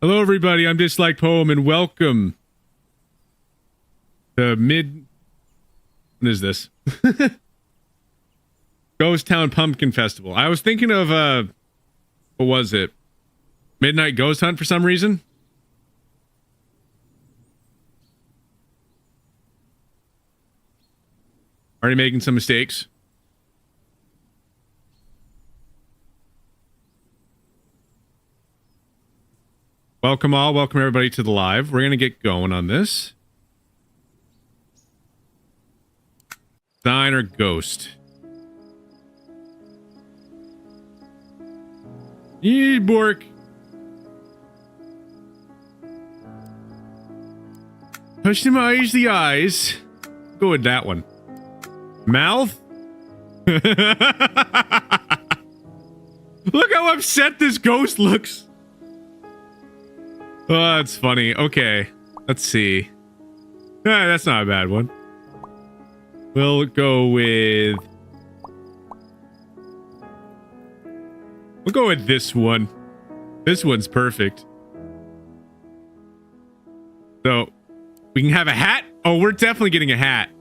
Hello, everybody. I'm Disliked Poem, and welcome to What is this? Ghost Town Pumpkin Festival. I was thinking of, what was it? Midnight Ghost Hunt for some reason. Already making some mistakes. Welcome all. Welcome everybody to the live. We're going to get going on this. Sign or ghost? Bork. Customize the eyes. Go with that one. Mouth? Look how upset this ghost looks. Oh, that's funny. Okay. Let's see. That's not a bad one. We'll go with... We'll go with this one. This one's perfect. So, we can have a hat? Oh, we're definitely getting a hat.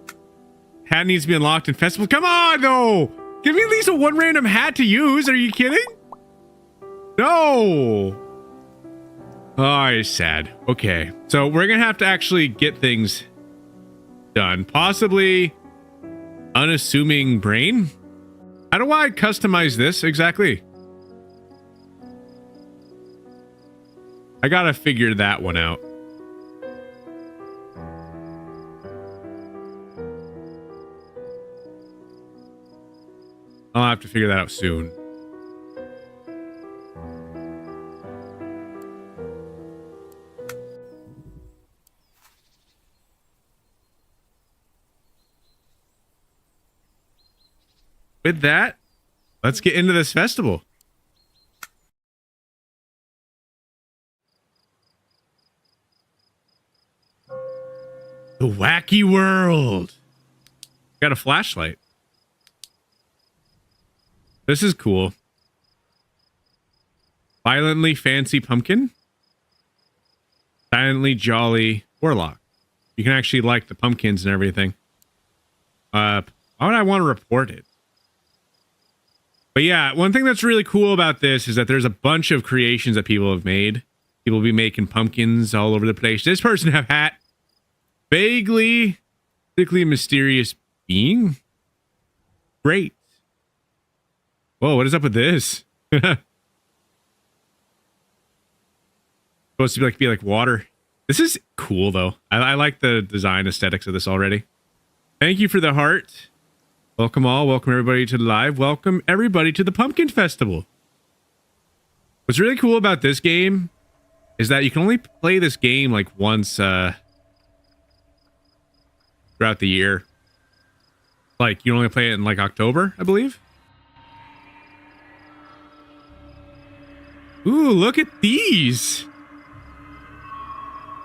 Hat needs to be unlocked in festival. Come on, though! Give me at least one random hat to use. Are you kidding? No! Oh, it's sad. Okay. So, we're gonna have to actually get things done. Possibly unassuming brain? How do I customize this exactly? I gotta figure that one out. I'll have to figure that out soon. With that, let's get into this festival. The wacky world. Got a flashlight. This is cool. Violently fancy pumpkin. Silently jolly warlock. You can actually like the pumpkins and everything. Why would I want to report it? But yeah, one thing that's really cool about this is that there's a bunch of creations that people have made. People will be making pumpkins all over the place. This person have hat. Vaguely, thickly mysterious being. Great. Whoa, what is up with this? Supposed to be like water. This is cool though. I like the design aesthetics of this already. Thank you for the heart. Welcome all. Welcome everybody to the live. Welcome everybody to the Pumpkin Festival. What's really cool about this game is that you can only play this game like once throughout the year. Like you only play it in like October, I believe. Ooh, look at these.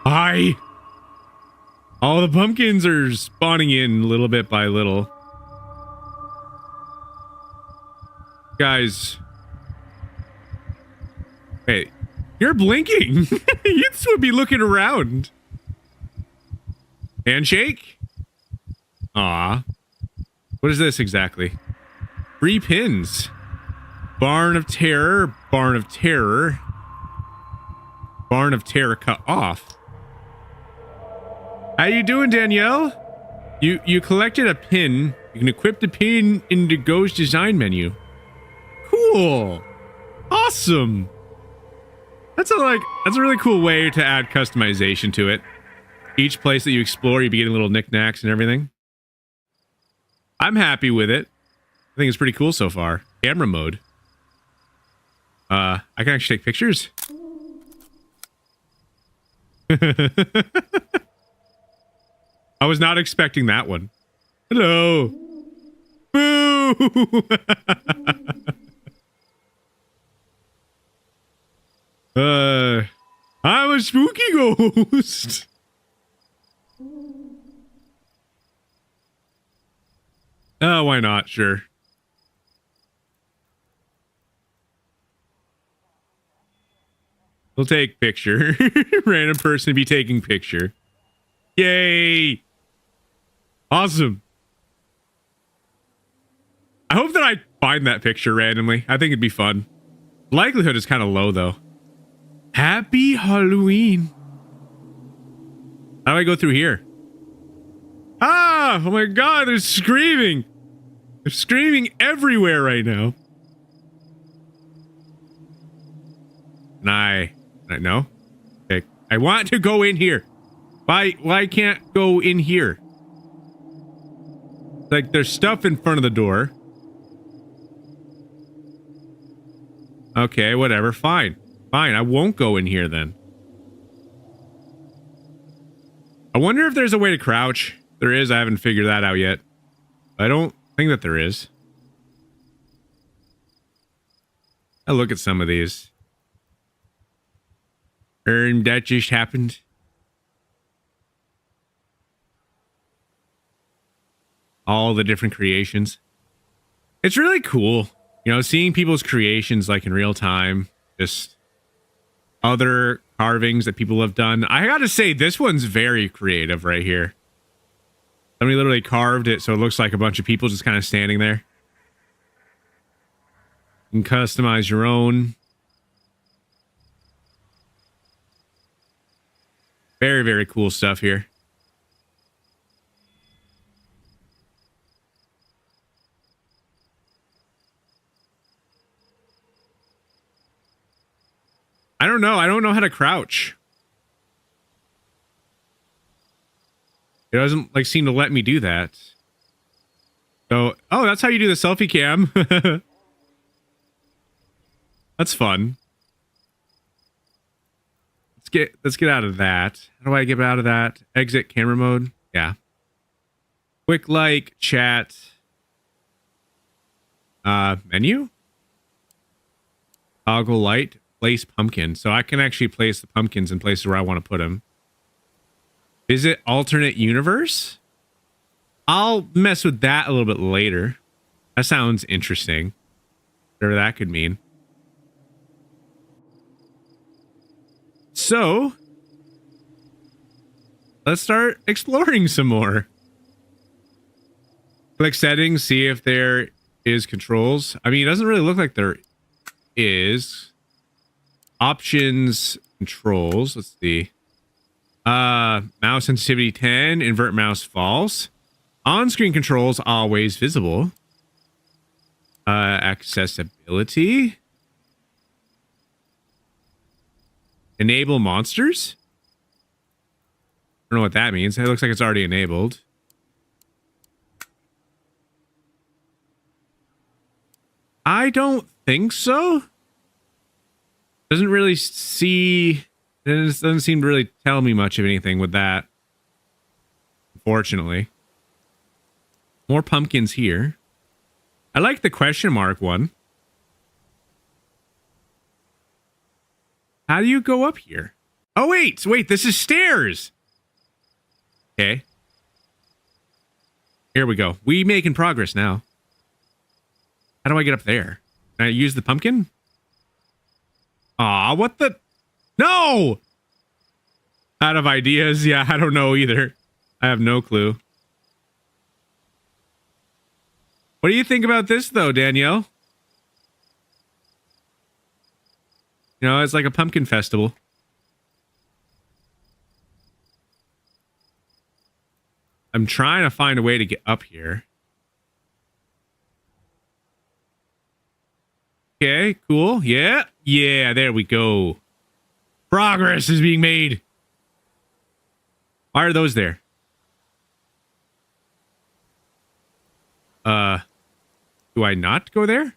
Hi. All the pumpkins are spawning in little bit by little. Guys. Hey, you're blinking. You would be looking around. Handshake? Aw. What is this exactly? 3 pins. Barn of Terror. Barn of Terror. Barn of Terror cut off. How you doing, Danielle? You collected a pin. You can equip the pin in the Ghost design menu. Cool. Awesome. That's a really cool way to add customization to it. Each place that you explore, you be getting little knickknacks and everything. I'm happy with it. I think it's pretty cool so far. Camera mode. I can actually take pictures. I was not expecting that one. Hello. Boo! I'm a spooky ghost. Why not? Sure. We'll take picture. Random person to be taking picture. Yay! Awesome. I hope that I find that picture randomly. I think it'd be fun. Likelihood is kind of low, though. Happy Halloween. How do I go through here? Ah! Oh my god, they're screaming! They're screaming everywhere right now. No? Okay. I want to go in here. Why can't go in here? Like, there's stuff in front of the door. Okay, whatever. Fine. Fine, I won't go in here then. I wonder if there's a way to crouch. If there is, I haven't figured that out yet. I don't think that there is. I'll look at some of these. That just happened. All the different creations. It's really cool. You know, seeing people's creations like in real time. Just other carvings that people have done. I gotta say, this one's very creative right here. Somebody literally carved it so it looks like a bunch of people just kind of standing there. You can customize your own. Very, very cool stuff here. I don't know. I don't know how to crouch. It doesn't like seem to let me do that. So, oh, that's how you do the selfie cam. That's fun. Let's get out of that. How do I get out of that? Exit camera mode. Yeah. Quick like, chat. Menu? Toggle light. Place pumpkin. So I can actually place the pumpkins in places where I want to put them. Visit alternate universe? I'll mess with that a little bit later. That sounds interesting. Whatever that could mean. So, let's start exploring some more. Click settings, see if there is controls. I mean, it doesn't really look like there is. Options, controls, let's see. Mouse sensitivity 10, invert mouse false. On-screen controls always visible. Accessibility. Enable monsters? I don't know what that means. It looks like it's already enabled. I don't think so. Doesn't really see... It doesn't seem to really tell me much of anything with that. Unfortunately. More pumpkins here. I like the question mark one. How do you go up here? Oh, wait, this is stairs. Okay. Here we go. We making progress now. How do I get up there? Can I use the pumpkin? Aw, what the? No! Out of ideas. Yeah, I don't know either. I have no clue. What do you think about this, though, Danielle? You know, it's like a pumpkin festival. I'm trying to find a way to get up here. Okay, cool. Yeah, there we go. Progress is being made. Why are those there? Do I not go there? I'm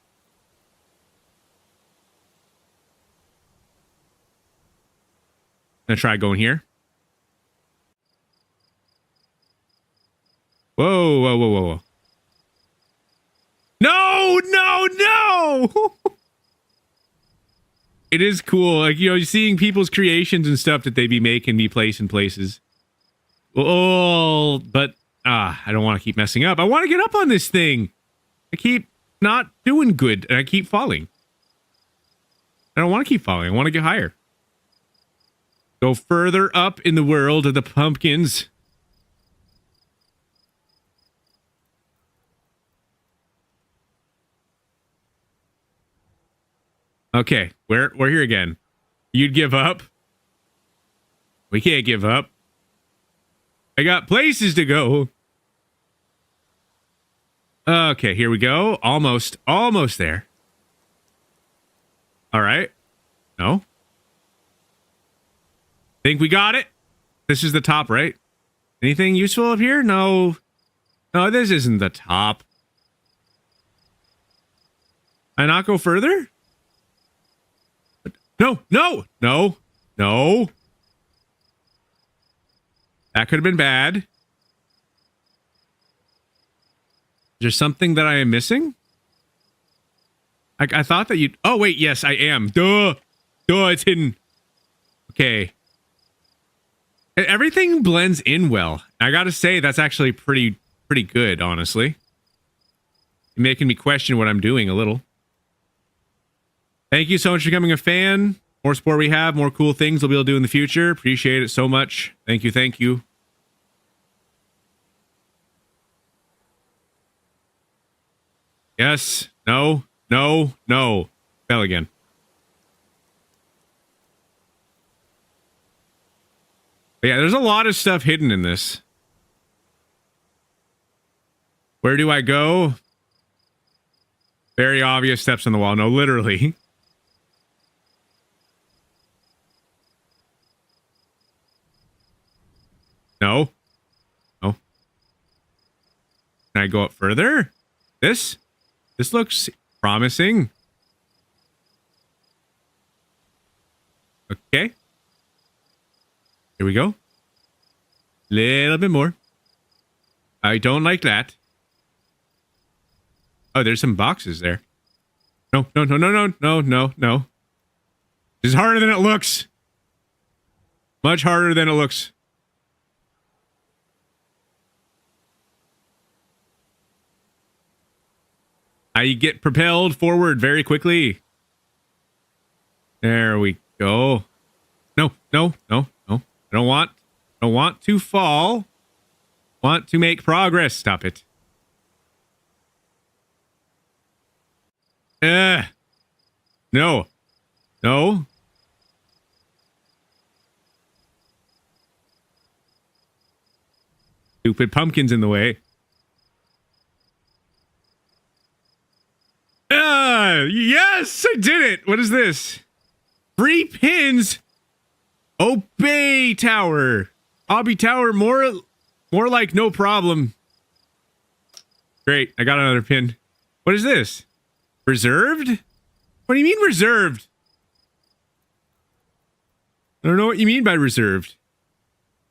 gonna try going here. Whoa. No! It is cool. Like, you know, seeing people's creations and stuff that they be making me place in places. Oh, but I don't want to keep messing up. I want to get up on this thing. I keep not doing good and I keep falling. I don't want to keep falling. I want to get higher. Go further up in the world of the pumpkins. Okay, we're here again. You'd give up? We can't give up. I got places to go. Okay, here we go. Almost there. All right. No. Think we got it? This is the top, right? Anything useful up here? No. No, this isn't the top. I not go further? No. That could have been bad. Is there something that I am missing? I thought that you'd... Oh, wait, yes, I am. Duh, it's hidden. Okay. Everything blends in well. I gotta say, that's actually pretty good, honestly. You're making me question what I'm doing a little. Thank you so much for becoming a fan. More support we have, more cool things we'll be able to do in the future. Appreciate it so much. Thank you. Yes. No. Fell again. But yeah, there's a lot of stuff hidden in this. Where do I go? Very obvious steps on the wall. No, literally. No. Can I go up further? This looks promising. Okay. Here we go. Little bit more. I don't like that. Oh, there's some boxes there. No. This is harder than it looks. Much harder than it looks. I get propelled forward very quickly. There we go. No. I don't want to fall. Want to make progress. Stop it. No. Stupid pumpkins in the way. Yes, I did it. What is this? 3 pins. Obey tower. Obby tower, more like no problem. Great, I got another pin. What is this? Reserved? What do you mean reserved? I don't know what you mean by reserved.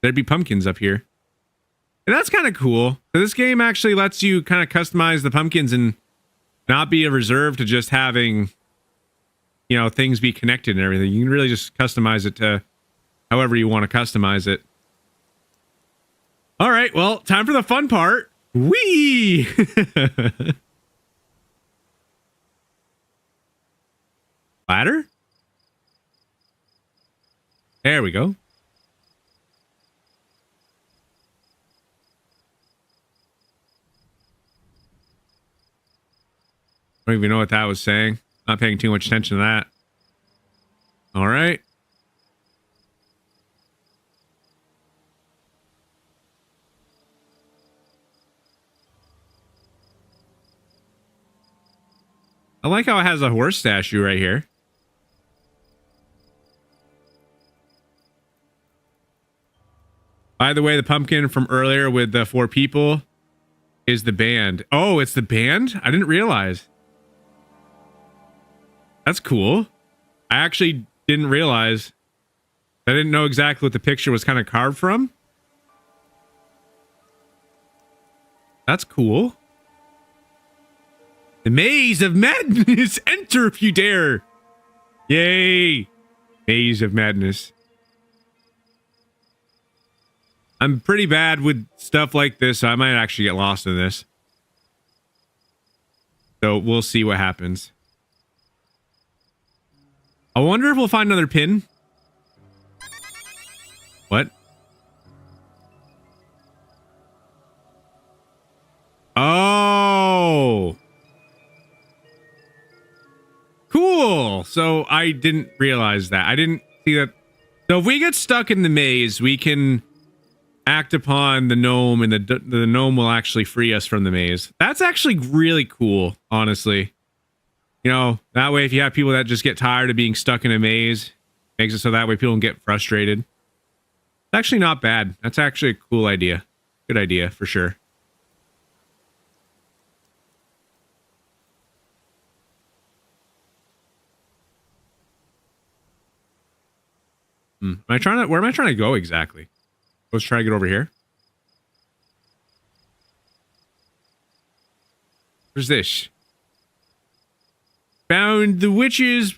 There'd be pumpkins up here. And that's kind of cool. So this game actually lets you kind of customize the pumpkins and not be a reserve to just having, you know, things be connected and everything. You can really just customize it to however you want to customize it. All right, well, time for the fun part. Whee! Ladder? There we go. I don't even know what that was saying. Not paying too much attention to that. All right. I like how it has a horse statue right here. By the way, the pumpkin from earlier with the 4 people is the band. Oh, it's the band? I didn't realize. That's cool. I actually didn't realize. I didn't know exactly what the picture was kind of carved from. That's cool. The Maze of Madness. Enter if you dare. Yay. Maze of Madness. I'm pretty bad with stuff like this, so I might actually get lost in this. So we'll see what happens. I wonder if we'll find another pin. What? Oh. Cool. So I didn't realize that. I didn't see that. So if we get stuck in the maze, we can act upon the gnome, and the gnome will actually free us from the maze. That's actually really cool, honestly. You know, that way if you have people that just get tired of being stuck in a maze, makes it so that way people don't get frustrated. It's actually not bad. That's actually a cool idea. Good idea, for sure. Am I trying to, where am I trying to go exactly? Let's try to get over here. Where's this? Found the witch's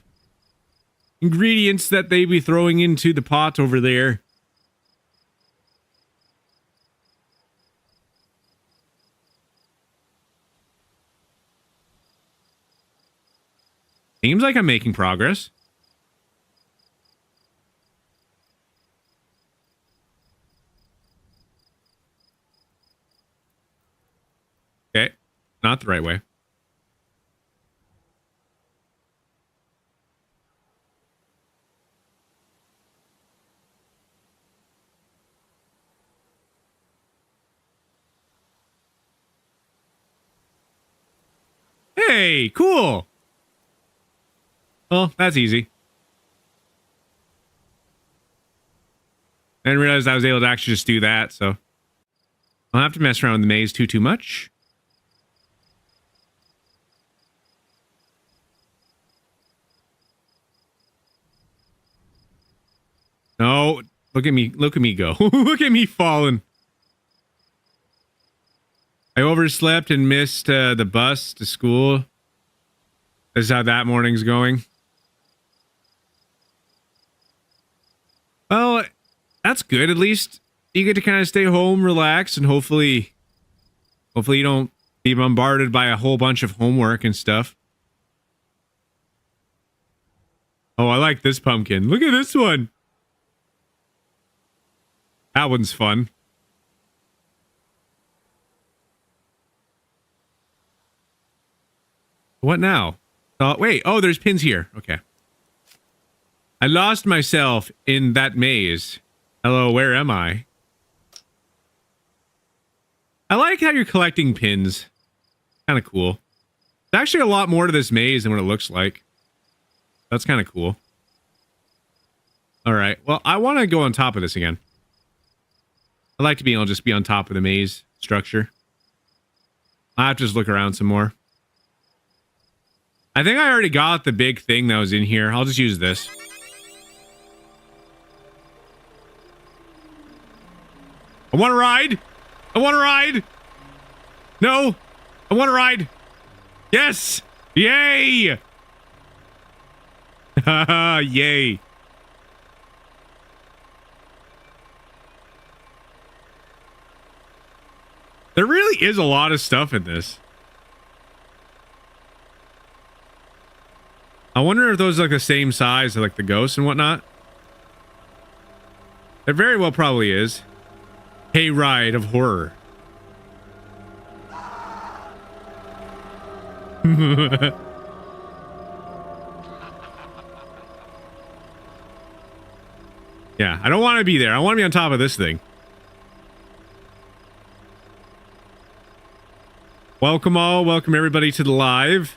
ingredients that they be throwing into the pot over there. Seems like I'm making progress. Okay, not the right way. Hey, cool. Well, that's easy. I didn't realize I was able to actually just do that, so I don't have to mess around with the maze too much. No, look at me go. Look at me falling. I overslept and missed the bus to school. This is how that morning's going. Well, that's good. At least you get to kind of stay home, relax, and hopefully you don't be bombarded by a whole bunch of homework and stuff. Oh, I like this pumpkin. Look at this one. That one's fun. What now? Wait. Oh, there's pins here. Okay. I lost myself in that maze. Hello, where am I? I like how you're collecting pins. Kind of cool. There's actually a lot more to this maze than what it looks like. That's kind of cool. All right. Well, I want to go on top of this again. I like to be able to just be on top of the maze structure. I have to just look around some more. I think I already got the big thing that was in here. I'll just use this. I want to ride. I want to ride. No. I want to ride. Yes. Yay. Haha, yay. There really is a lot of stuff in this. I wonder if those are like the same size as like the ghosts and whatnot. It very well probably is. Hayride of horror. Yeah, I don't want to be there. I want to be on top of this thing. Welcome all. Welcome everybody to the live.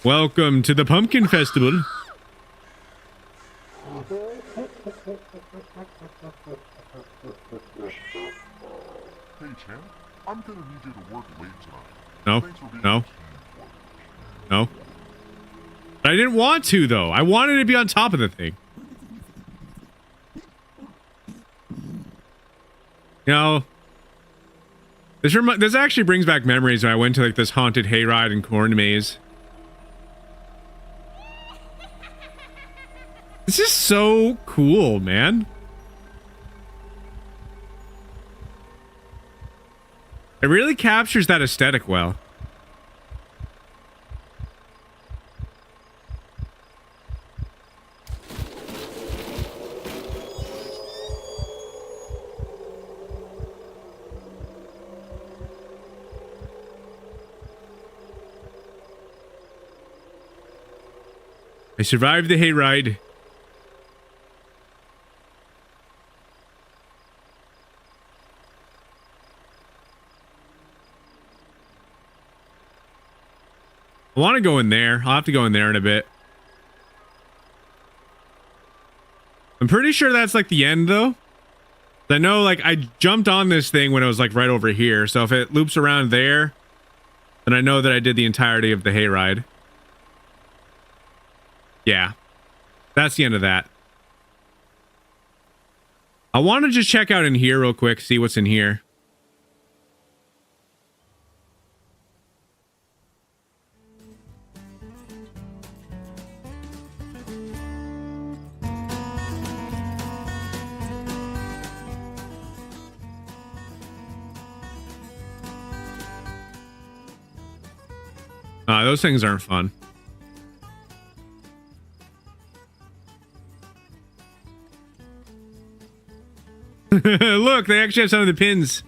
Welcome to the Pumpkin Festival. Hey, champ, I'm gonna need you to work late tonight. No, no, no. But I didn't want to, though. I wanted to be on top of the thing. You know, this actually brings back memories when I went to like this haunted hayride and corn maze. This is so cool, man. It really captures that aesthetic well. I survived the hayride. I want to go in there. I'll have to go in there in a bit. I'm pretty sure that's like the end though. I know like I jumped on this thing when it was like right over here. So if it loops around there, then I know that I did the entirety of the hayride. Yeah. That's the end of that. I want to just check out in here real quick, see what's in here. Those things aren't fun. Look, they actually have some of the pins.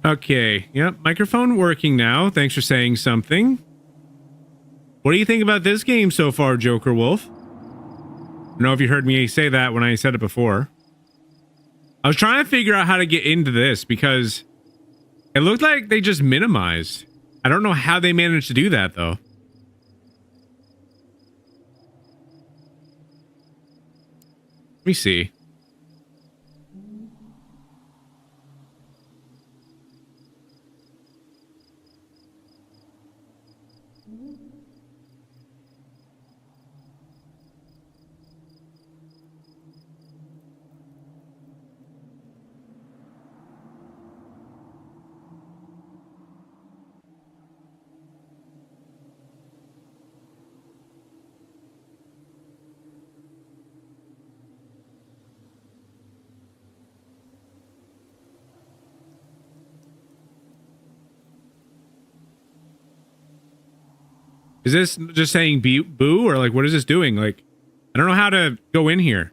Okay. Yep. Microphone working now. Thanks for saying something. What do you think about this game so far, Joker Wolf? I don't know if you heard me say that when I said it before. I was trying to figure out how to get into this because it looked like they just minimized. I don't know how they managed to do that though. Let me see. Is this just saying boo or like what is this doing? Like, I don't know how to go in here.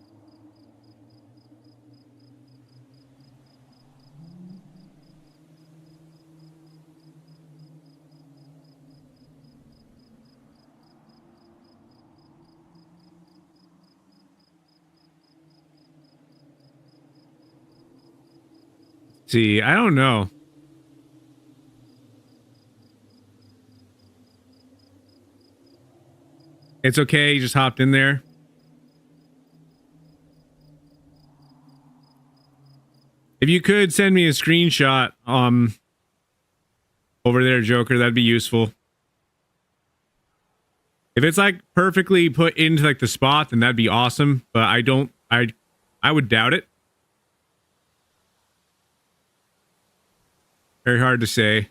See, I don't know. It's okay, you just hopped in there. If you could send me a screenshot over there, Joker, that'd be useful. If it's like perfectly put into like the spot, then that'd be awesome, but I would doubt it. Very hard to say.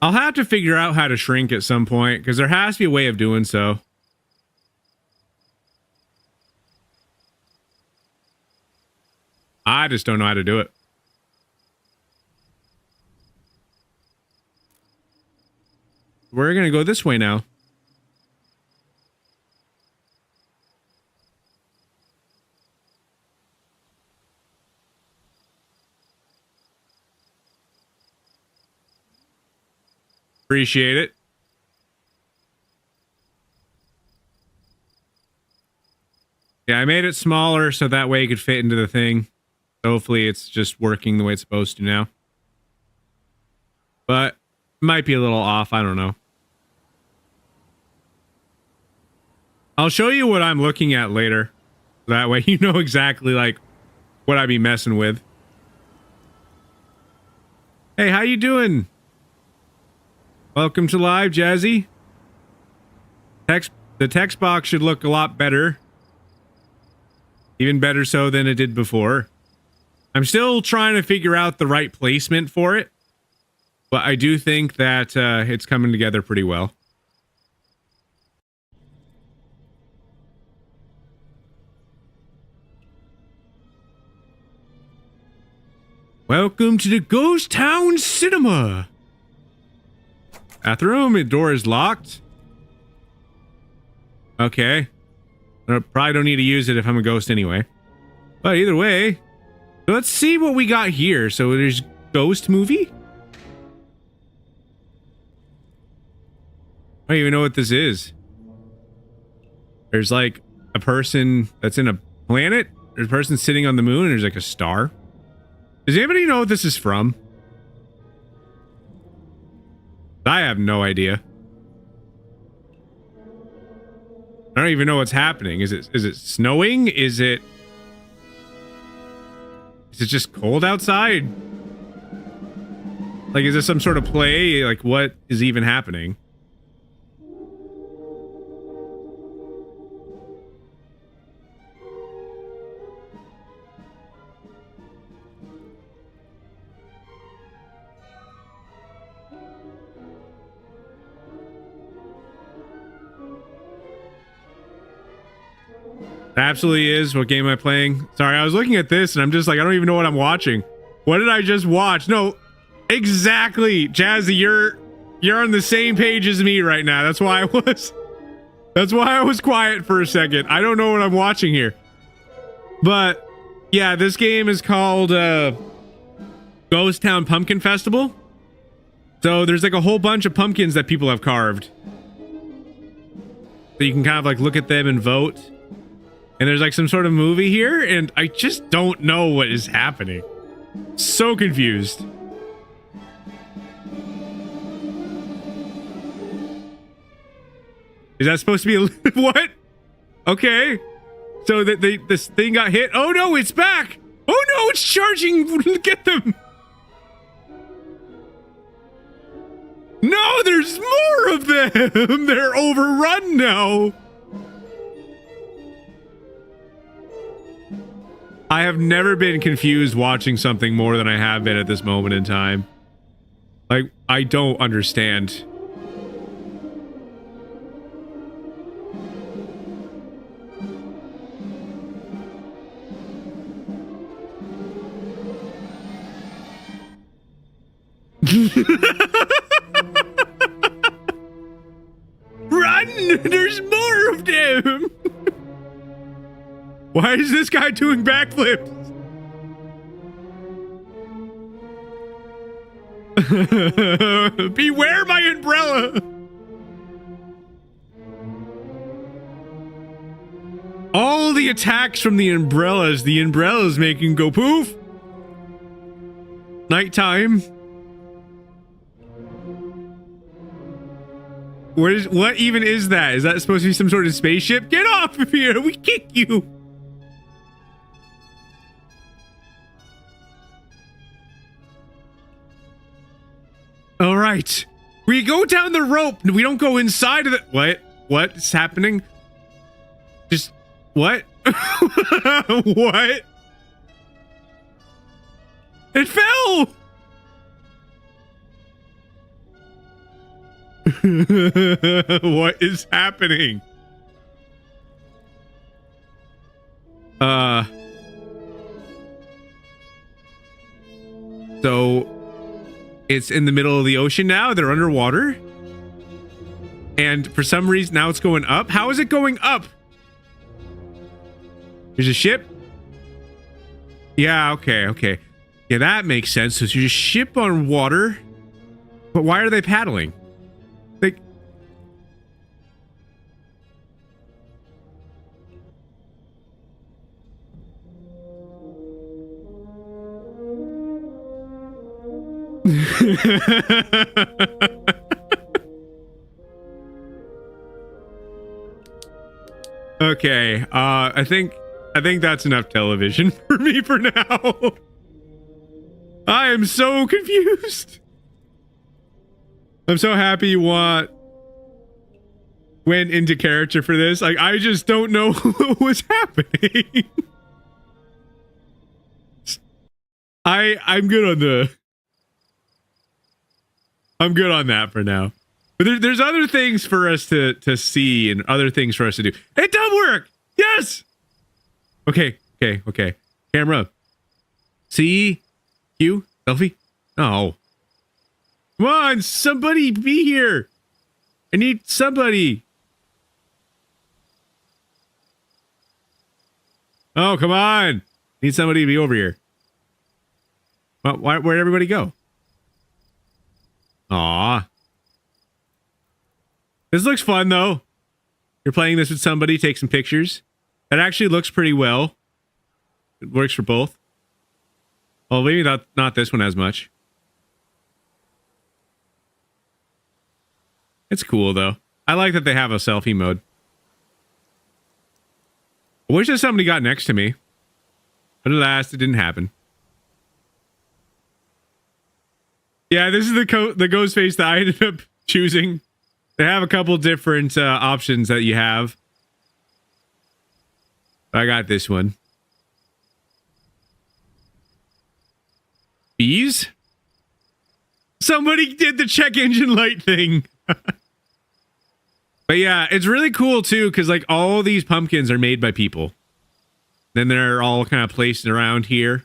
I'll have to figure out how to shrink at some point because there has to be a way of doing so. I just don't know how to do it. We're going to go this way now. Appreciate it. Yeah, I made it smaller so that way it could fit into the thing. Hopefully it's just working the way it's supposed to now. But it might be a little off, I don't know. I'll show you what I'm looking at later. That way you know exactly like what I'd be messing with. Hey, how you doing? Welcome to live, Jazzy. The text box should look a lot better. Even better so than it did before. I'm still trying to figure out the right placement for it. But I do think that it's coming together pretty well. Welcome to the Ghost Town Cinema. Bathroom, the door is locked. Okay. I probably don't need to use it if I'm a ghost anyway. But either way, let's see what we got here. So there's ghost movie. I don't even know what this is. There's like a person that's in a planet. There's a person sitting on the moon and there's like a star. Does anybody know what this is from? I have no idea. I don't even know what's happening. Is it snowing? Is it just cold outside? Like, is this some sort of play? Like, what is even happening? Absolutely is. What game am I playing? Sorry, I was looking at this and I'm just like, I don't even know what I'm watching. What did I just watch? No, exactly. Jazzy, you're on the same page as me right now. That's why I was quiet for a second. I don't know what I'm watching here. But yeah, this game is called Ghost Town Pumpkin Festival. So there's like a whole bunch of pumpkins that people have carved. so you can kind of like look at them and vote. And there's like some sort of movie here, and I just don't know what is happening. So confused. Is that supposed to be a what? Okay. So that this thing got hit. Oh no, it's back. Oh no, it's charging. Get them. No, there's more of them. They're overrun now. I have never been confused watching something more than I have been at this moment in time. Like, I don't understand. Run! There's more of them! Why is this guy doing backflips? Beware my umbrella! All the attacks from the umbrellas making go poof. Nighttime. What even is that? Is that supposed to be some sort of spaceship? Get off of here! We kick you! All right. We go down the rope. We don't go inside of the... What is happening? Just... What? What? It fell! What is happening? So it's in the middle of the ocean now. They're underwater. And for some reason now it's going up. How is it going up? There's a ship. Yeah, okay. Yeah, that makes sense. So there's a ship on water. But why are they paddling? Like... Okay, I think that's enough television for me for now. I am so confused. I'm so happy you went into character for this. Like, I just don't know what was happening. I'm good on that for now. But there's other things for us to see and other things for us to do. It does work. Yes. Okay. Camera. See? Q? Selfie? Oh. Come on, somebody be here. I need somebody. Oh, come on. Need somebody to be over here. Well, where'd everybody go? Aw. This looks fun, though. You're playing this with somebody, take some pictures. That actually looks pretty well. It works for both. Well, maybe not this one as much. It's cool, though. I like that they have a selfie mode. I wish that somebody got next to me. But alas, it didn't happen. Yeah, this is the ghost face that I ended up choosing. They have a couple different options that you have. I got this one. Bees? Somebody did the check engine light thing. But yeah, it's really cool too, because like all these pumpkins are made by people. Then they're all kind of placed around here.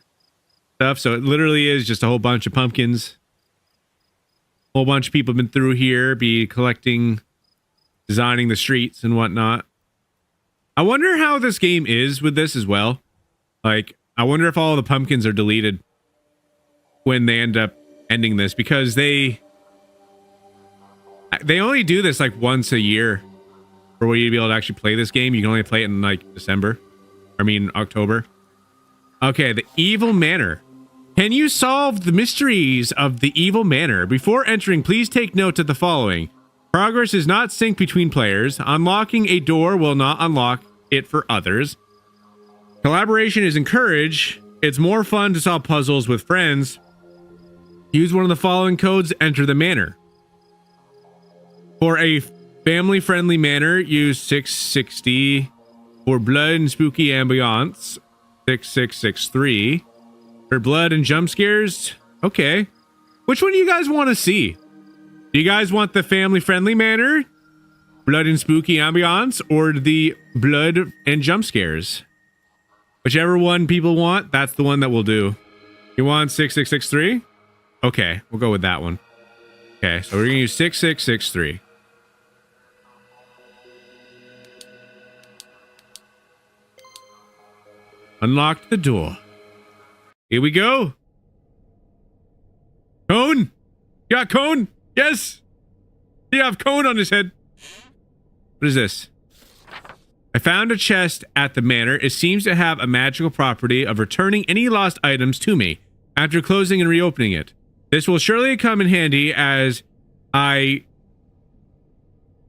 Stuff. So it literally is just a whole bunch of pumpkins. A whole bunch of people have been through here, be collecting, designing the streets and whatnot. I wonder how this game is with this as well. Like, I wonder if all the pumpkins are deleted when they end up ending this, because they only do this like once a year for you to be able to actually play this game. You can only play it in like October. Okay, the Evil Manor. Can you solve the mysteries of the Evil Manor? Before entering, please take note of the following. Progress is not synced between players. Unlocking a door will not unlock it for others. Collaboration is encouraged. It's more fun to solve puzzles with friends. Use one of the following codes to enter the manor. For a family-friendly manor, use 660. For blood and spooky ambiance, 6663. For blood and jump scares, okay. Which one do you guys want to see? Do you guys want the family-friendly manor, blood and spooky ambiance, or the blood and jump scares? Whichever one people want, that's the one that we'll do. You want 6663? Okay, we'll go with that one. Okay, so we're gonna use 6663. Unlocked the door. Here we go. Cone? You got Cone? Yes! You have Cone on his head. What is this? I found a chest at the manor. It seems to have a magical property of returning any lost items to me after closing and reopening it. This will surely come in handy as I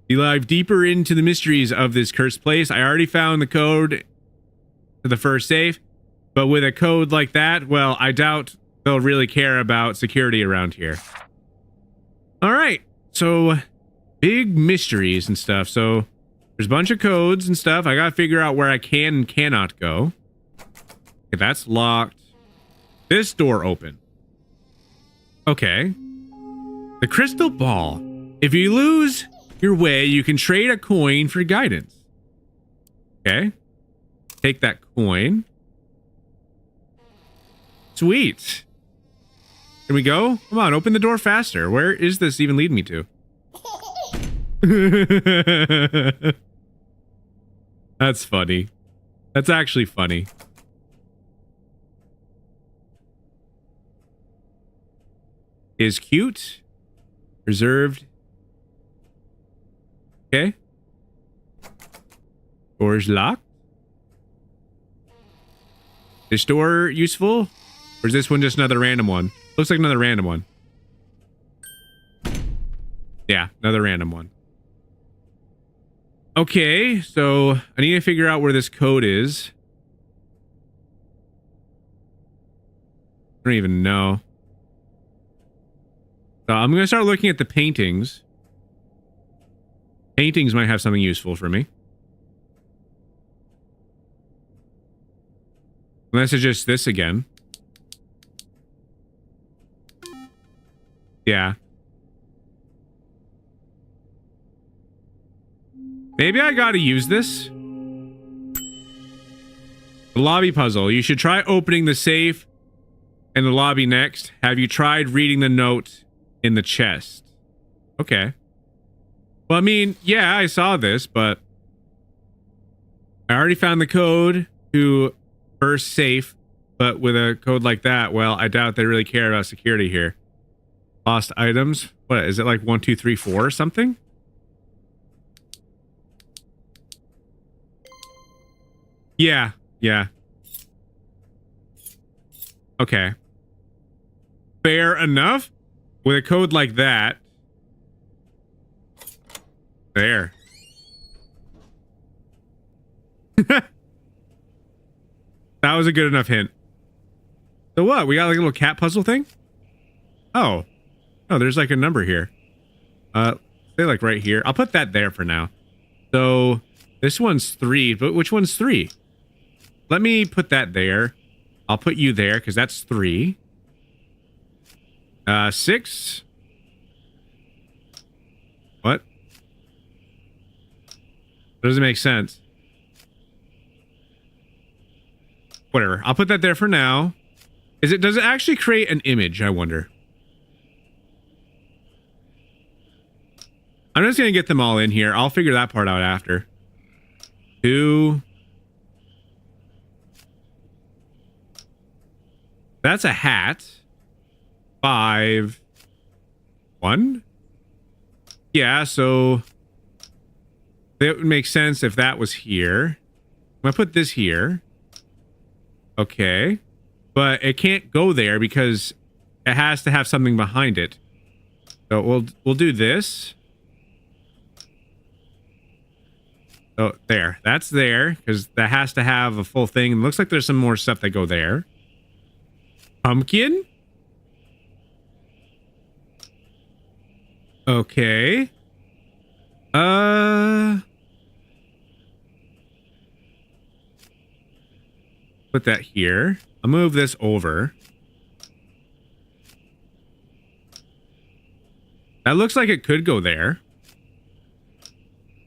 dive deeper into the mysteries of this cursed place. I already found the code to the first safe, but with a code like that, well, I doubt they'll really care about security around here. All right, so big mysteries and stuff. So there's a bunch of codes and stuff. I gotta figure out where I can and cannot go. Okay, that's locked. This door open. Okay. The crystal ball. If you lose your way, you can trade a coin for guidance. Okay. Take that coin. Sweet. Can we go? Come on, open the door faster. Where is this even leading me to? That's funny. That's actually funny. Is cute. Reserved. Okay. Door's locked. This door useful? Or is this one just another random one? Looks like another random one. Yeah, another random one. Okay, so I need to figure out where this code is. I don't even know. So I'm going to start looking at the paintings. Paintings might have something useful for me. Unless it's just this again. Yeah. Maybe I gotta use this. The lobby puzzle. You should try opening the safe in the lobby next. Have you tried reading the note in the chest? Okay. Well, I mean, yeah, I saw this, but I already found the code to first safe, but with a code like that, well, I doubt they really care about security here. Lost items. What is it, like 1, 2, 3, 4 or something? Yeah. Okay. Fair enough. With a code like that. There. That was a good enough hint. So what? We got like a little cat puzzle thing? Oh. Oh, there's like a number here. Say like right here. I'll put that there for now. So this one's 3, but which one's 3? Let me put that there. I'll put you there because that's 3. 6. What? That doesn't make sense. Whatever. I'll put that there for now. Does it actually create an image, I wonder? I'm just going to get them all in here. I'll figure that part out after. 2. That's a hat. 5. 1. Yeah, so That would make sense if that was here. I'm gonna put this here. Okay. But it can't go there because it has to have something behind it. So we'll do this. Oh, there. That's there because that has to have a full thing. It looks like there's some more stuff that go there. Pumpkin? Okay. Put that here. I'll move this over. That looks like it could go there.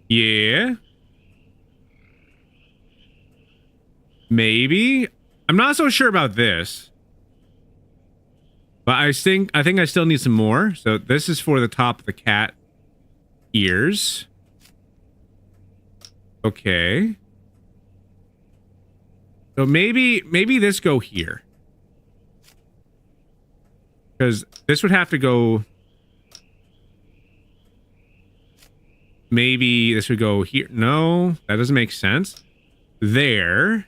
Yeah. Maybe. I'm not so sure about this. But I think I still need some more. So this is for the top of the cat ears. Okay. So maybe this go here. Because this would have to go. Maybe this would go here. No, that doesn't make sense. There.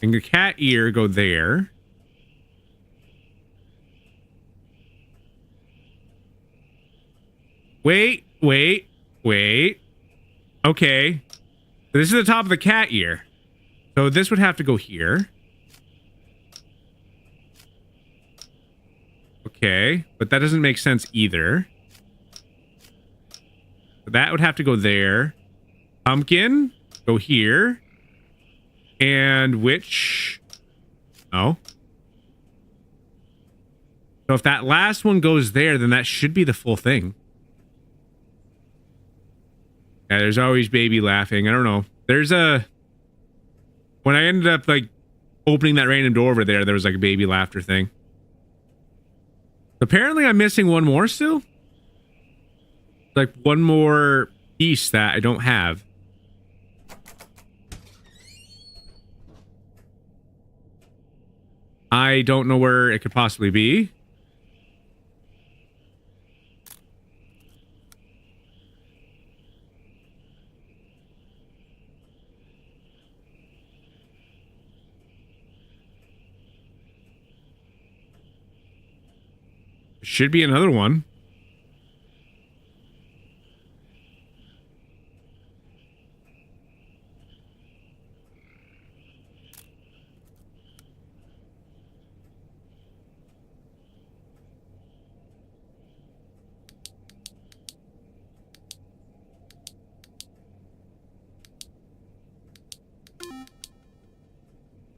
And the cat ear go there. Wait. Okay. This is the top of the cat ear. So this would have to go here. Okay. But that doesn't make sense either. So that would have to go there. Pumpkin, go here. And which? Oh. So if that last one goes there, then that should be the full thing. Yeah, there's always baby laughing. I don't know. There's a... When I ended up, like, opening that random door over there was, like, a baby laughter thing. Apparently, I'm missing one more still. Like, one more piece that I don't have. I don't know where it could possibly be. Should be another one.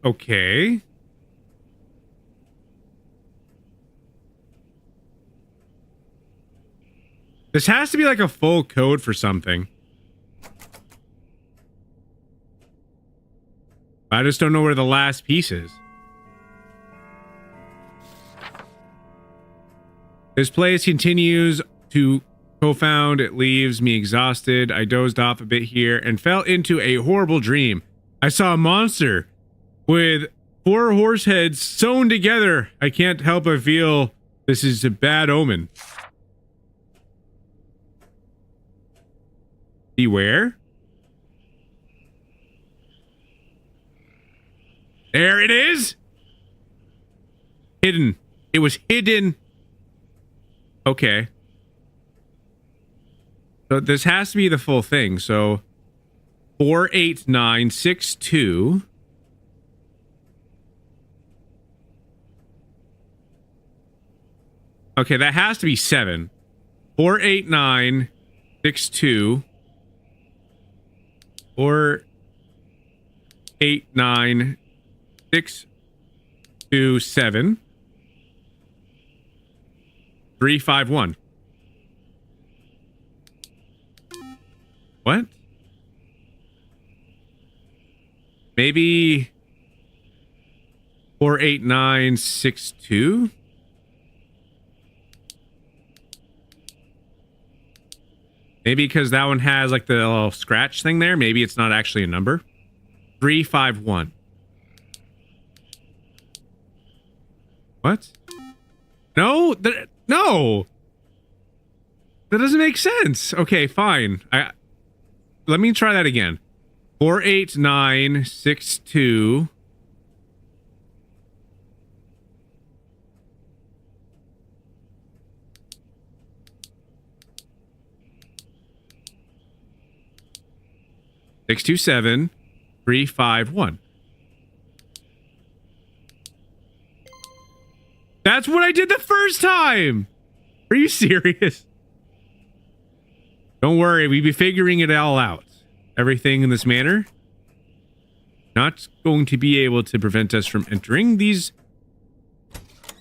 Okay. This has to be like a full code for something. I just don't know where the last piece is. This place continues to co-found. It leaves me exhausted. I dozed off a bit here and fell into a horrible dream. I saw a monster with 4 horse heads sewn together. I can't help but feel this is a bad omen. Beware. There it is. Hidden. It was hidden. Okay. So this has to be the full thing. So 48962. Okay, that has to be 7. 48962. 48967. 351. What? Maybe 48962? Maybe because that one has like the little scratch thing there. Maybe it's not actually a number. 351. What? No, no. That doesn't make sense. Okay, fine. let me try that again. 48962. Six two seven 351. That's what I did the first time. Are you serious? Don't worry, we be figuring it all out. Everything in this manner not going to be able to prevent us from entering these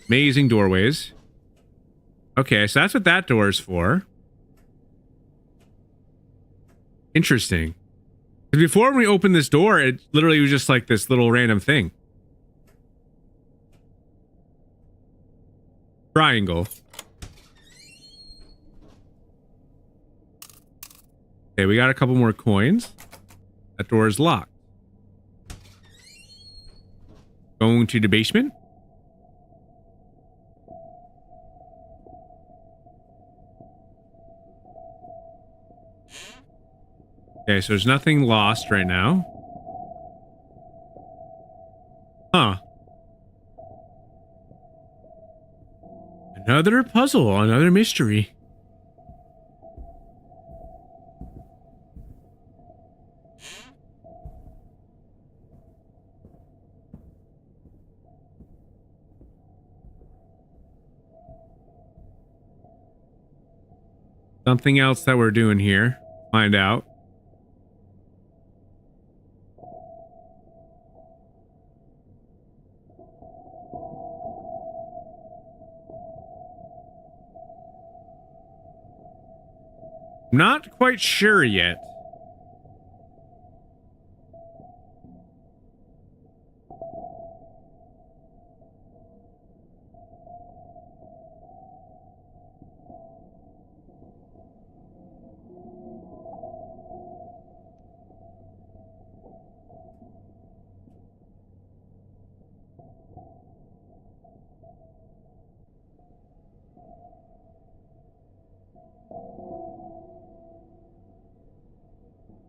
amazing doorways. Okay, so that's what that door is for. Interesting. Because before when we opened this door, it literally was just like this little random thing. Triangle. Okay, we got a couple more coins. That door is locked. Going to the basement. Okay, so there's nothing lost right now. Huh. Another puzzle, another mystery. Something else that we're doing here. Find out. Not quite sure yet.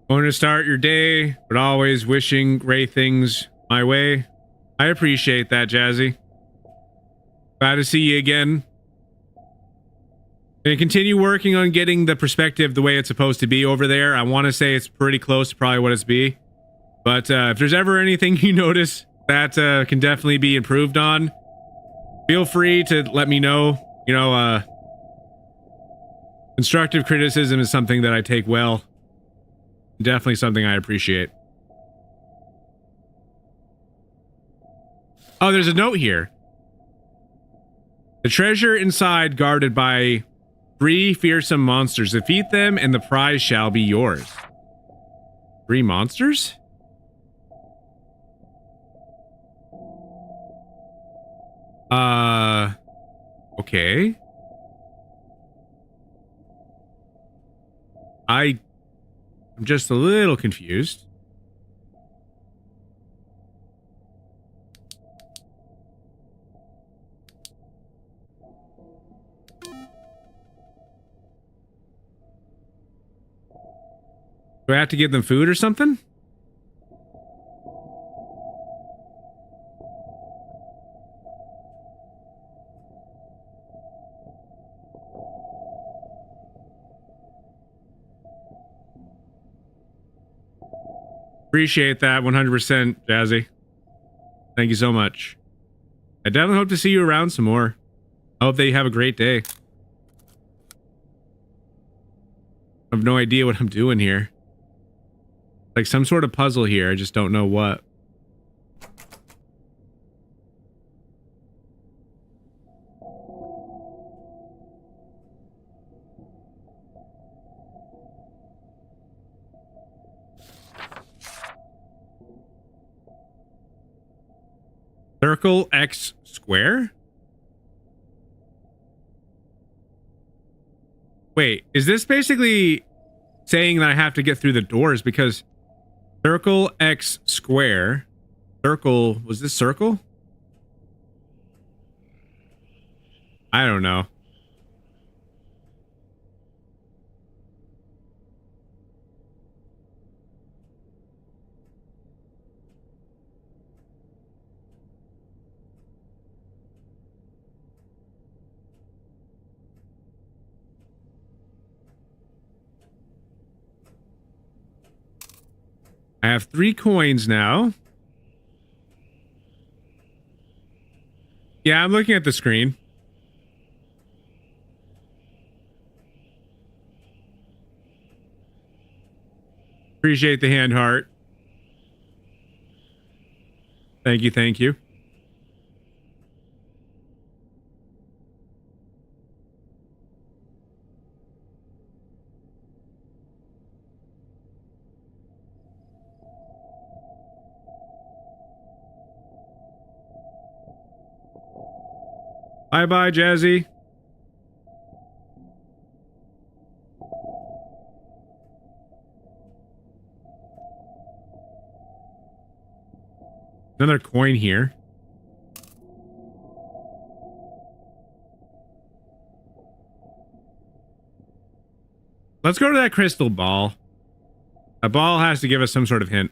Going to start your day, but always wishing great things my way. I appreciate that, Jazzy. Glad to see you again. Gonna continue working on getting the perspective the way it's supposed to be over there. I want to say it's pretty close to probably what it's be. But if there's ever anything you notice that can definitely be improved on, feel free to let me know. You know, constructive criticism is something that I take well. Definitely something I appreciate. Oh, there's a note here. The treasure inside guarded by 3 fearsome monsters. Defeat them and the prize shall be yours. 3 monsters? Okay. I'm just a little confused. Do I have to give them food or something? Appreciate that 100%, Jazzy. Thank you so much. I definitely hope to see you around some more. I hope that you have a great day. I have no idea what I'm doing here. Like some sort of puzzle here, I just don't know what. Circle X square? Wait, is this basically saying that I have to get through the doors? Because circle X square. Circle, was this circle? I don't know. I have 3 coins now. Yeah, I'm looking at the screen. Appreciate the hand heart. Thank you, thank you. Bye-bye, Jazzy. Another coin here. Let's go to that crystal ball. A ball has to give us some sort of hint.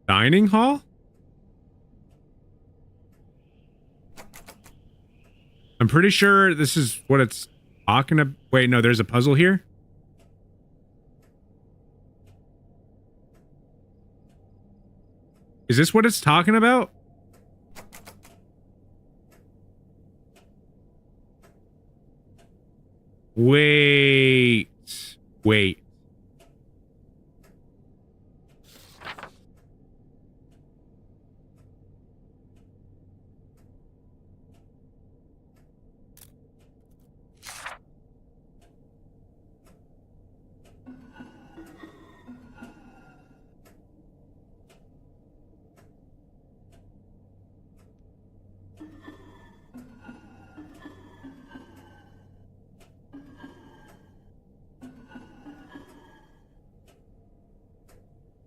Dining hall? I'm pretty sure this is what it's talking about. Wait, no, there's a puzzle here. Is this what it's talking about? Wait. Wait.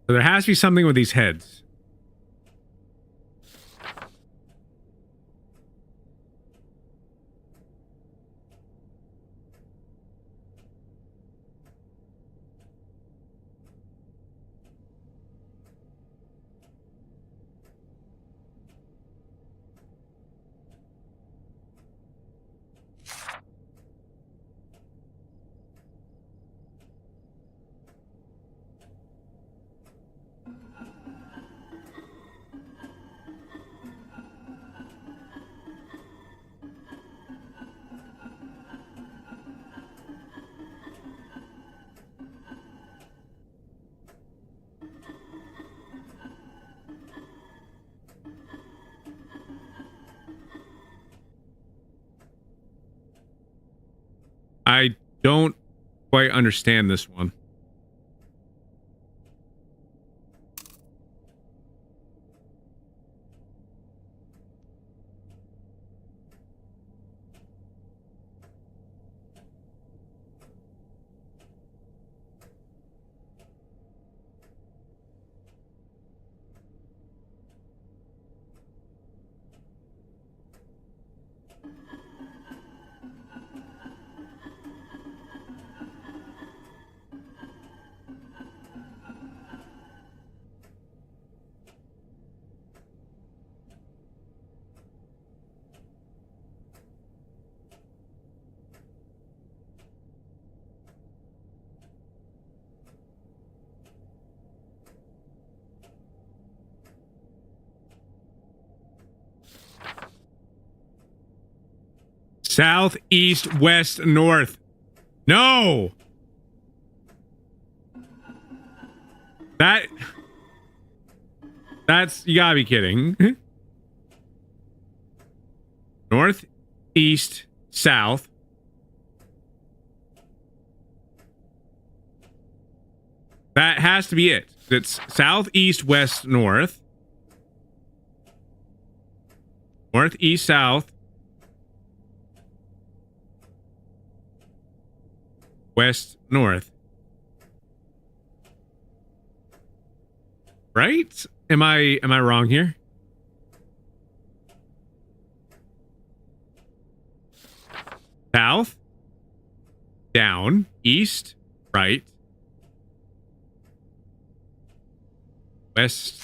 So there has to be something with these heads. I don't quite understand this one. South, east, west, north. No! That's, you gotta be kidding. North, east, south. That has to be it. It's south, east, west, north. North, east, south. West, north. Right? Am I wrong here? South, down, east, right, west,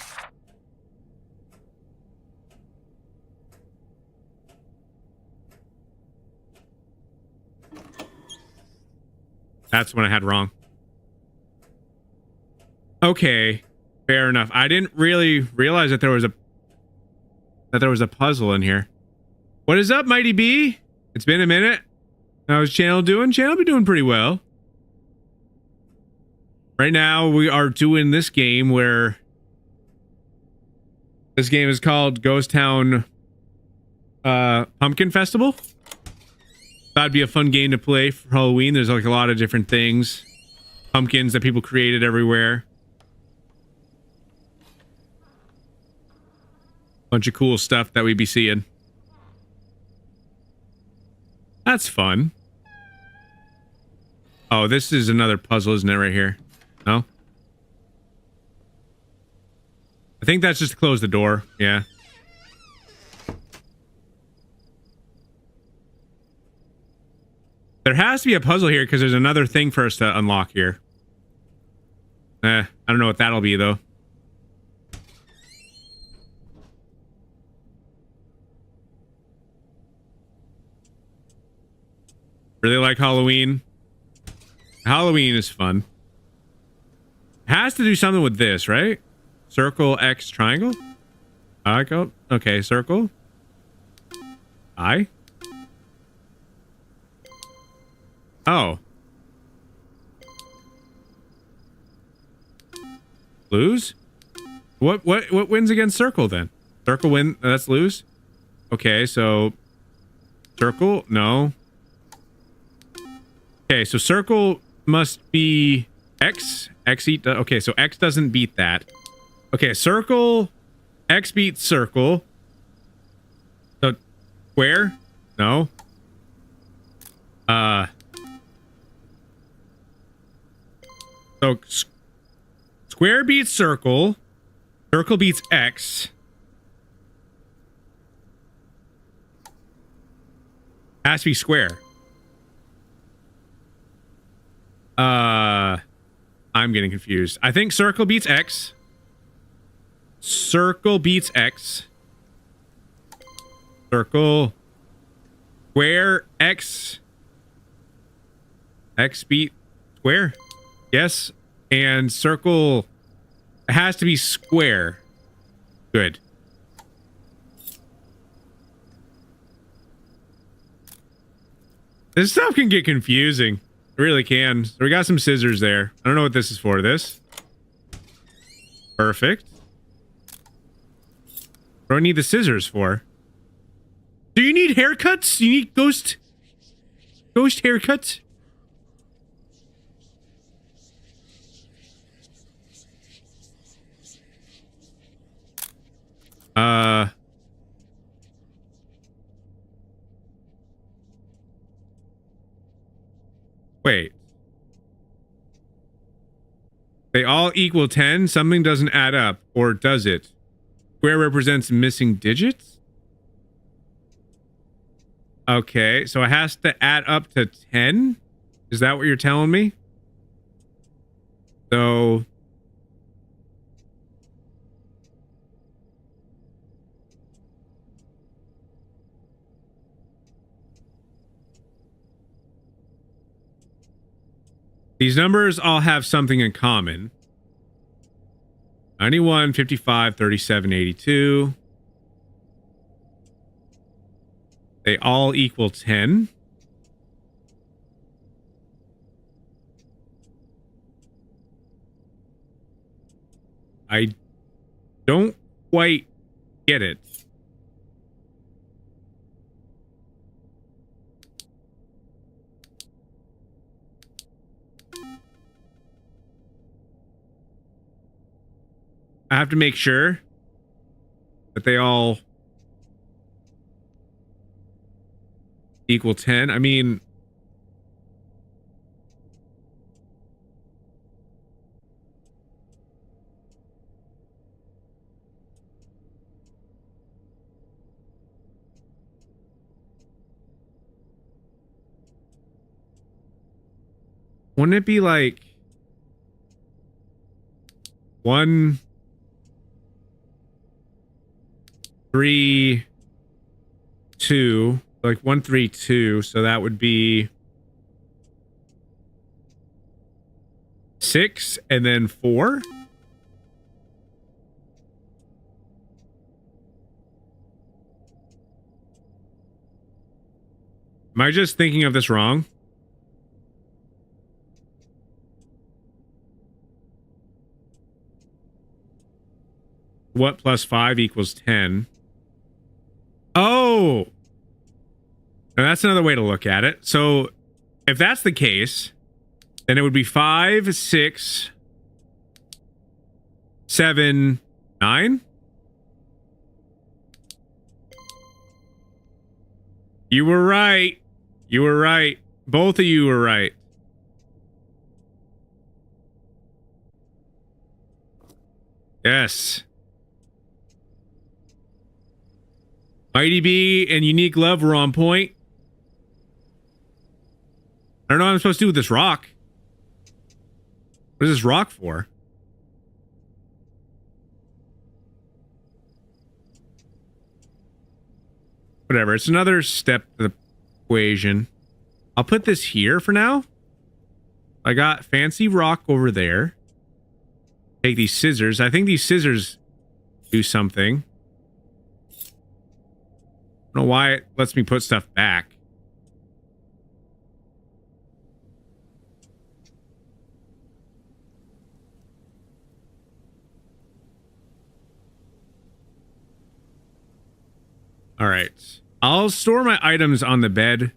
That's when I had wrong. Okay, fair enough. I didn't really realize that there was a puzzle in here. What is up, Mighty B? It's been a minute. How's channel doing? Channel be doing pretty well. Right now we are doing this game where this game is called Ghost Town Pumpkin Festival. That'd be a fun game to play for Halloween. There's like a lot of different things. Pumpkins that people created everywhere. Bunch of cool stuff that we'd be seeing. That's fun. Oh, this is another puzzle, isn't it, right here? No? I think that's just to close the door. Yeah. There has to be a puzzle here because there's another thing for us to unlock here. I don't know what that'll be, though. Really like Halloween. Halloween is fun. Has to do something with this, right? Circle, X, triangle? I go. Okay, circle. I. Oh. Lose? What wins against circle then? Circle win, that's lose? Okay, so circle? No. Okay, so circle must be X. X eat. Okay, so X doesn't beat that. Okay, circle. X beats circle. So square? No. So square beats circle. Circle beats X. Has to be square. I'm getting confused. I think circle beats X. Circle beats X. Circle. Square X. X beat square. Yes. And circle has to be square. Good. This stuff can get confusing. It really can. So we got some scissors there. I don't know what this is for. This. Perfect. What do I need the scissors for? Do you need haircuts? You need ghost haircuts? Wait. They all equal 10? Something doesn't add up. Or does it? Square represents missing digits? Okay, so it has to add up to 10? Is that what you're telling me? So... these numbers all have something in common. 91, 55, 37, 82. They all equal 10. I don't quite get it. I have to make sure that they all equal 10. I mean, wouldn't it be like 1, 3, 2, like 1, 3, 2. So that would be 6 and then 4. Am I just thinking of this wrong? What plus 5 equals 10? Oh! Now that's another way to look at it. So if that's the case, then it would be 5, 6, 7, 9. You were right. You were right. Both of you were right. Yes. Mighty B and Unique Love were on point. I don't know what I'm supposed to do with this rock. What is this rock for? Whatever. It's another step to the equation. I'll put this here for now. I got fancy rock over there. Take these scissors. I think these scissors do something. I don't know why it lets me put stuff back. All right. I'll store my items on the bed.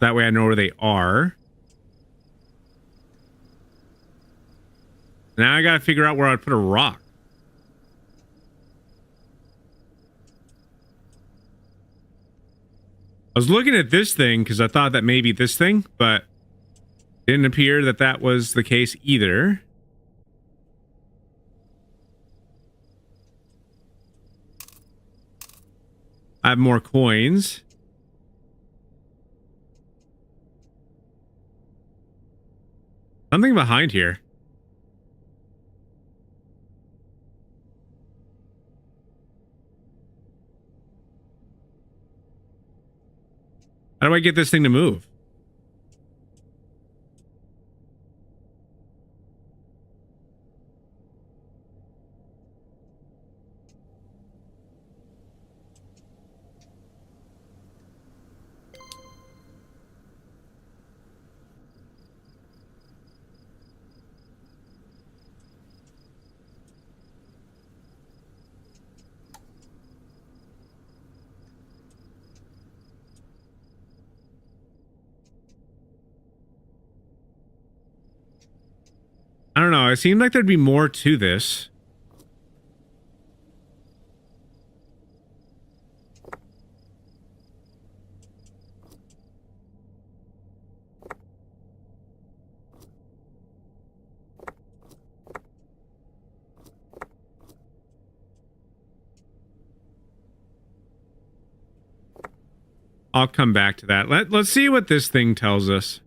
That way I know where they are. Now I gotta figure out where I'd put a rock. I was looking at this thing because I thought that maybe this thing, but it didn't appear that that was the case either. I have more coins. Something behind here. How do I get this thing to move? I don't know. It seemed like there'd be more to this. I'll come back to that. Let's see what this thing tells us.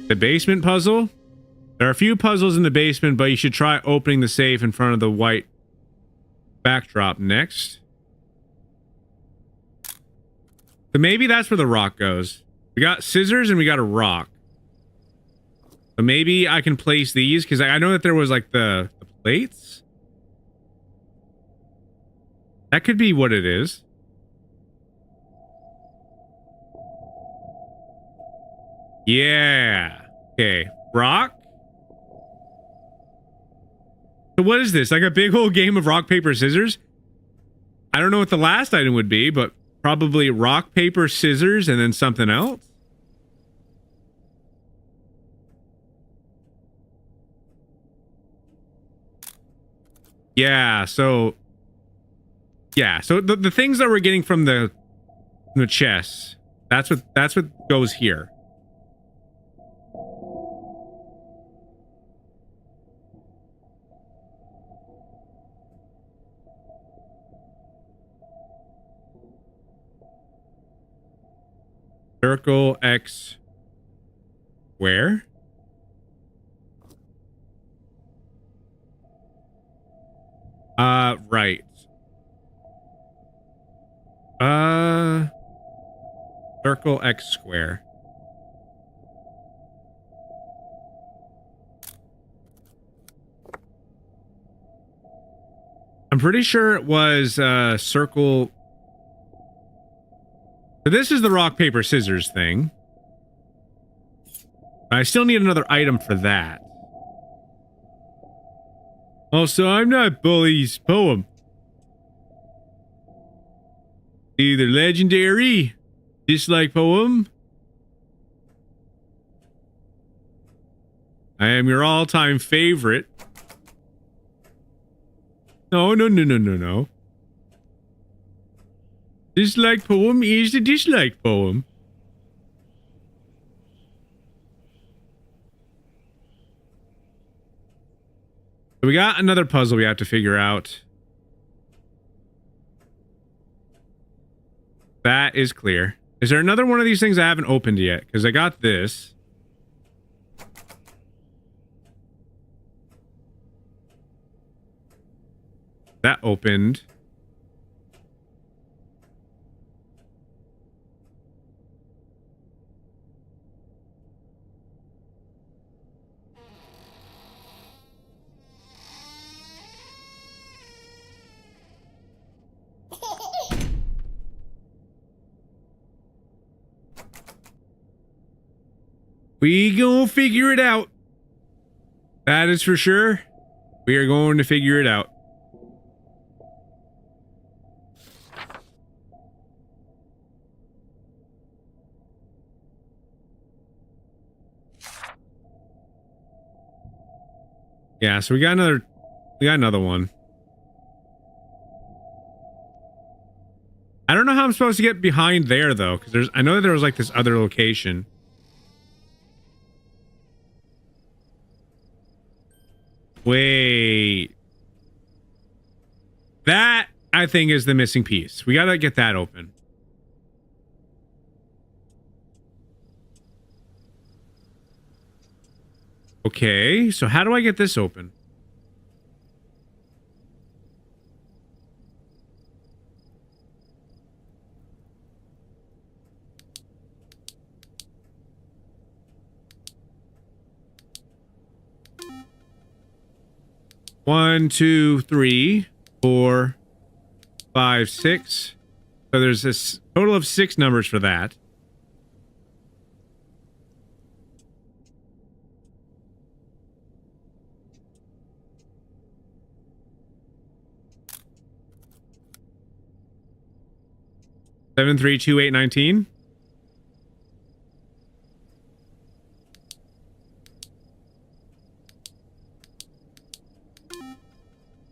The basement puzzle. There are a few puzzles in the basement, but you should try opening the safe in front of the white backdrop next. So maybe that's where the rock goes. We got scissors and we got a rock. So maybe I can place these because I know that there was like the plates. That could be what it is. Yeah. Okay. Rock. So what is this? Like a big whole game of rock, paper, scissors? I don't know what the last item would be, but probably rock, paper, scissors, and then something else. Yeah, so... Yeah, so the things that we're getting from the chest, that's what goes here. Circle X where? Right. Circle X square. I'm pretty sure it was circle. So this is the rock, paper, scissors thing. I still need another item for that. Also, I'm not Bully's poem. Either legendary, dislike poem. I am your all-time favorite. No, no, no, no, no, no. Dislike poem is the dislike poem. So we got another puzzle we have to figure out. That is clear. Is there another one of these things I haven't opened yet? Because I got this. That opened. We gonna figure it out. That is for sure. We are going to figure it out. Yeah, so we got another one. I don't know how I'm supposed to get behind there though, because I know that there was like this other location. Wait. That, I think, is the missing piece. We gotta get that open. Okay, so how do I get this open? One, two, three, 4, 5, 6. So there's this total of 6 numbers for that. Seven, 3, 2, 8, 19.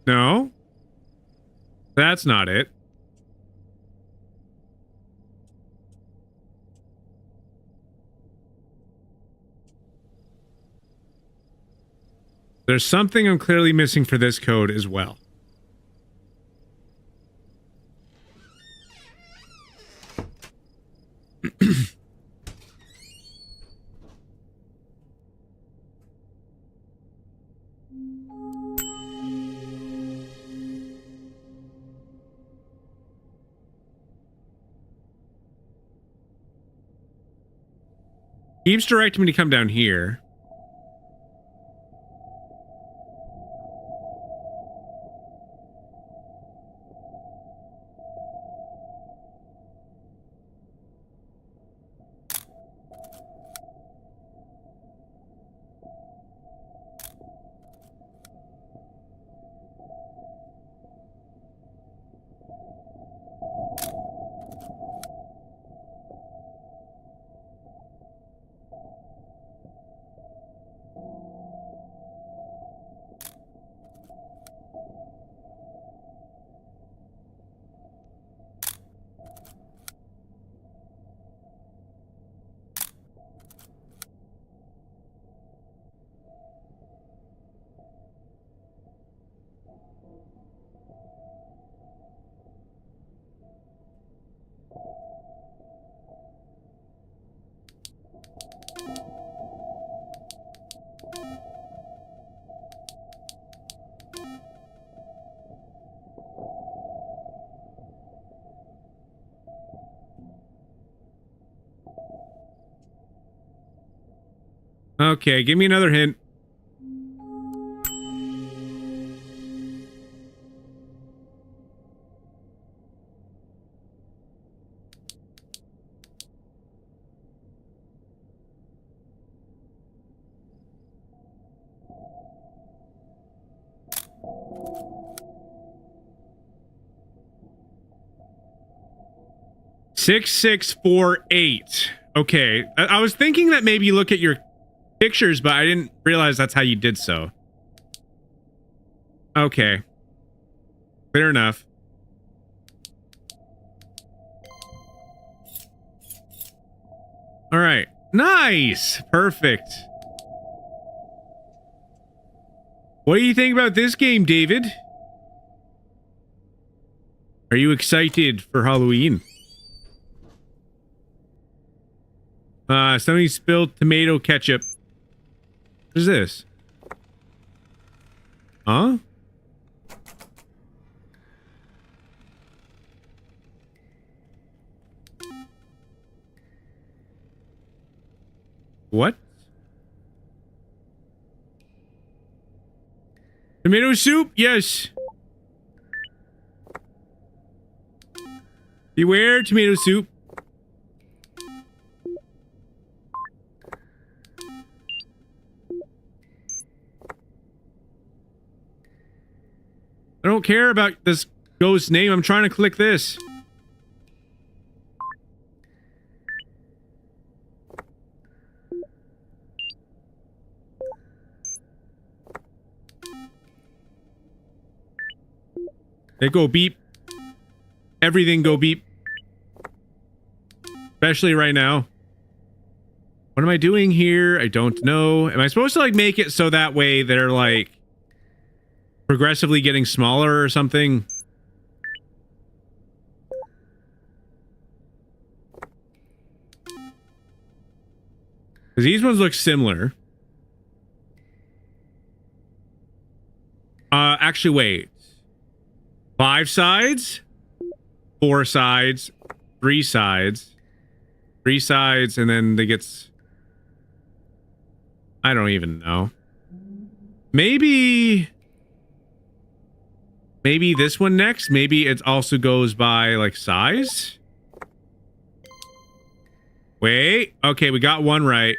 No. That's not it. There's something I'm clearly missing for this code as well. Keeps directing me to come down here. Okay, give me another hint. 6648. Okay. I was thinking that maybe you look at your pictures, but I didn't realize that's how you did so. Okay. Fair enough. All right. Nice. Perfect. What do you think about this game, David? Are you excited for Halloween? Somebody spilled tomato ketchup. What is this? Huh? What? Tomato soup? Yes. Beware tomato soup. I don't care about this ghost's name. I'm trying to click this. They go beep. Everything go beep. Especially right now. What am I doing here? I don't know. Am I supposed to like make it so that way they're like progressively getting smaller or something? Because these ones look similar. Actually, wait. 5 sides, 4 sides, 3 sides, 3 sides, and then they get. I don't even know. Maybe this one next. Maybe it also goes by like size. Wait. Okay, we got one right.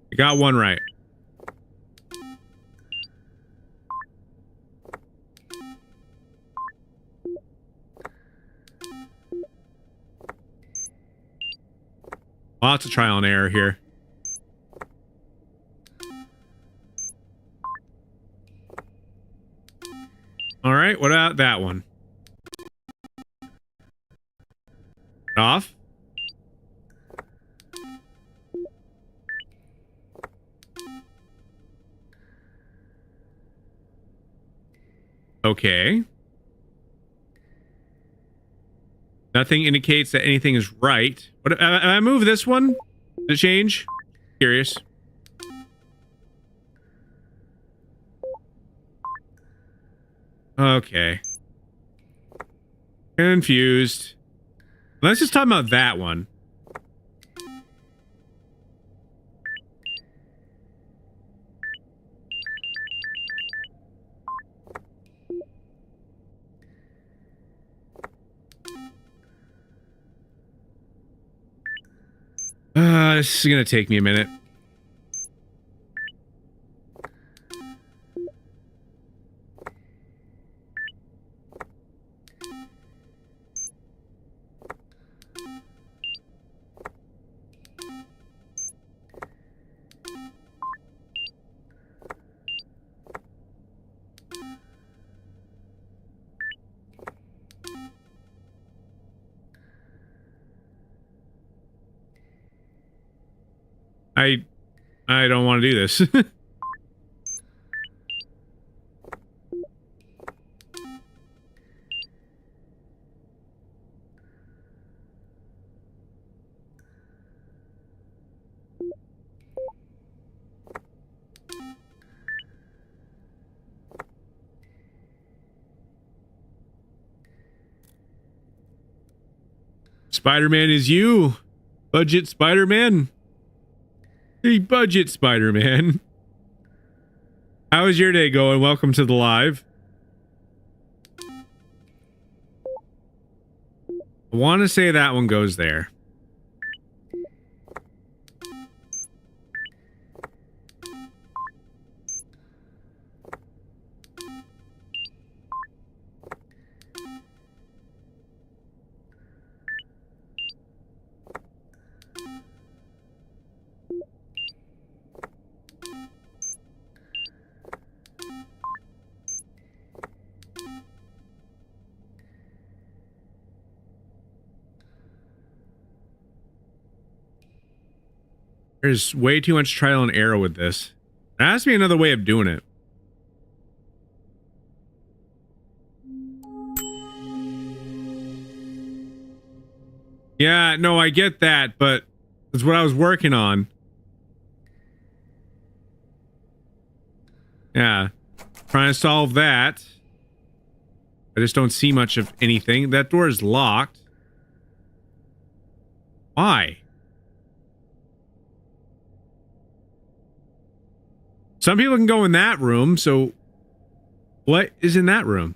We got one right. Lots of trial and error here. All right, what about that one? Off. Okay. Nothing indicates that anything is right. What? I move this one to change? Curious. Okay. Confused. Let's just talk about that one. This is gonna take me a minute. I don't want to do this. Spider-Man is you. Budget Spider-Man. Hey, budget Spider-Man. How is your day going? Welcome to the live. I want to say that one goes there. There's way too much trial and error with this. There has to be another way of doing it. Yeah, no, I get that, but that's what I was working on. Yeah. Trying to solve that. I just don't see much of anything. That door is locked. Why? Some people can go in that room, so what is in that room?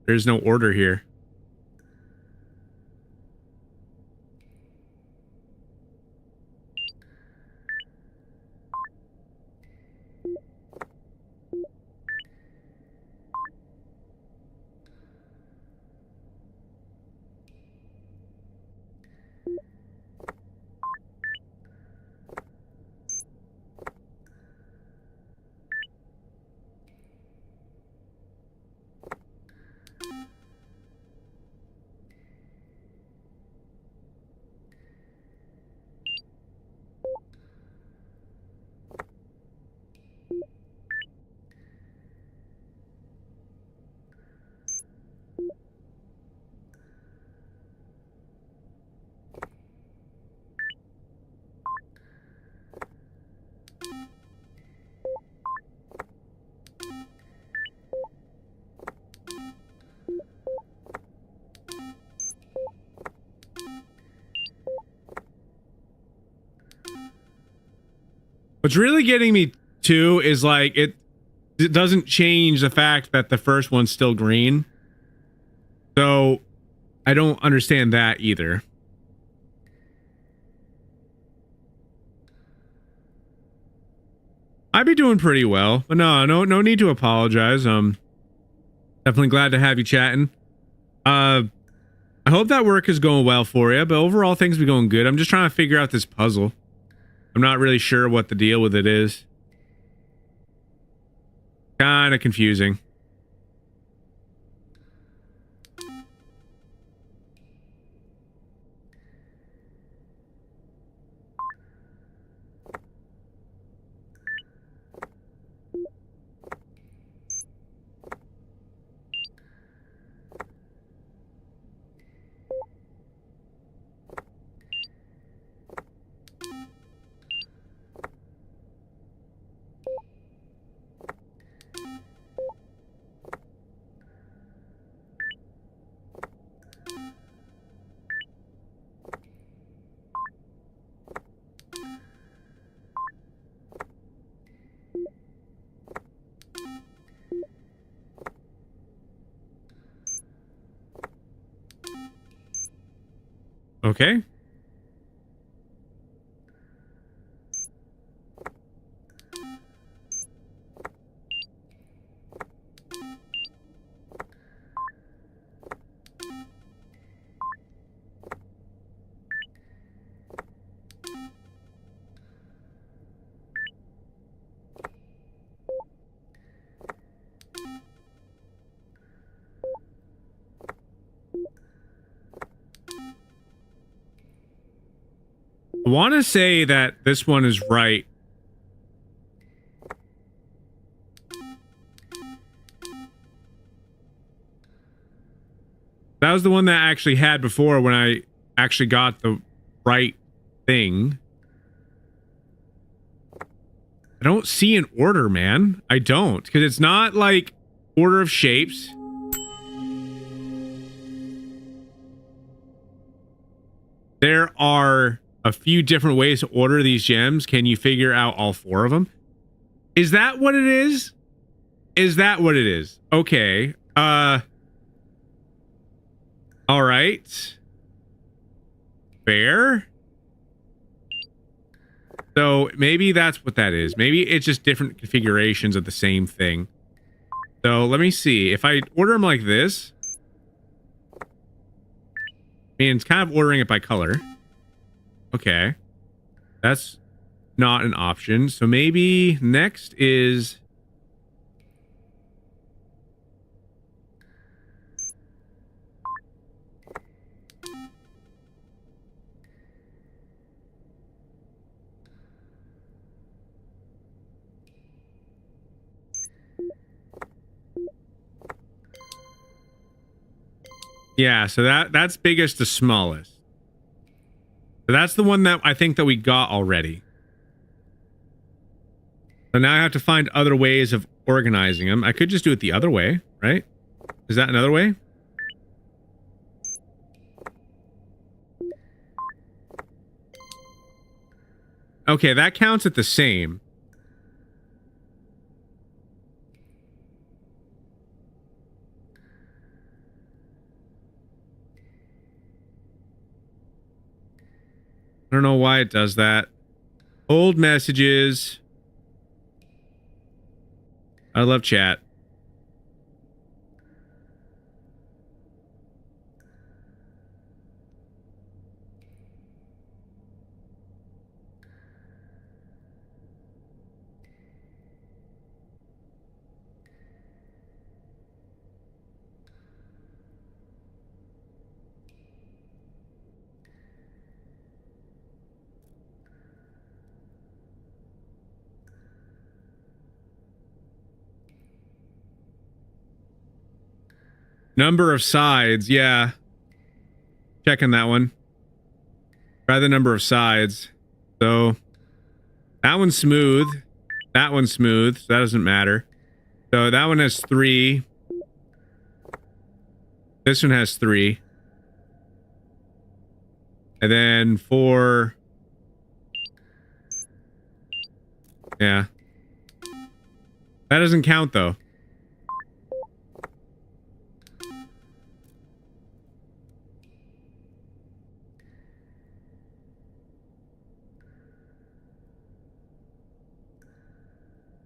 There's no order here. What's really getting me too is like it doesn't change the fact that the first one's still green. So I don't understand that either. I'd be doing pretty well, but no need to apologize. Definitely glad to have you chatting. I hope that work is going well for you, but overall things be going good. I'm just trying to figure out this puzzle. I'm not really sure what the deal with it is. Kind of confusing. Okay. I want to say that this one is right. That was the one that I actually had before when I actually got the right thing. I don't see an order, man. I don't, because it's not like order of shapes. There are a few different ways to order these gems. Can you figure out all four of them? Is that what it is? Is that what it is? Okay. All right. Fair. So maybe that's what that is. Maybe it's just different configurations of the same thing. So let me see. If I order them like this, I mean, it's kind of ordering it by color. Okay. That's not an option. So maybe next is Yeah, so that's biggest to smallest. So that's the one that I think that we got already. So now I have to find other ways of organizing them. I could just do it the other way, right? Is that another way? Okay, that counts at the same. I don't know why it does that. Old messages. I love chat. Number of sides, yeah. Checking that one. Try the number of sides. So that one's smooth. That one's smooth. So that doesn't matter. So that one has 3. This one has 3. And then 4. Yeah. That doesn't count though.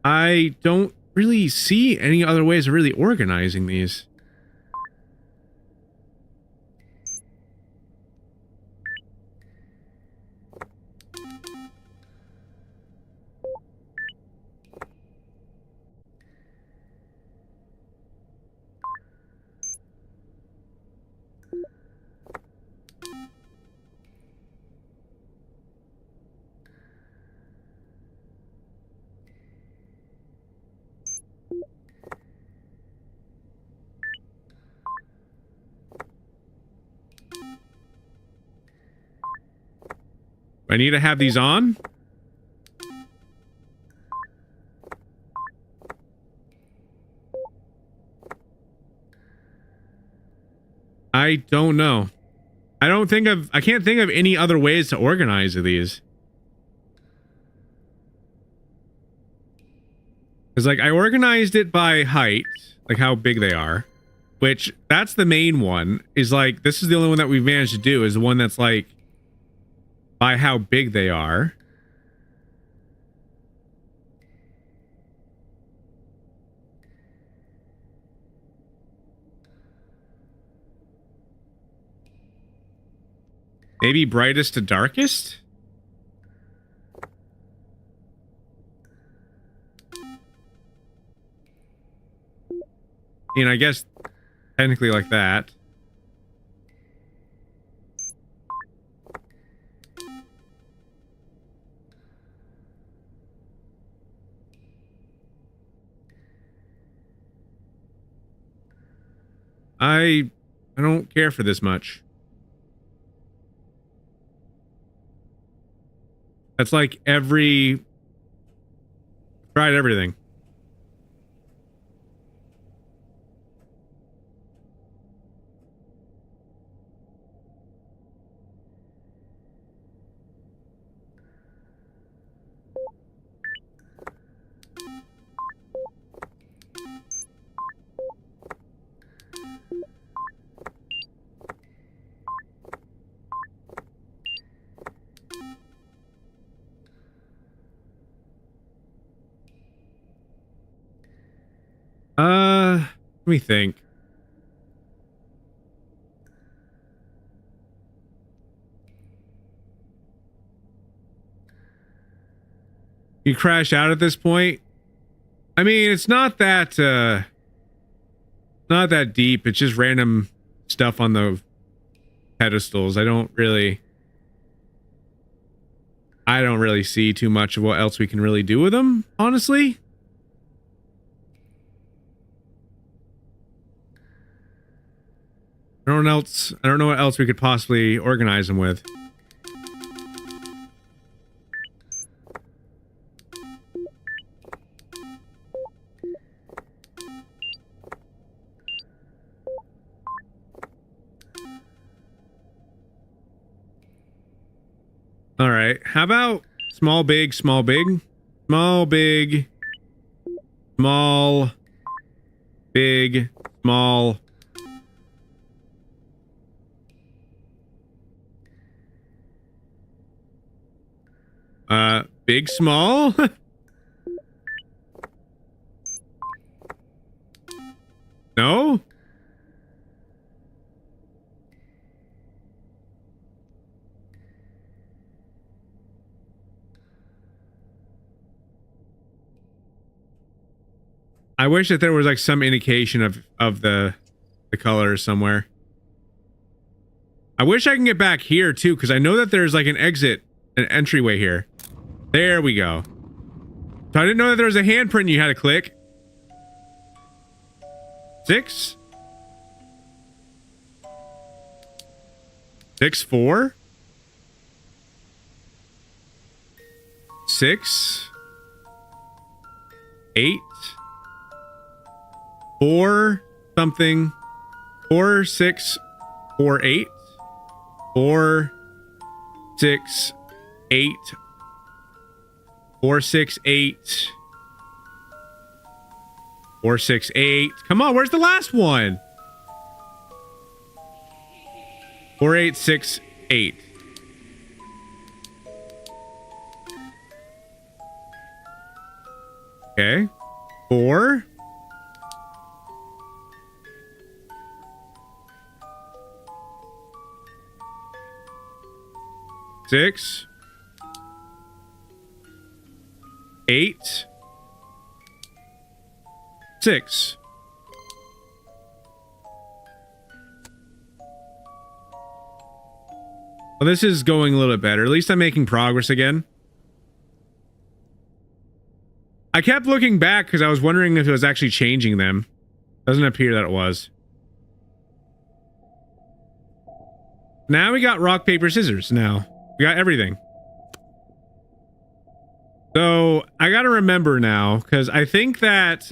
I don't really see any other ways of really organizing these. I need to have these on? I don't know. I can't think of any other ways to organize these. Because like I organized it by height, like how big they are, which that's the main one, is like this is the only one that we've managed to do, is the one that's like by how big they are. Maybe brightest to darkest? I guess technically like that. I don't care for this much. That's like tried everything. Let me think. You crash out at this point? I mean, it's not that deep. It's just random stuff on the pedestals. I don't really see too much of what else we can really do with them, honestly. I I don't know what else we could possibly organize them with. All right. How about small, big, small, big, small, big, small, big, small. Big, small. No? I wish that there was like some indication of the colors somewhere. I wish I can get back here too, because I know that there's like an exit, an entryway here. There we go. So I didn't know that there was a handprint you had to click. 6? 6, 4? 6? 8? 4 something. 4, 6, 4, 8. 4, 6, 8. 4, 6, 8. 4, 6, 8. Come on, where's the last one? 4, 8, 6, 8. Okay. 4. 6. 8. 6. Well, this is going a little bit better. At least I'm making progress again. I kept looking back because I was wondering if it was actually changing them. Doesn't appear that it was. Now we got rock, paper, scissors now. We got everything. So I gotta remember now, because I think that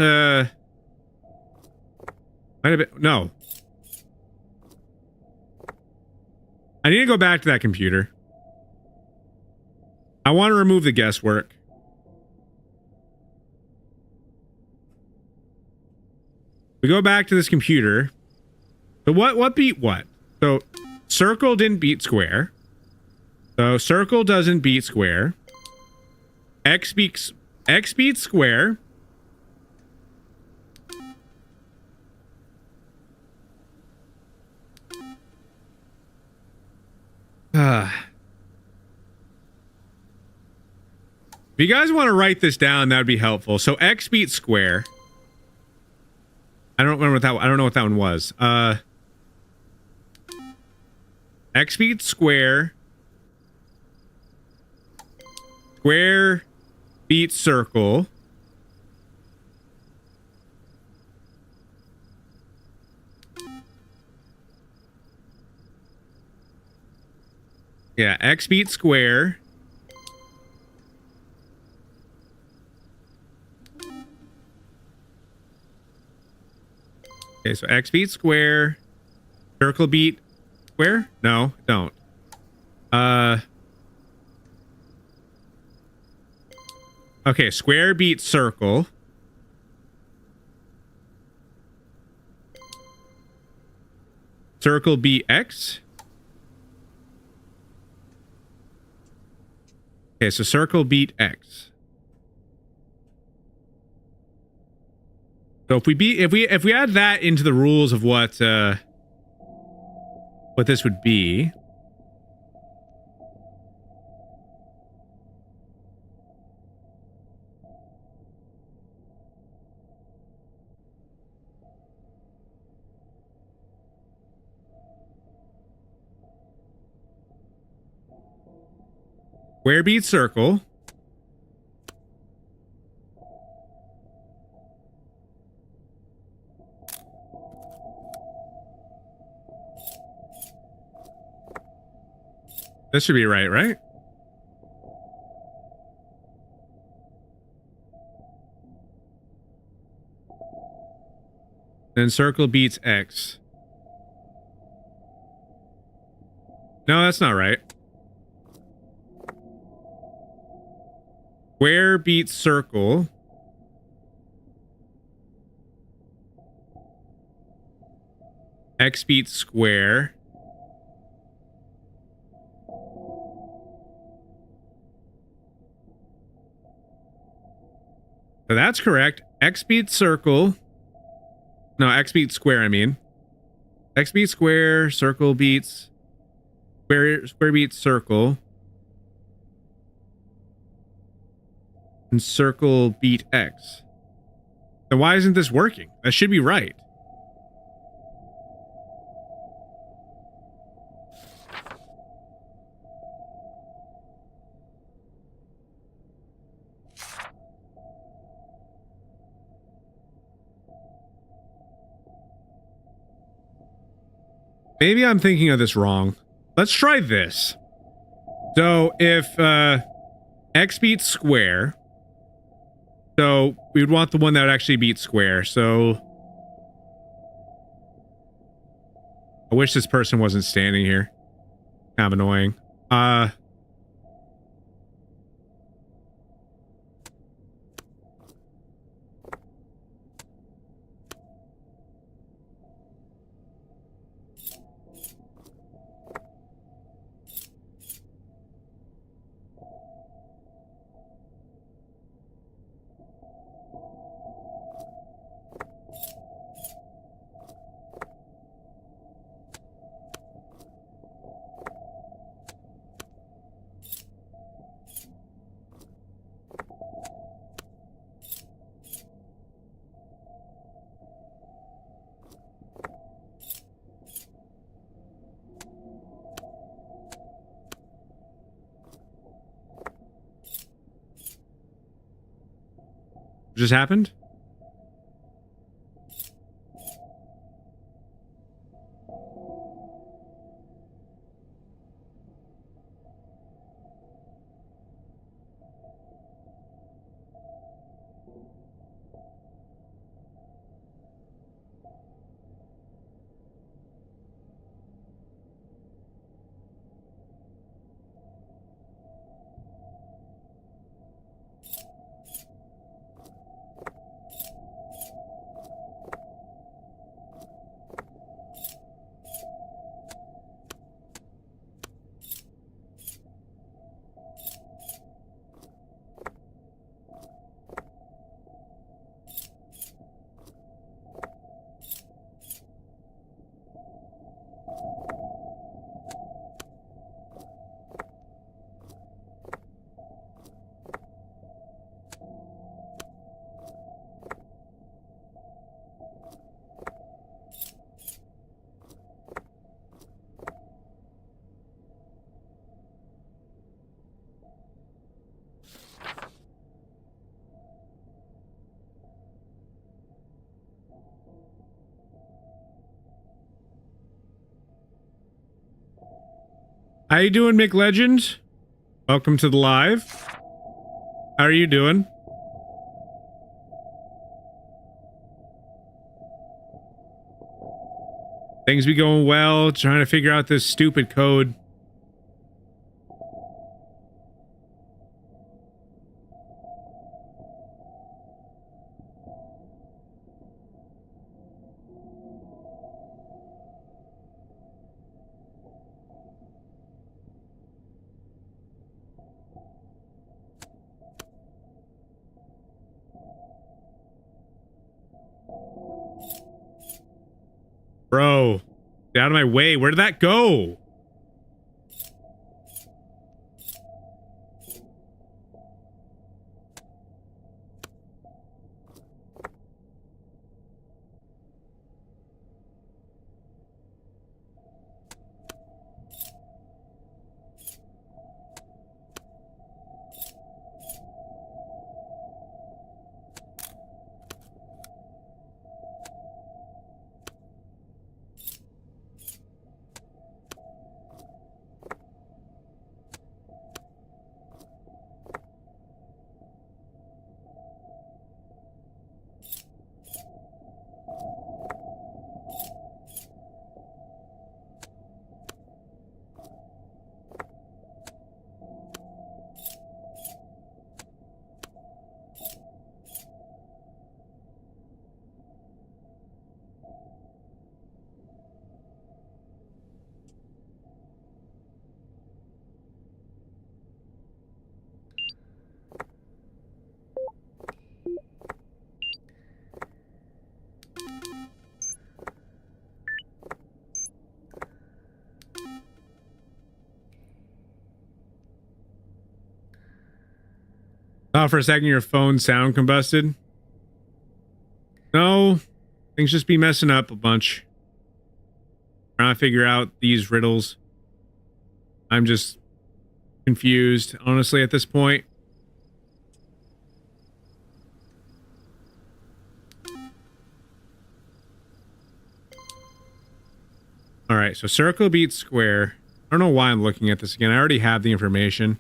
might have been, no. I need to go back to that computer. I want to remove the guesswork. We go back to this computer. So what beat what? So circle didn't beat square. So circle doesn't beat square. X beats square. If you guys want to write this down, that would be helpful. So X beats square. I don't remember what that. I don't know what that one was. X beats square. Square beats circle. Yeah, X beats square. Okay, so X beats square. Circle beat square? No, don't. Okay, square beats circle. Circle beat X. Okay, so circle beat X. So if we add that into the rules of what this would be. Square beats circle. This should be right, right? Then circle beats X. No, that's not right. Square beats circle. X beats square. So that's correct. X beats circle. No, X beats square, I mean. X beats square, circle beats square beats circle. And circle beat X. Then why isn't this working? That should be right. Maybe I'm thinking of this wrong. Let's try this. So if X beats square, so we would want the one that would actually beat square. So I wish this person wasn't standing here. Kind of annoying. What just happened? How you doing, McLegend? Welcome to the live. How are you doing? Things be going well, trying to figure out this stupid code. Bro, get out of my way. Where did that go? Thought for a second your phone sound combusted. No, things just be messing up a bunch. Trying to figure out these riddles. I'm just confused, honestly, at this point. All right, so circle beats square. I don't know why I'm looking at this again. I already have the information.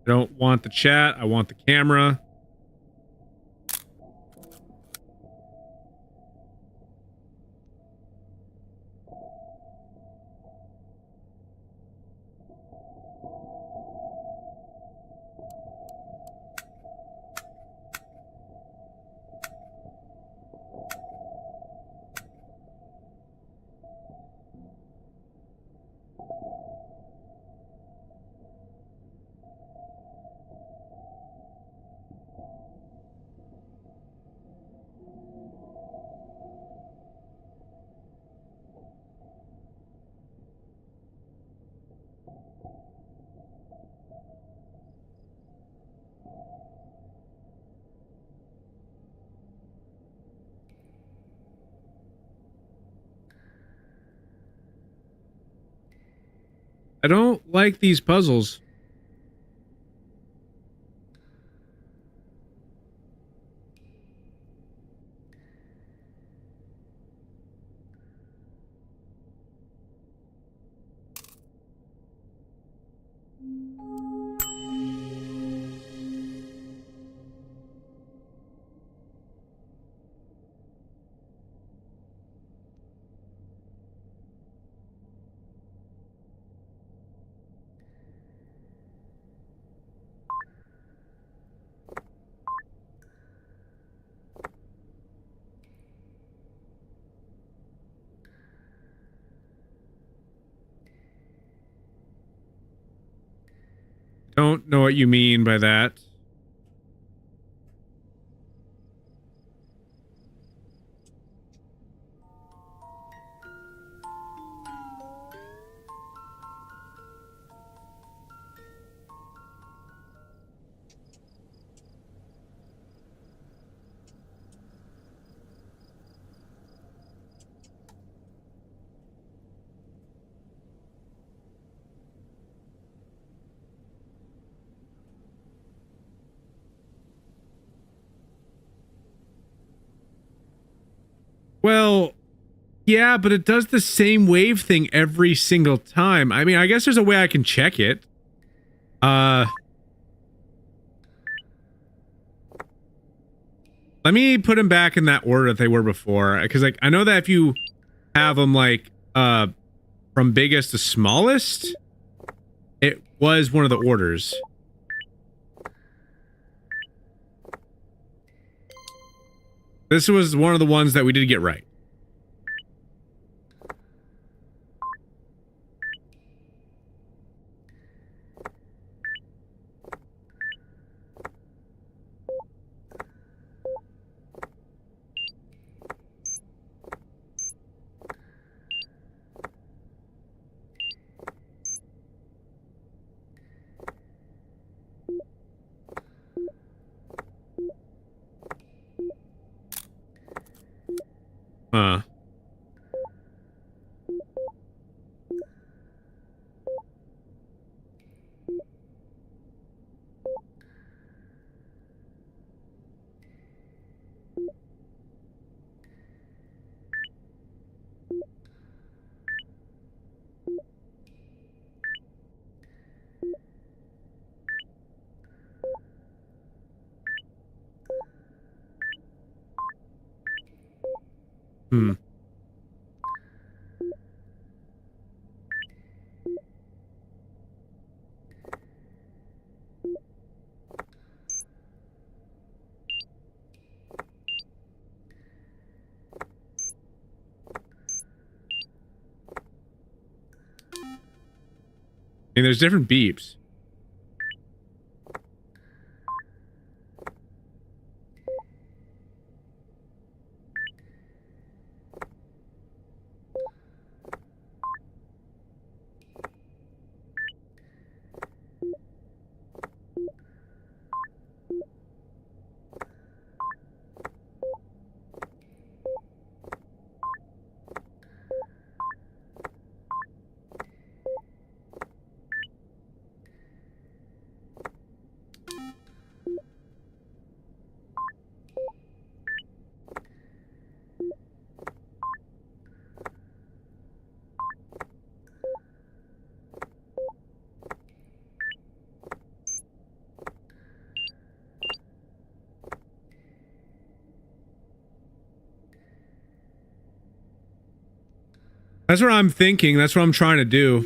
I don't want the chat. I want the camera. I don't like these puzzles. know what you mean by that. Well, yeah, but it does the same wave thing every single time. I mean, I guess there's a way I can check it. Let me put them back in that order that they were before, because like I know that if you have them like from biggest to smallest, it was one of the orders. This was one of the ones that we did get right. Huh. Hmm. And there's different beeps. That's what I'm thinking. That's what I'm trying to do.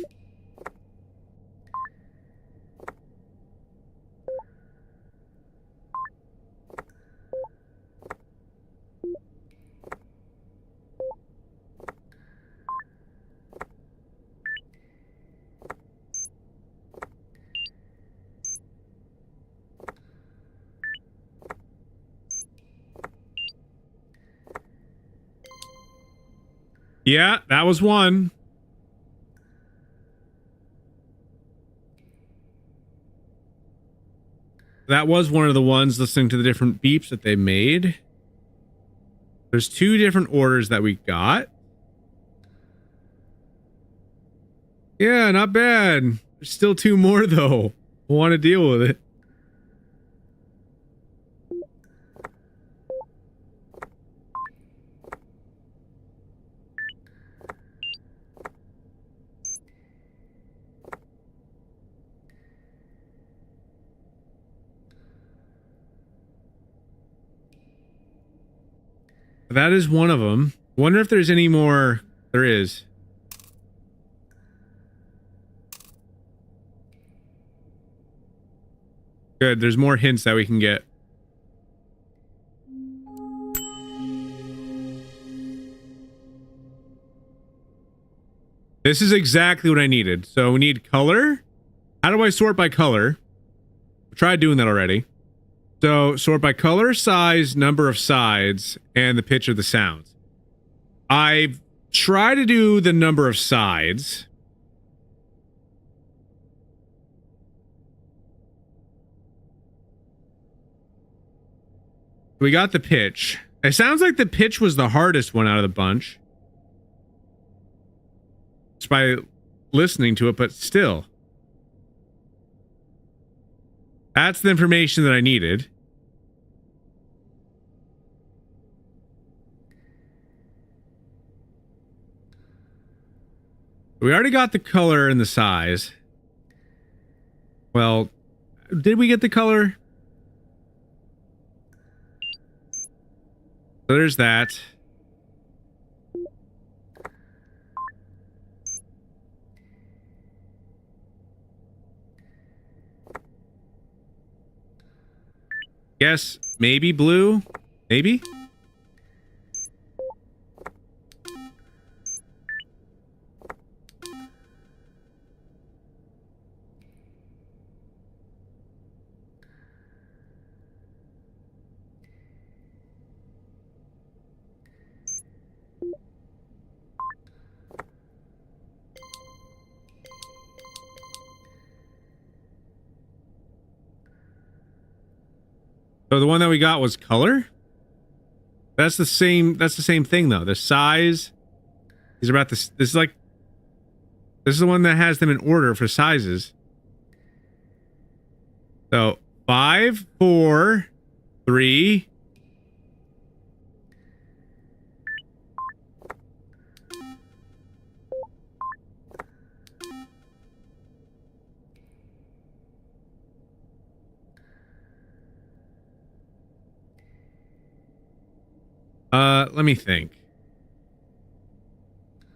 Yeah, that was one. That was one of the ones listening to the different beeps that they made. There's two different orders that we got. Yeah, not bad. There's still two more though. We'll want to deal with it. That is one of them. Wonder if there's any more. There is. Good. There's more hints that we can get. This is exactly what I needed. So we need color. How do I sort by color? tried doing that already. So sort by color, size, number of sides, and the pitch of the sounds. I try to do the number of sides. We got the pitch. It sounds like the pitch was the hardest one out of the bunch. Just by listening to it, but still. That's the information that I needed. We already got the color and the size. Well, did we get the color? So there's that. Guess maybe blue? Maybe? So the one that we got was color? That's the same thing though. The size is about this is like this is the one that has them in order for sizes. So 5, 4, 3. Let me think.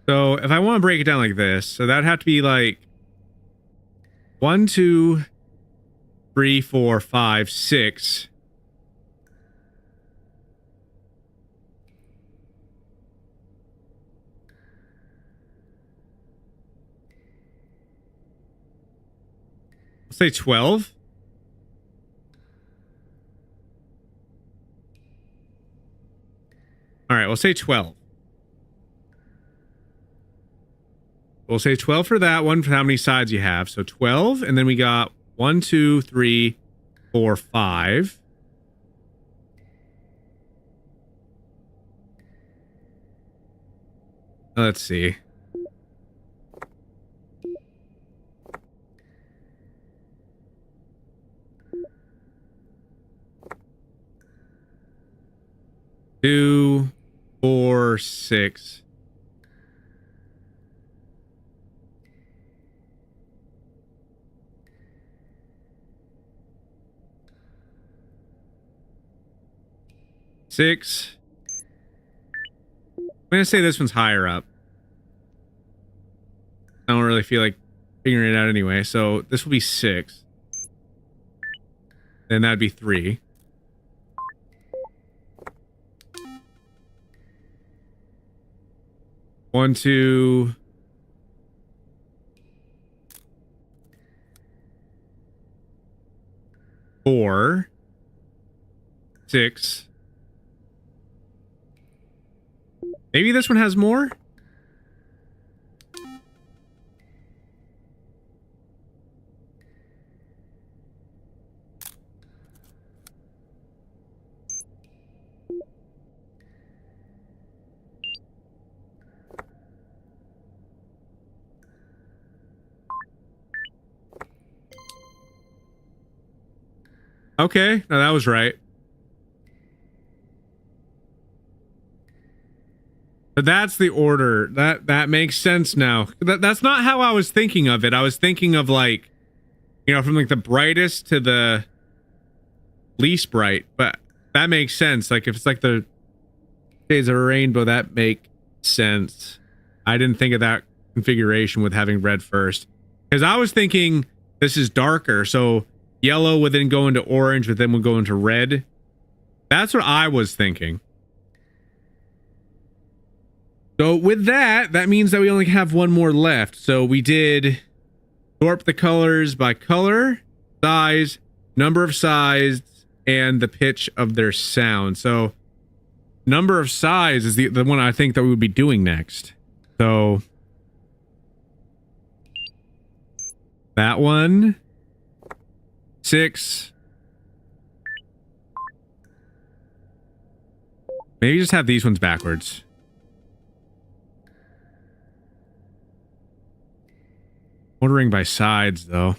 So if I want to break it down like this, so that'd have to be like 1, 2, 3, 4, 5, 6. Let's say 12. All right, we'll say 12. We'll say 12 for that one, for how many sides you have. So 12, and then we got 1, 2, 3, 4, 5. Let's see. Two, 4, 6. Six. I'm gonna say this one's higher up. I don't really feel like figuring it out anyway, so this will be 6. Then that'd be 3. One, 2. 4. 6. Maybe this one has more? Okay, no, that was right. But that's the order. That makes sense now. That's not how I was thinking of it. I was thinking of like, you know, from like the brightest to the least bright. But that makes sense. Like if it's like the shades of a rainbow, that make sense. I didn't think of that configuration with having red first. Because I was thinking this is darker, so yellow would then go into orange, but then would go into red. That's what I was thinking. So with that, that means that we only have one more left. So we did sort the colors by color, size, number of sides, and the pitch of their sound. So number of sides is the one I think that we would be doing next. So that one, 6. Maybe just have these ones backwards. Ordering by sides, though.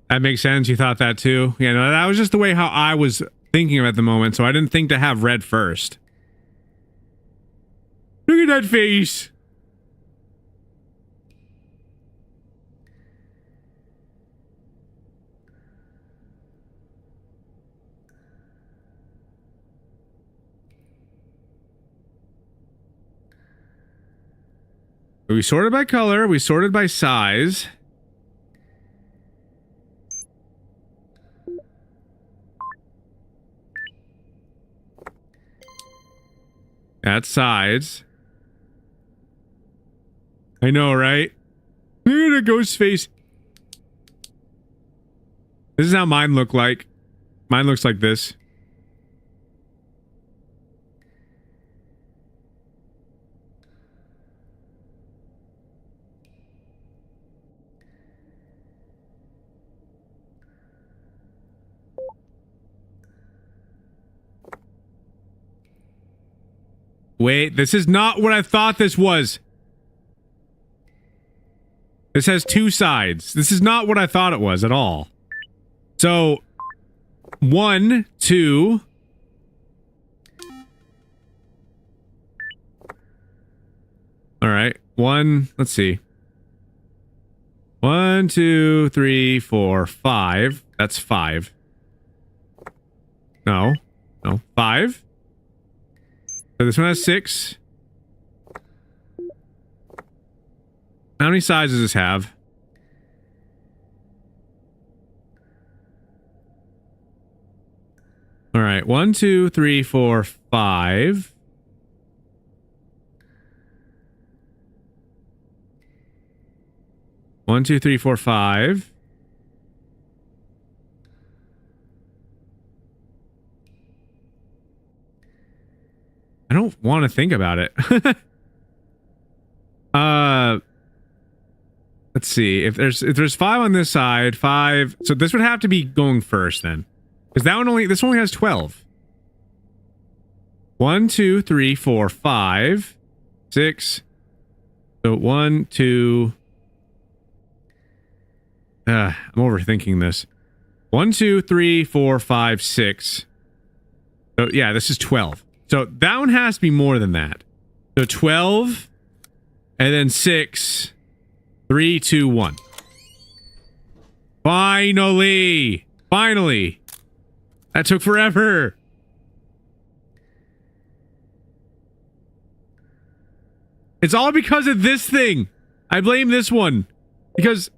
That makes sense. You thought that too? Yeah, no, that was just the way how I was thinking of it at the moment, so I didn't think to have red first. Look at that face! We sorted by color, we sorted by size. That's sides. I know, right? Look at a ghost face. This is how mine look like. Mine looks like this. Wait, this is not what I thought this was. This has 2 sides. This is not what I thought it was at all. So, 1, 2. All right. 1, let's see. 1, 2, 3, 4, 5. That's 5. No. 5. So this one has 6. How many sides does this have? All right. 1, 2, 3, 4, 5. One, two, three, four, 5. I don't want to think about it. Let's see. If there's 5 on this side, 5. So this would have to be going first then. Because this one only has 12. 1, 2, 3, 4, 5, 6. So 1, 2. I'm overthinking this. 1, 2, 3, 4, 5, 6. So yeah, this is 12. So that one has to be more than that. So 12, and then 6, 3, 2, 1. Finally! Finally! That took forever! It's all because of this thing! I blame this one. Because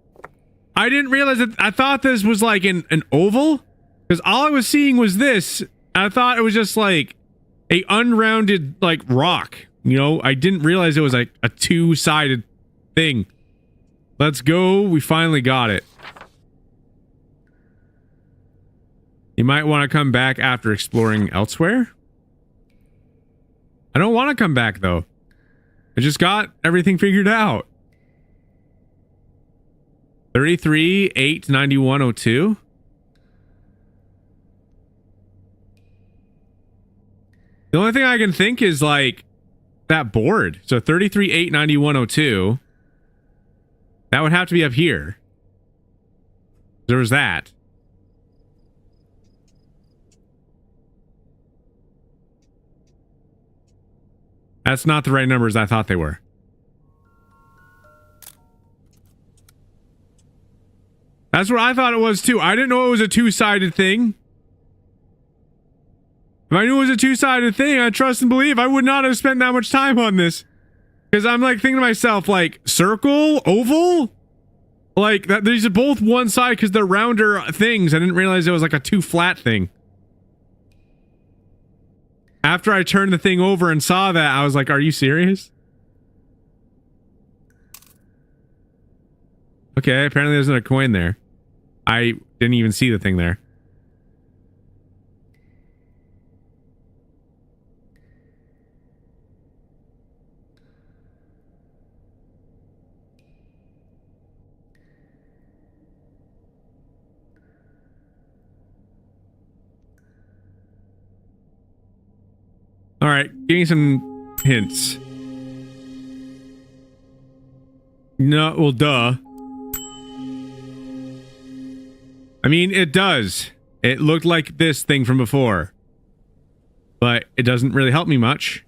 I didn't realize that. I thought this was like an oval. Because all I was seeing was this. I thought it was just like a unrounded like rock. You know, I didn't realize it was like a 2-sided thing. Let's go. We finally got it. You might want to come back after exploring elsewhere. I don't want to come back though. I just got everything figured out. 33, 8, 91, 02. The only thing I can think is like that board. So 33, 8, 91, 02. That would have to be up here. There was that. That's not the right numbers I thought they were. That's what I thought it was too. I didn't know it was a two-sided thing. If I knew it was a two-sided thing, I trust and believe I would not have spent that much time on this. Because I'm like thinking to myself, like, circle, oval? Like, that these are both one side because they're rounder things. I didn't realize it was like a two flat thing. After I turned the thing over and saw that, I was like, are you serious? Okay, apparently there's not a coin there. I didn't even see the thing there. All right, give me some hints. No, well, duh. I mean, it does. It looked like this thing from before. But it doesn't really help me much.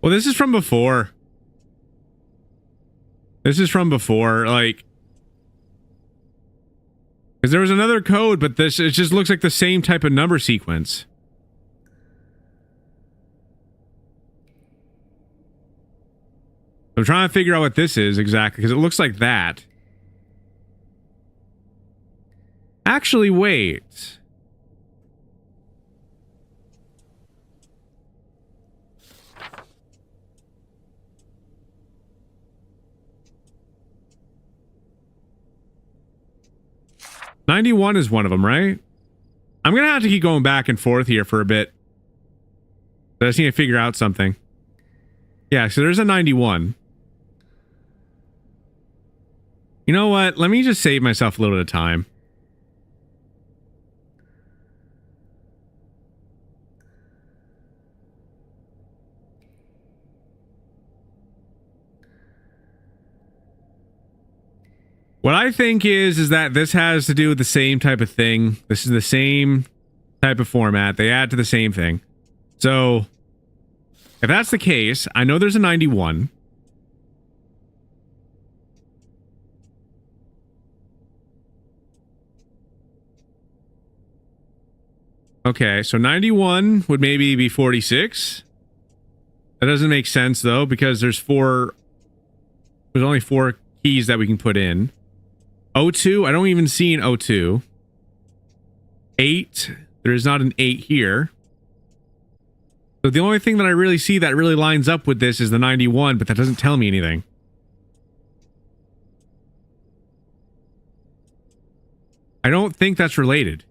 Well, this is from before. This is from before, like... Because there was another code, but this, it just looks like the same type of number sequence. I'm trying to figure out what this is exactly, because it looks like that. Actually, wait. $91 is one of them, right? I'm gonna have to keep going back and forth here for a bit. But I just need to figure out something. Yeah, so there's a 91. You know what? Let me just save myself a little bit of time. What I think is that this has to do with the same type of thing. This is the same type of format. They add to the same thing. So, if that's the case, I know there's a 91. Okay, so 91 would maybe be 46. That doesn't make sense, though, because there's only 4 keys that we can put in. 02, I don't even see an 02. 8, there is not an 8 here. So the only thing that I really see that really lines up with this is the 91, but that doesn't tell me anything. I don't think that's related.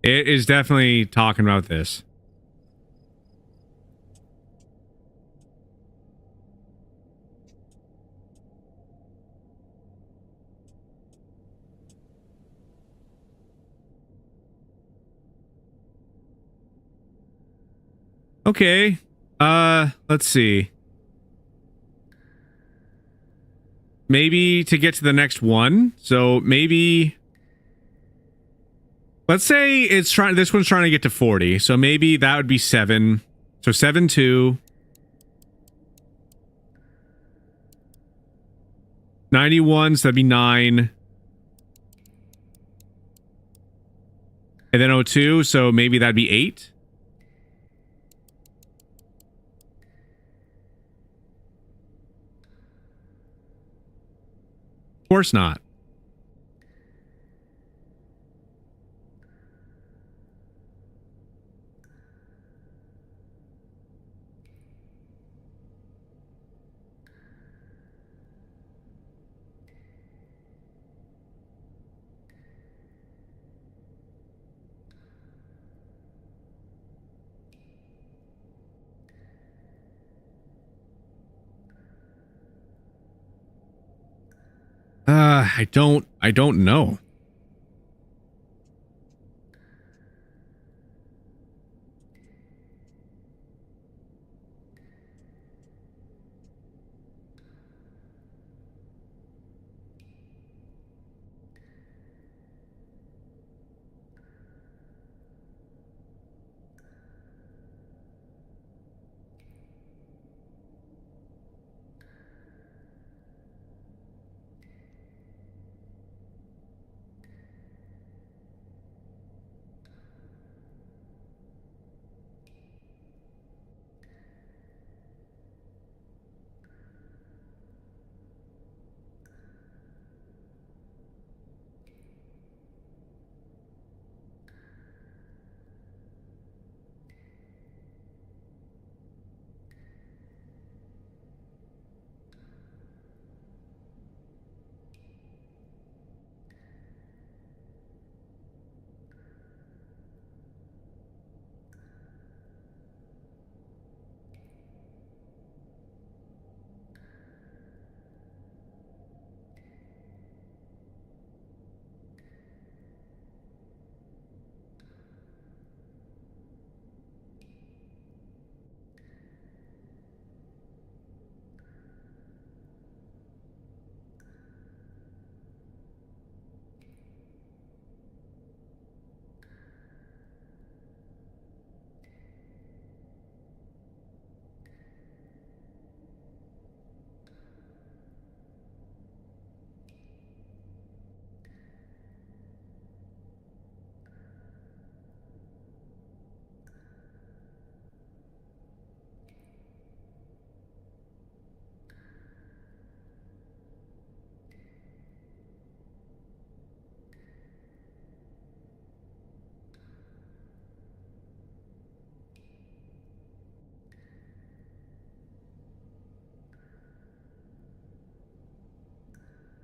It is definitely talking about this. Okay. Let's see. Maybe to get to the next one. So maybe... Let's say it's trying. This one's trying to get to 40, so maybe that would be 7. So 7, 2. 91, so that'd be 9. And then 02, so maybe that'd be 8. Of course not. I don't know.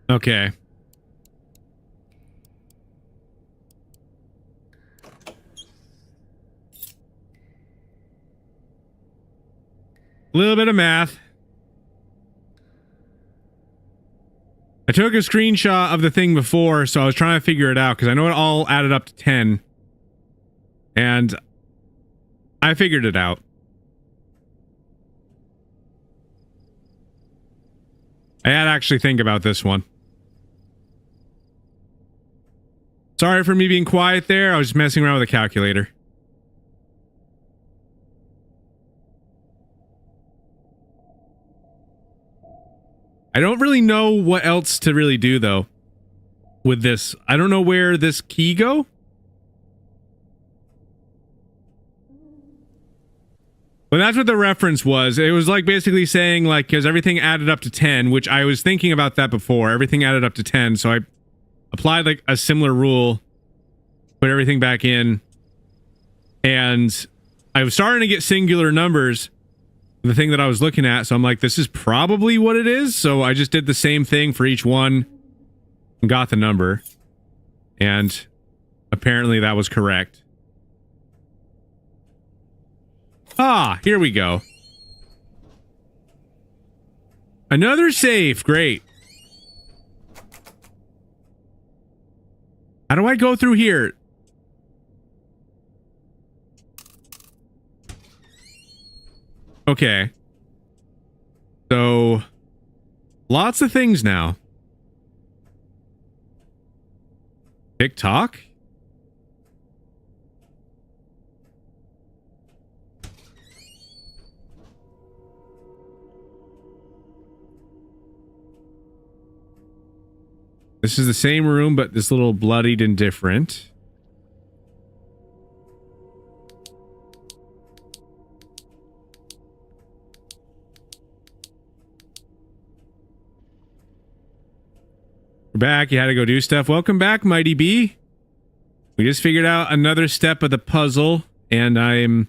Okay. A little bit of math. I took a screenshot of the thing before, so I was trying to figure it out because I know it all added up to 10. And I figured it out. I had to actually think about this one. Sorry for me being quiet there. I was just messing around with a calculator. I don't really know what else to really do, though, with this. I don't know where this key go. But that's what the reference was. It was like basically saying, like, because everything added up to 10, which I was thinking about that before. Everything added up to 10, so I applied like a similar rule, put everything back in, and I was starting to get singular numbers, the thing that I was looking at, so I'm like, this is probably what it is, so I just did the same thing for each one and got the number, and apparently that was correct. Ah, here we go. Another safe, great. How do I go through here? Okay. So, lots of things now. TikTok? This is the same room, but this little bloodied and different. We're back. You had to go do stuff. Welcome back, Mighty B. We just figured out another step of the puzzle, and I'm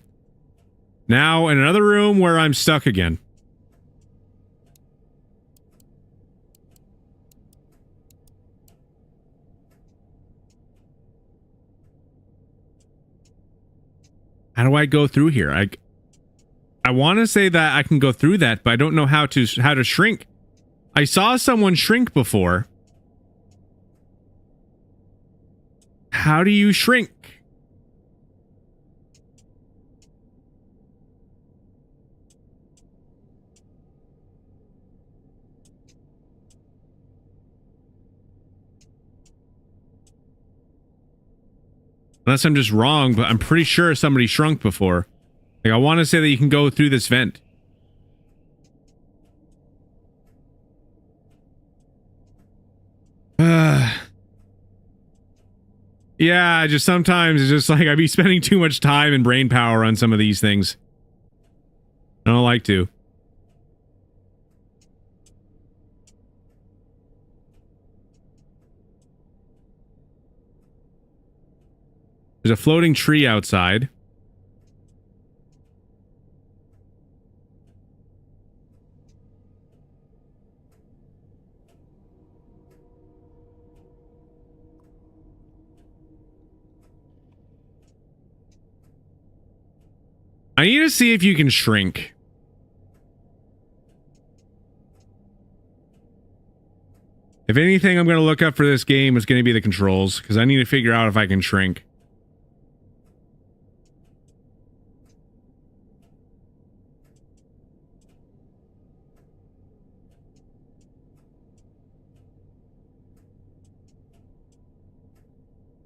now in another room where I'm stuck again. How do I go through here? I want to say that I can go through that, but I don't know how to shrink. I saw someone shrink before, How do you shrink? Unless I'm just wrong, but I'm pretty sure somebody shrunk before. Like, I want to say that you can go through this vent. Yeah, just sometimes it's just like I'd be spending too much time and brain power on some of these things. I don't like to. There's a floating tree outside. I need to see if you can shrink. If anything I'm going to look up for this game is going to be the controls, because I need to figure out if I can shrink.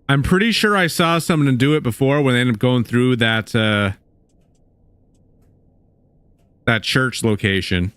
I'm pretty sure I saw someone do it before when they ended up going through that that church location.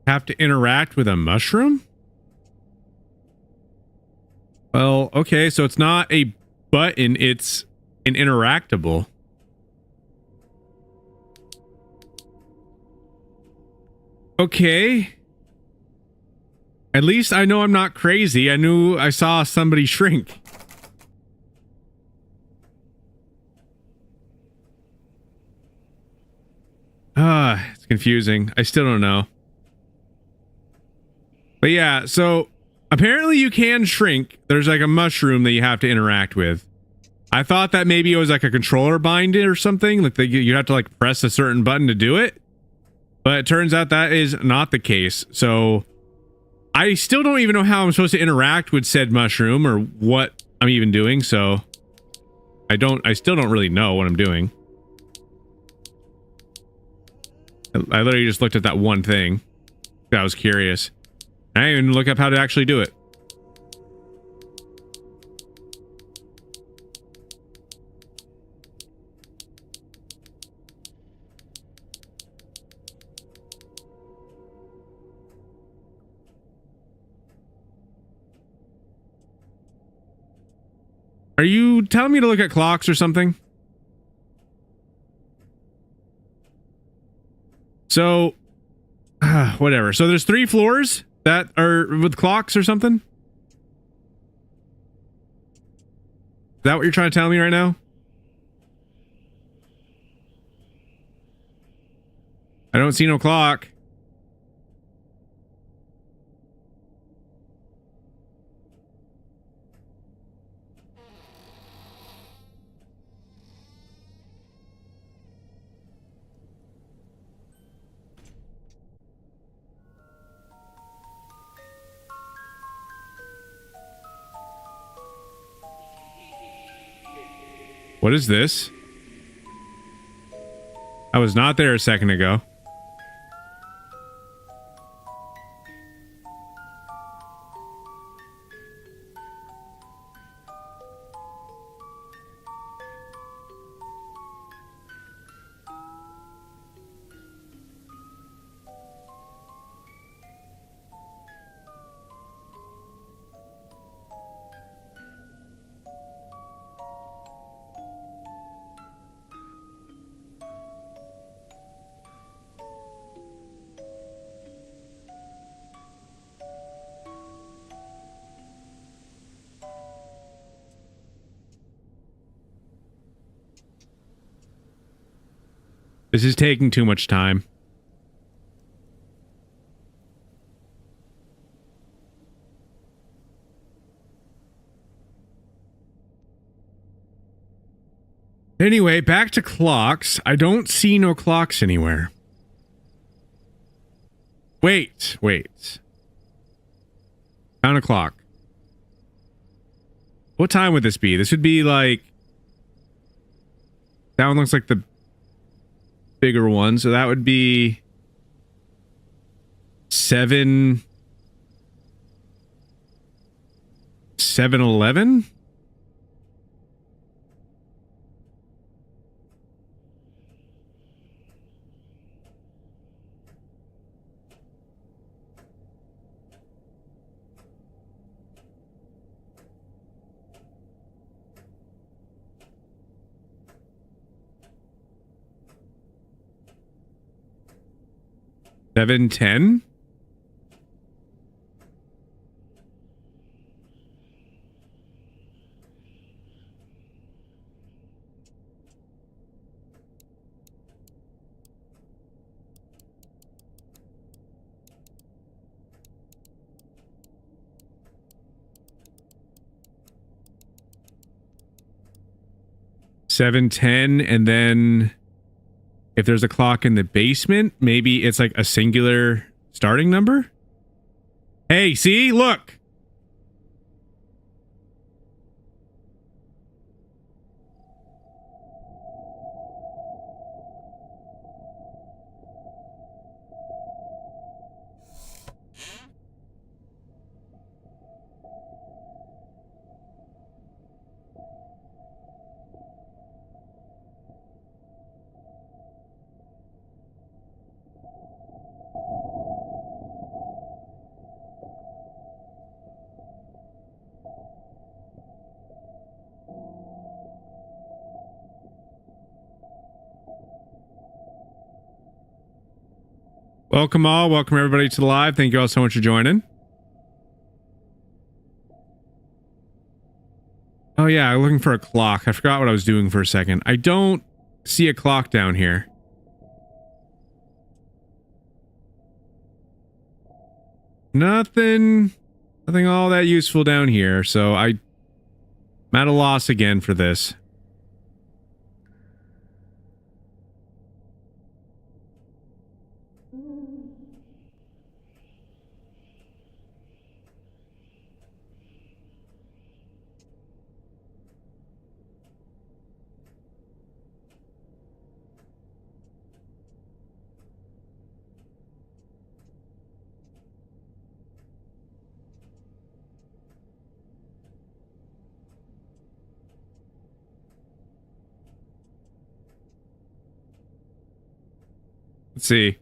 Have to interact with a mushroom? Well, okay, so it's not a button, it's an interactable. Okay. At least I know I'm not crazy. I knew I saw somebody shrink. It's confusing. I still don't know. But yeah, so apparently you can shrink. There's like a mushroom that you have to interact with. I thought that maybe it was like a controller bind or something. Like you have to like press a certain button to do it. But it turns out that is not the case. So I still don't even know how I'm supposed to interact with said mushroom or what I'm even doing. So I still don't really know what I'm doing. I literally just looked at that one thing. I was curious. I didn't even look up how to actually do it. Are you telling me to look at clocks or something? So, whatever. So there's 3 floors that are with clocks or something? Is that what you're trying to tell me right now? I don't see no clock. What is this? I was not there a second ago. This is taking too much time. Anyway, back to clocks. I don't see no clocks anywhere. Wait. Found a clock. What time would this be? This would be like... That one looks like the bigger one, so that would be... 7:11? $7:10? $7:10, and then if there's a clock in the basement, maybe it's like a singular starting number. Hey, see, look. Welcome all. Welcome everybody to the live. Thank you all so much for joining. Oh yeah, I'm looking for a clock. I forgot what I was doing for a second. I don't see a clock down here. Nothing all that useful down here. So I'm at a loss again for this. Let's see.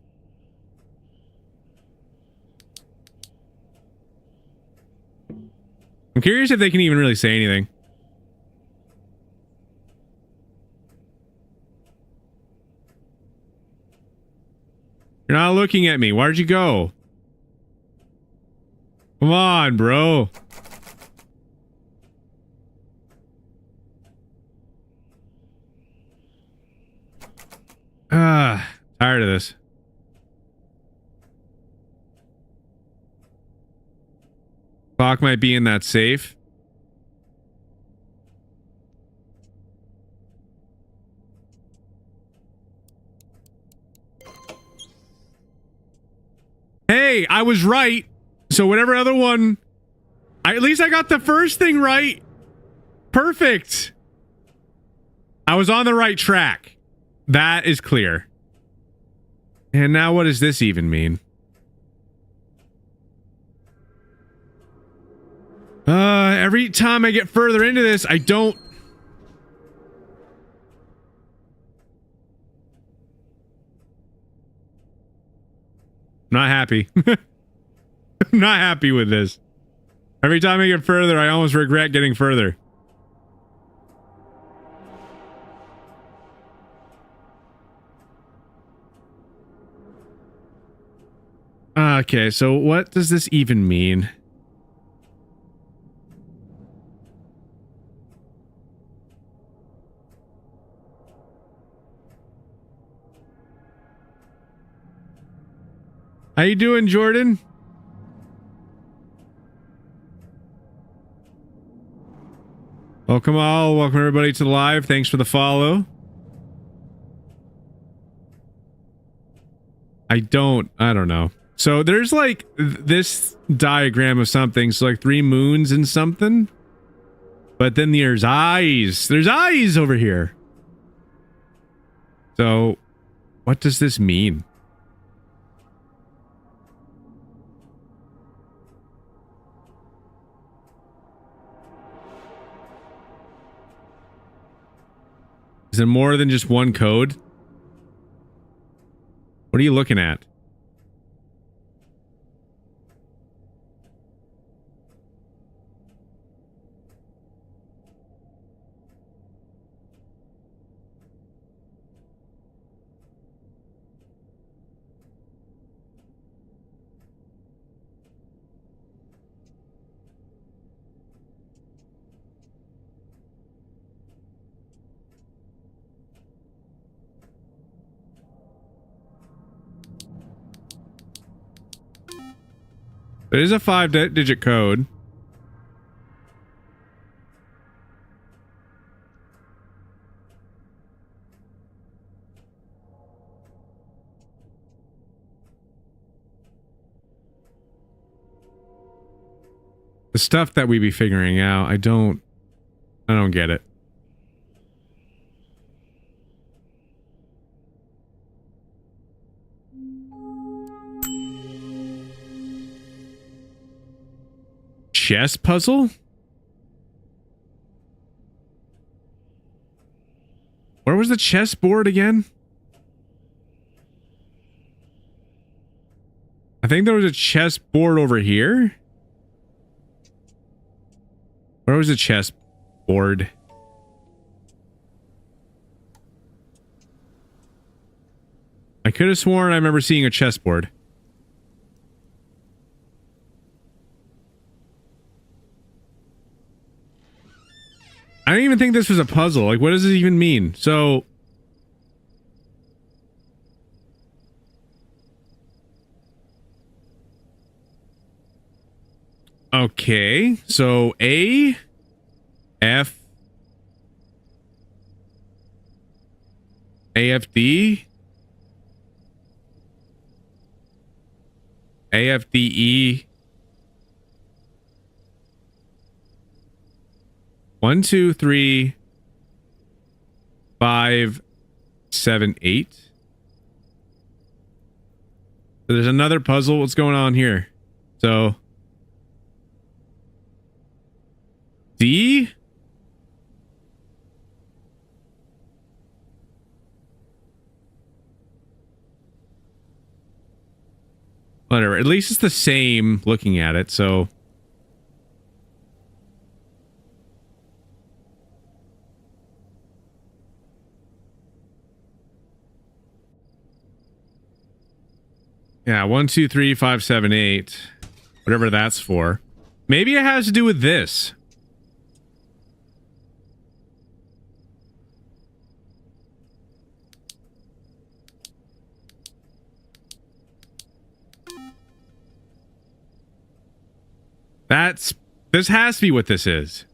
I'm curious if they can even really say anything. You're not looking at me. Where'd you go? Come on, bro. Tired of this. Clock might be in that safe. Hey, I was right. So whatever other one, at least I got the first thing right. Perfect. I was on the right track. That is clear. And now what does this even mean? Every time I get further into this, I don't... Not happy. I'm not happy with this. Every time I get further, I almost regret getting further. Okay, so what does this even mean? How you doing, Jordan? Welcome all. Welcome everybody to the live. Thanks for the follow. I don't know. So there's like this diagram of something. So like 3 moons and something. But then there's eyes. There's eyes over here. So what does this mean? Is it more than just one code? What are you looking at? It is a 5-digit code. The stuff that we be figuring out, I don't get it. Chess puzzle? Where was the chessboard again? I think there was a chessboard over here. Where was the chessboard? I could have sworn I remember seeing a chessboard. I don't even think this was a puzzle. Like, what does this even mean? So... Okay, so A, F, AFD, AFDE, 1, 2, 3, 5, 7, 8. So there's another puzzle. What's going on here? So D? Whatever. At least it's the same looking at it, so... Yeah, 1, 2, 3, 5, 7, 8. Whatever that's for. Maybe it has to do with this. This has to be what this is.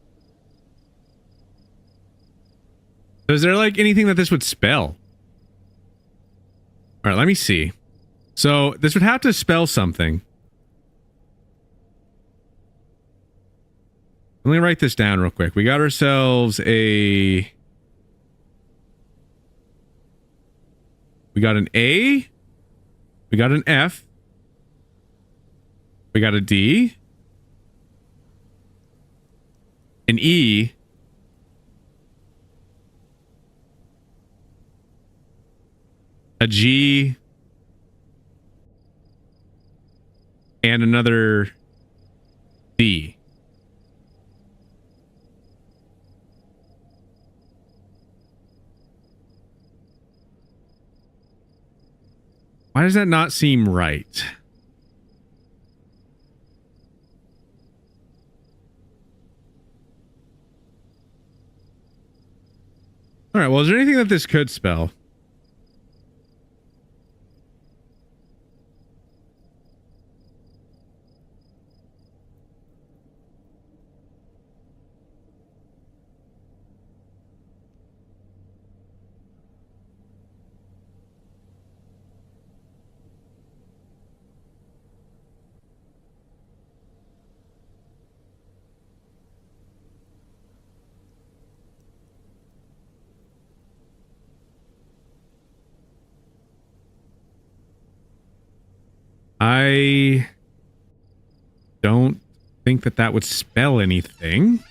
So is there like anything that this would spell? All right, let me see. So this would have to spell something. Let me write this down real quick. We got ourselves a... We got an A. We got an F. We got a D. An E. A G. And another D. Why does that not seem right? All right, well, is there anything that this could spell? I don't think that that would spell anything.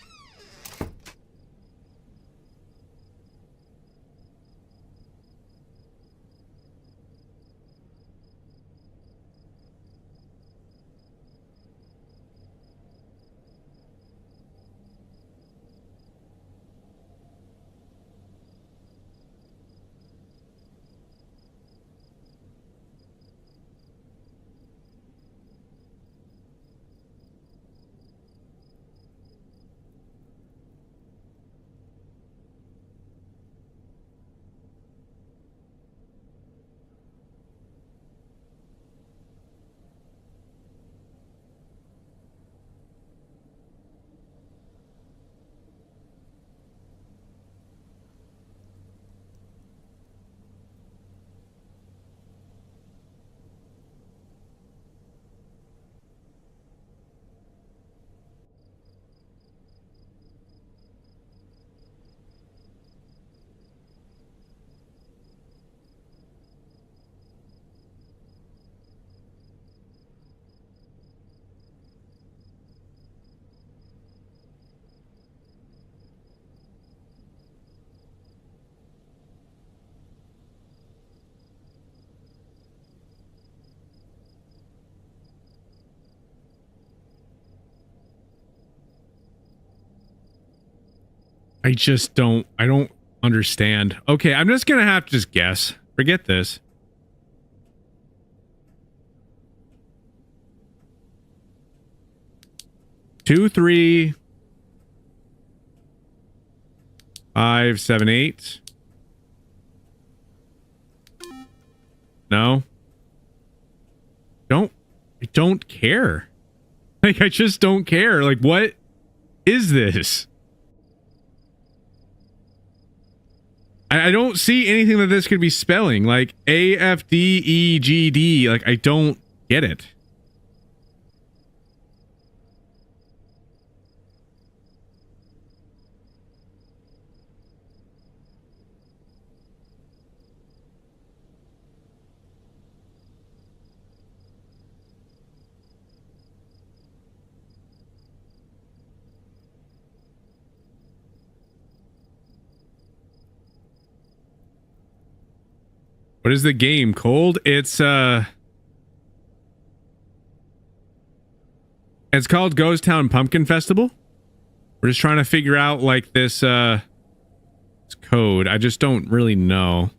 I don't understand. Okay, I'm just gonna have to just guess. Forget this. Two, 3, 5, 7, 8. No. I don't care. Like, I just don't care. Like, what is this? I don't see anything that this could be spelling. Like, AFDEGD. Like, I don't get it. What is the game called? It's called Ghost Town Pumpkin Festival. We're just trying to figure out like this code. I just don't really know.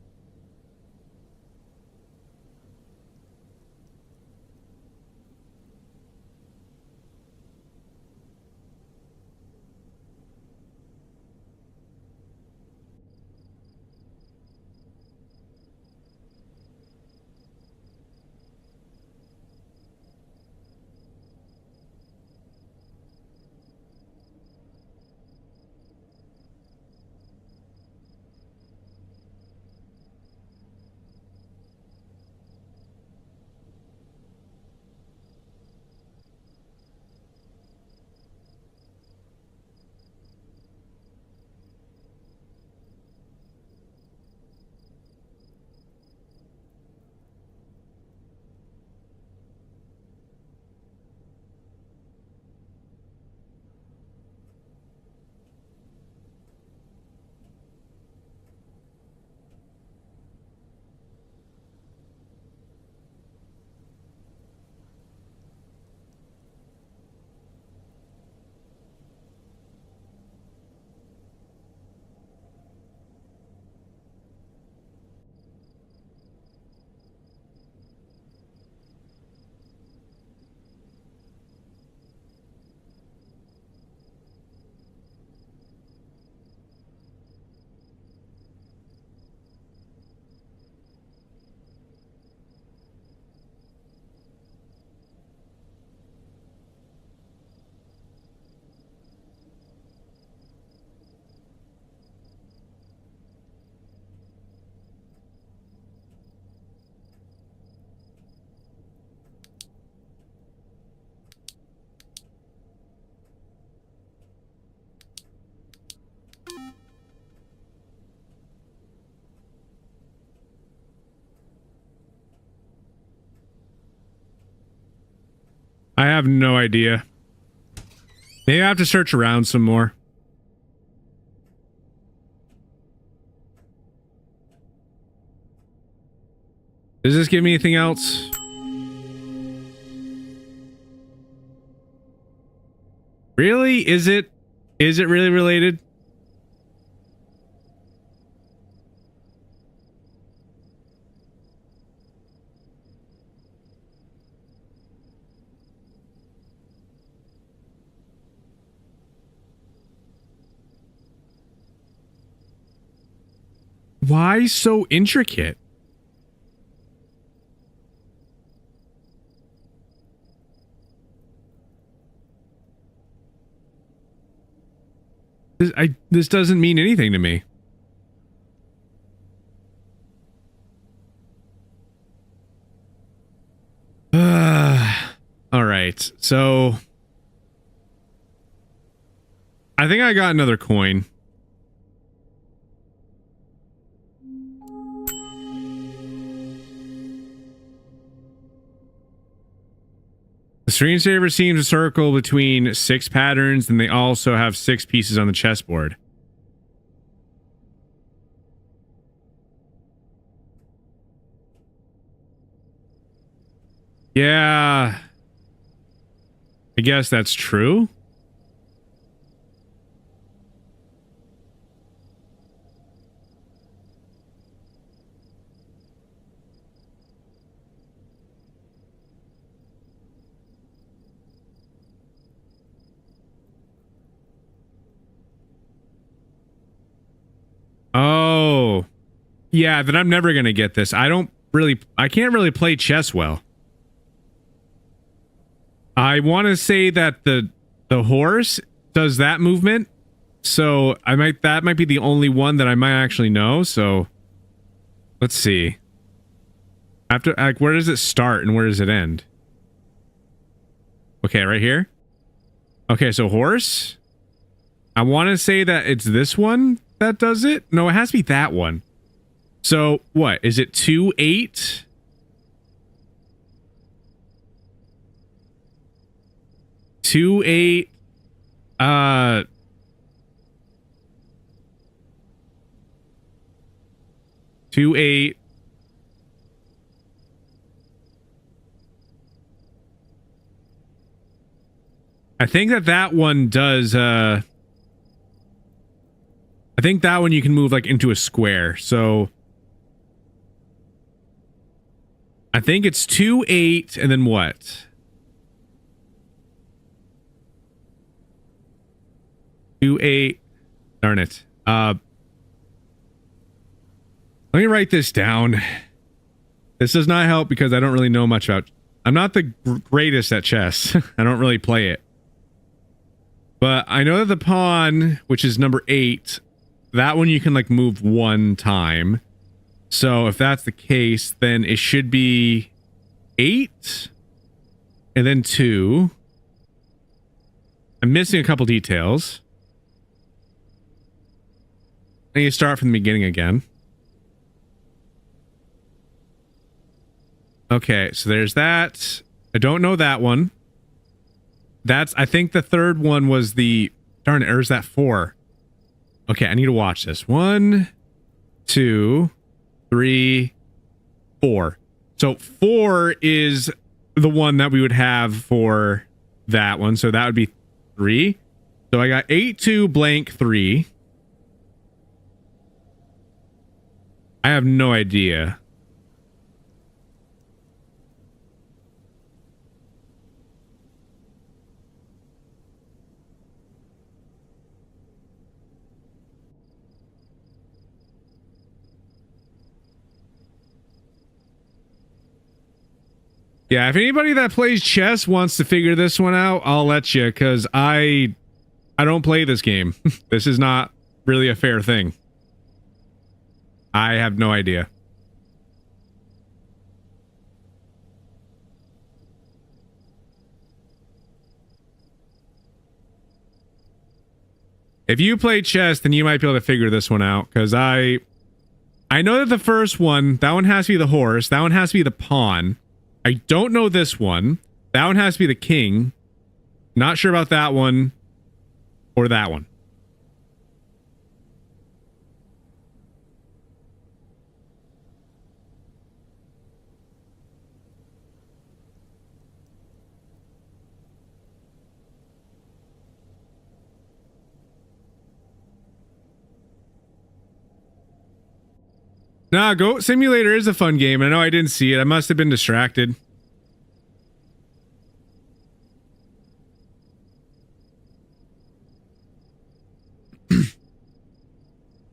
I have no idea. Maybe I have to search around some more. Does this give me anything else? Really? Is it really related? Why so intricate? This doesn't mean anything to me. All right, so I think I got another coin. The screensaver seems to circle between 6 patterns, and they also have 6 pieces on the chessboard. Yeah. I guess that's true. Oh. Yeah, then I'm never going to get this. I can't really play chess well. I want to say that the horse does that movement. So that might be the only one that I might actually know. So let's see. After, like, where does it start and where does it end? Okay, right here. Okay, so horse. I want to say that it's this one that does it. No, it has to be that one. So what is it? 2-8. 2-8. 2-8. I think that one does. I think that one you can move like into a square. So I think it's 2-8 and then what? 2-8. Darn it. Let me write this down. This does not help because I don't really know much about. I'm not the greatest at chess. I don't really play it. But I know that the pawn, which is number 8, that one you can like move one time. So if that's the case, then it should be 8 and then 2. I'm missing a couple details. I need to start from the beginning again. Okay, so there's that. I don't know that one. I think the third one was the, darn it, or is that 4? Okay, I need to watch this. 1, 2, 3, 4. So 4 is the one that we would have for that one. So that would be 3. So I got 8, 2, blank 3. I have no idea. Yeah, if anybody that plays chess wants to figure this one out, I'll let you, because I don't play this game. This is not really a fair thing. I have no idea. If you play chess, then you might be able to figure this one out, because I know that the first one, that one has to be the horse, that one has to be the pawn. I don't know this one. That one has to be the king. Not sure about that one or that one. Nah, Goat Simulator is a fun game. I know I didn't see it. I must have been distracted.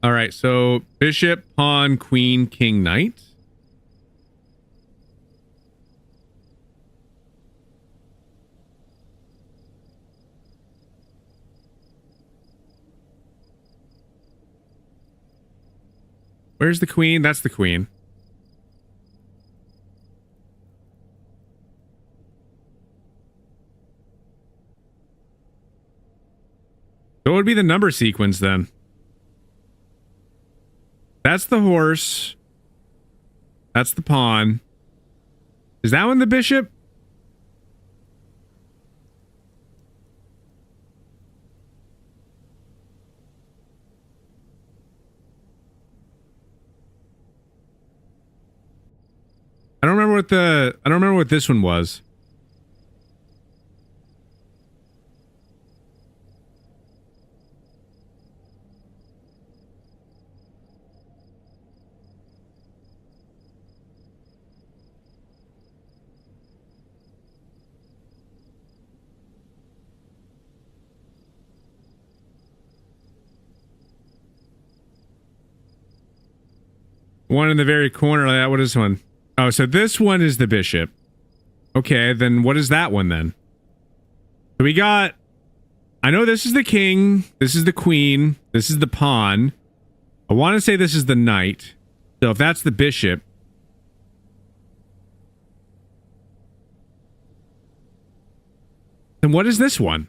All right, so bishop, pawn, queen, king, knight. Where's the queen? That's the queen. So what would be the number sequence then? That's the horse. That's the pawn. Is that one the bishop? I don't remember what this one was. One in the very corner. What is this one? Oh, so this one is the bishop. Okay, then what is that one then? So we got... I know this is the king. This is the queen. This is the pawn. I want to say this is the knight. So if that's the bishop... then what is this one?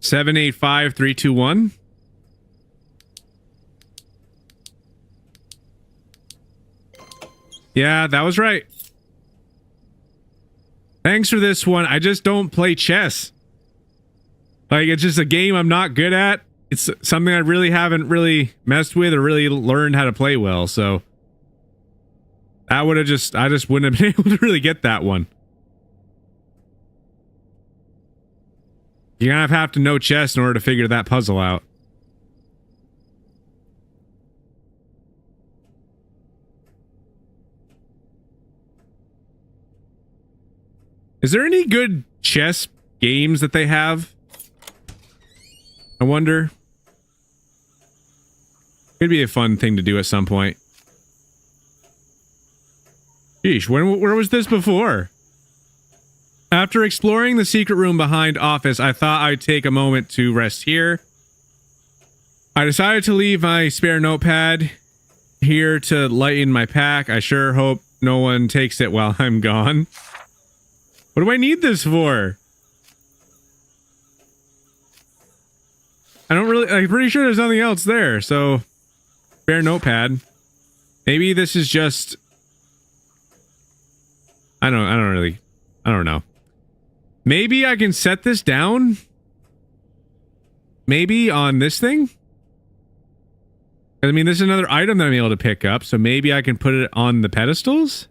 Seven, 8, 5, 3, 2, 1. Yeah, that was right. Thanks for this one. I just don't play chess. Like, it's just a game I'm not good at. It's something I really haven't really messed with or really learned how to play well, so... I just wouldn't have been able to really get that one. You're gonna have to know chess in order to figure that puzzle out. Is there any good chess games that they have? I wonder. It'd be a fun thing to do at some point. Sheesh, where was this before? After exploring the secret room behind office, I thought I'd take a moment to rest here. I decided to leave my spare notepad here to lighten my pack. I sure hope no one takes it while I'm gone. What do I need this for? I'm pretty sure there's nothing else there, so... spare notepad. Maybe this is just... I don't know. Maybe I can set this down? Maybe on this thing? I mean, this is another item that I'm able to pick up, so maybe I can put it on the pedestals?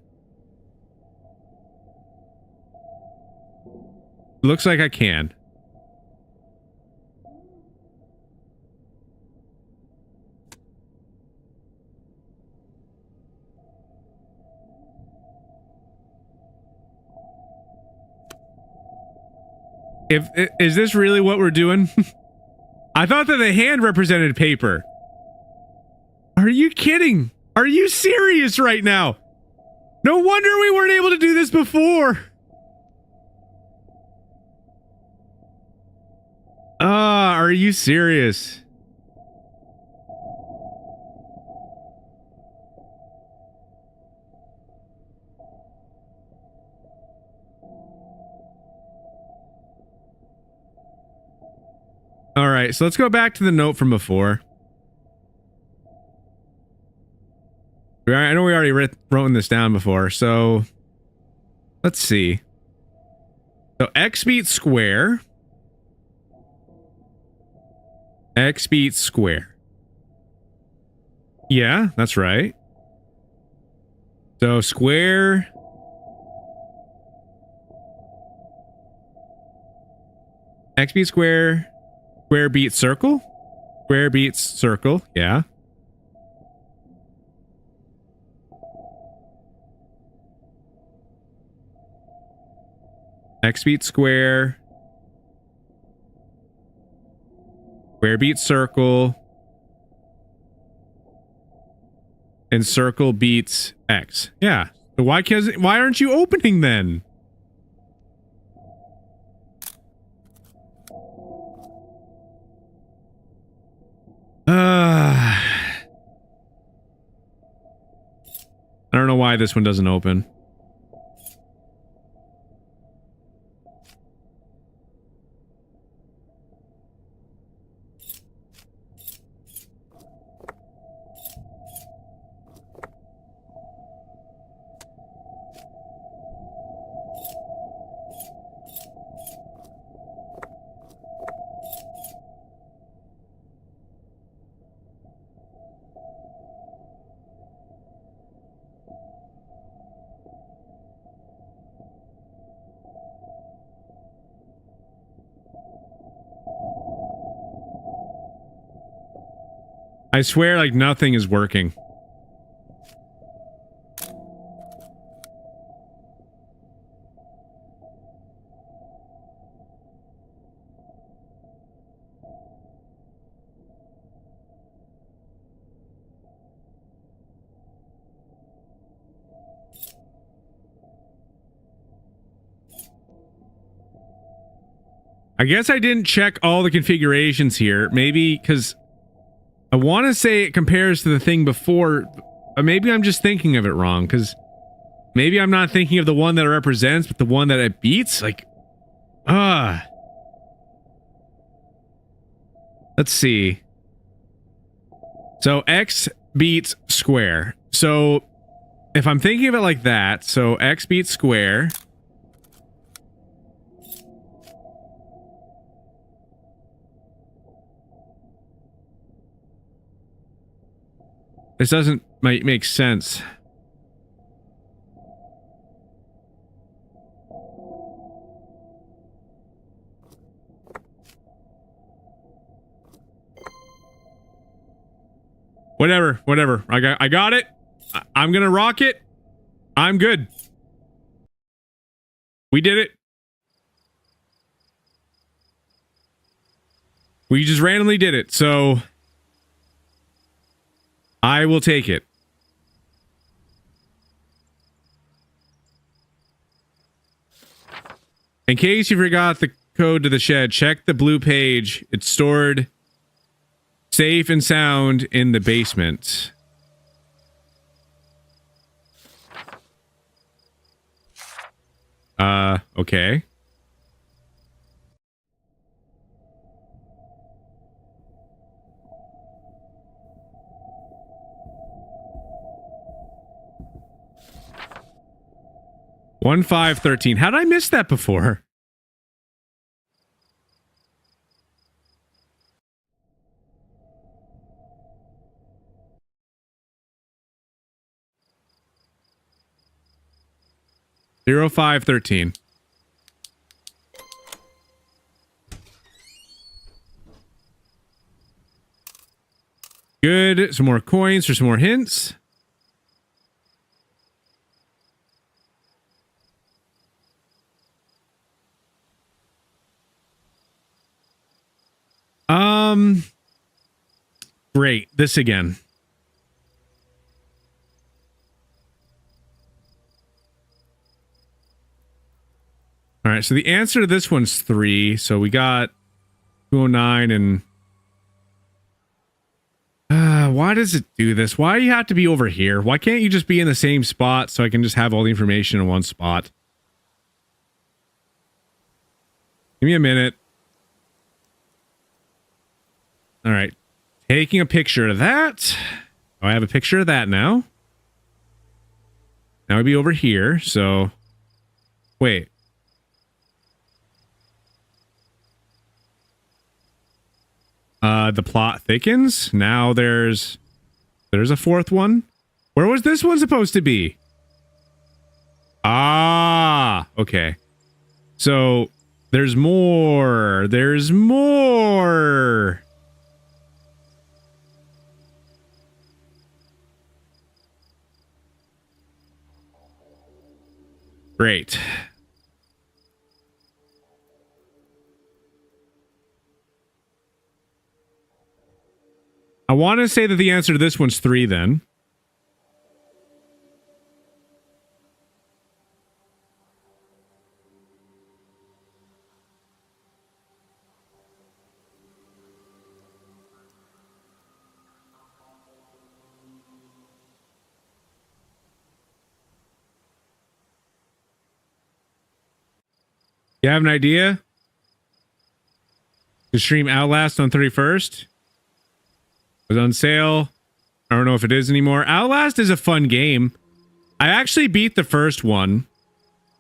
Looks like I can. Is this really what we're doing? I thought that the hand represented paper. Are you kidding? Are you serious right now? No wonder we weren't able to do this before. Are you serious? All right, so let's go back to the note from before. I know we already wrote this down before, so let's see. So x beats square. X beats square. Yeah, that's right. So square. X beats square. Square beats circle. Square beats circle. Yeah. X beats square. Square beats circle. And circle beats X. Yeah. So why aren't you opening then? I don't know why this one doesn't open. I swear, like, nothing is working. I guess I didn't check all the configurations here. Maybe because I want to say it compares to the thing before. But maybe I'm just thinking of it wrong, because maybe I'm not thinking of the one that it represents, but the one that it beats. Like, let's see. So X beats square. So if I'm thinking of it like that, so X beats square. This doesn't make sense. Whatever. I got it. I'm gonna rock it. I'm good. We did it. We just randomly did it, so I will take it. In case you forgot the code to the shed, check the blue page. It's stored safe and sound in the basement. Okay. One 513. How did I miss that before? Zero 513. Good. Some more coins for some more hints. Great. This again. All right, so the answer to this one's 3. So we got 209 and... why does it do this? Why do you have to be over here? Why can't you just be in the same spot so I can just have all the information in one spot? Give me a minute. All right. Taking a picture of that. Oh, I have a picture of that now. Now we'd be over here, so... Wait. The plot thickens. Now there's a fourth one. Where was this one supposed to be? Ah, okay. So there's more. There's more. Great. I want to say that the answer to this one's 3 then. You have an idea? To stream Outlast on 31st? It was on sale. I don't know if it is anymore. Outlast is a fun game. I actually beat the first one.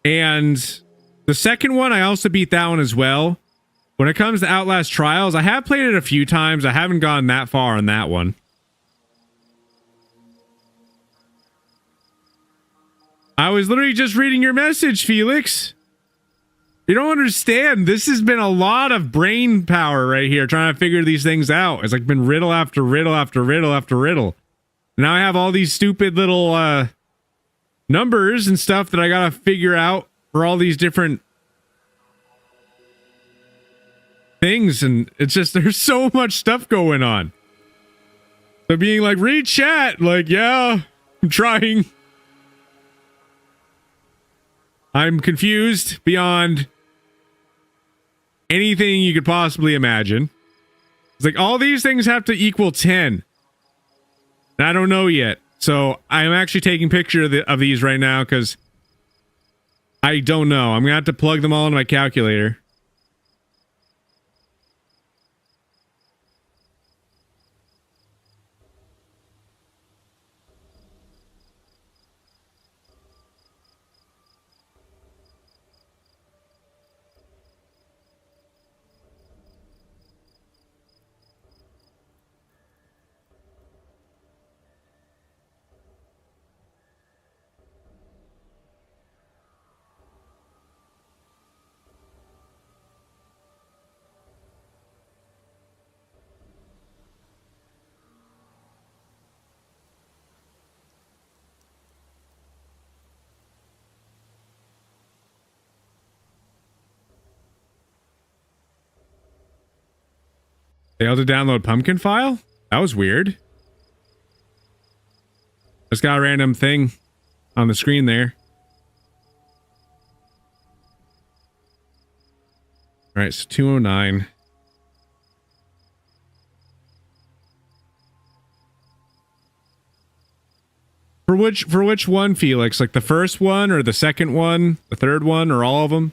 And the second one, I also beat that one as well. When it comes to Outlast Trials, I have played it a few times. I haven't gone that far on that one. I was literally just reading your message, Felix. You don't understand. This has been a lot of brain power right here trying to figure these things out. It's like been riddle after riddle after riddle after riddle. Now I have all these stupid little numbers and stuff that I gotta figure out for all these different things, and it's just there's so much stuff going on. So being like, read chat, like, yeah, I'm trying. I'm confused beyond anything you could possibly imagine. It's like all these things have to equal 10. And I don't know yet. So I'm actually taking picture of these right now because I don't know. I'm gonna have to plug them all into my calculator. Failed to download pumpkin file? That was weird. Just got a random thing on the screen there. All right, so 209. For which one, Felix? Like the first one or the second one, the third one, or all of them?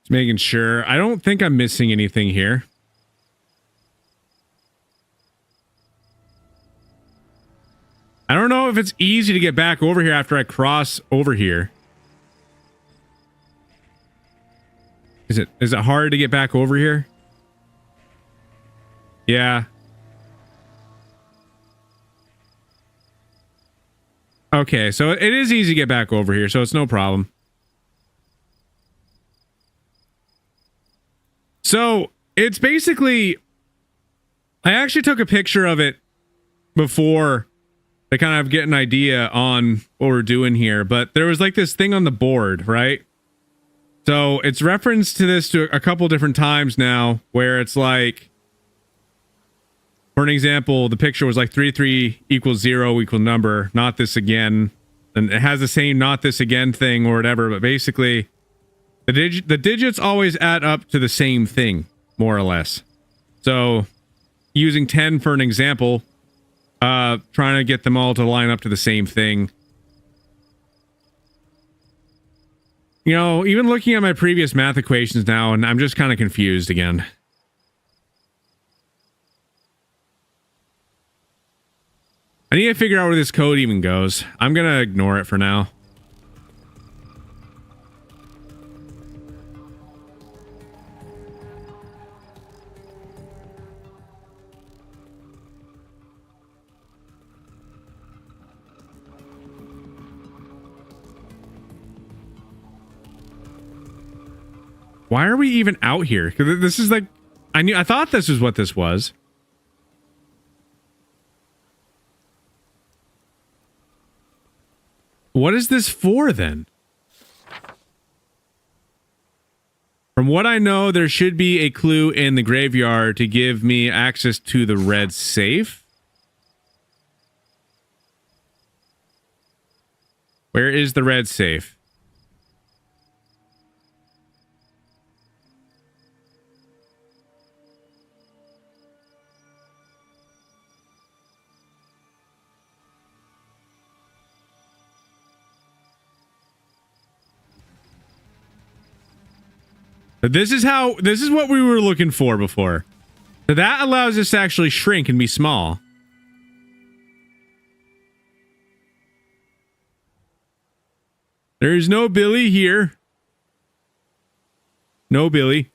Just making sure. I don't think I'm missing anything here. I don't know if it's easy to get back over here after I cross over here. Is it hard to get back over here? Yeah. Okay, so it is easy to get back over here, so it's no problem. So, it's basically... I actually took a picture of it before to kind of get an idea on what we're doing here. But there was like this thing on the board, right? So it's referenced to this to a couple different times now, where it's like, for an example, the picture was like 3 equals 0 equal number, not this again. And it has the same not this again thing or whatever, but basically the digits always add up to the same thing, more or less. So using 10 for an example, trying to get them all to line up to the same thing. You know, even looking at my previous math equations now, and I'm just kind of confused again. I need to figure out where this code even goes. I'm gonna ignore it for now. Why are we even out here? 'Cause this is like, I thought this was what this was. What is this for then? From what I know, there should be a clue in the graveyard to give me access to the red safe. Where is the red safe? This is what we were looking for before. So that allows us to actually shrink and be small. There's no Billy here. No Billy.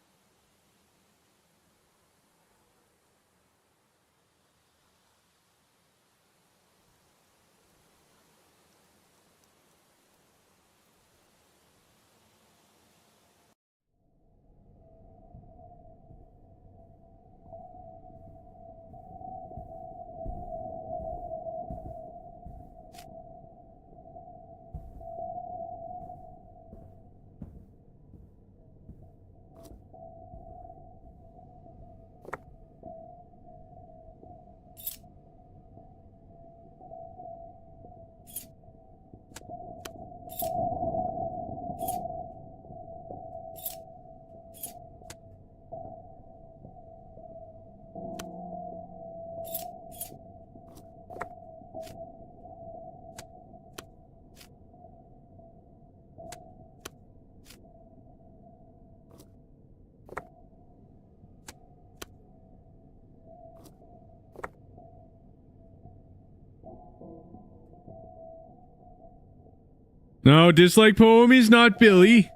No, dislike poem is not Billy.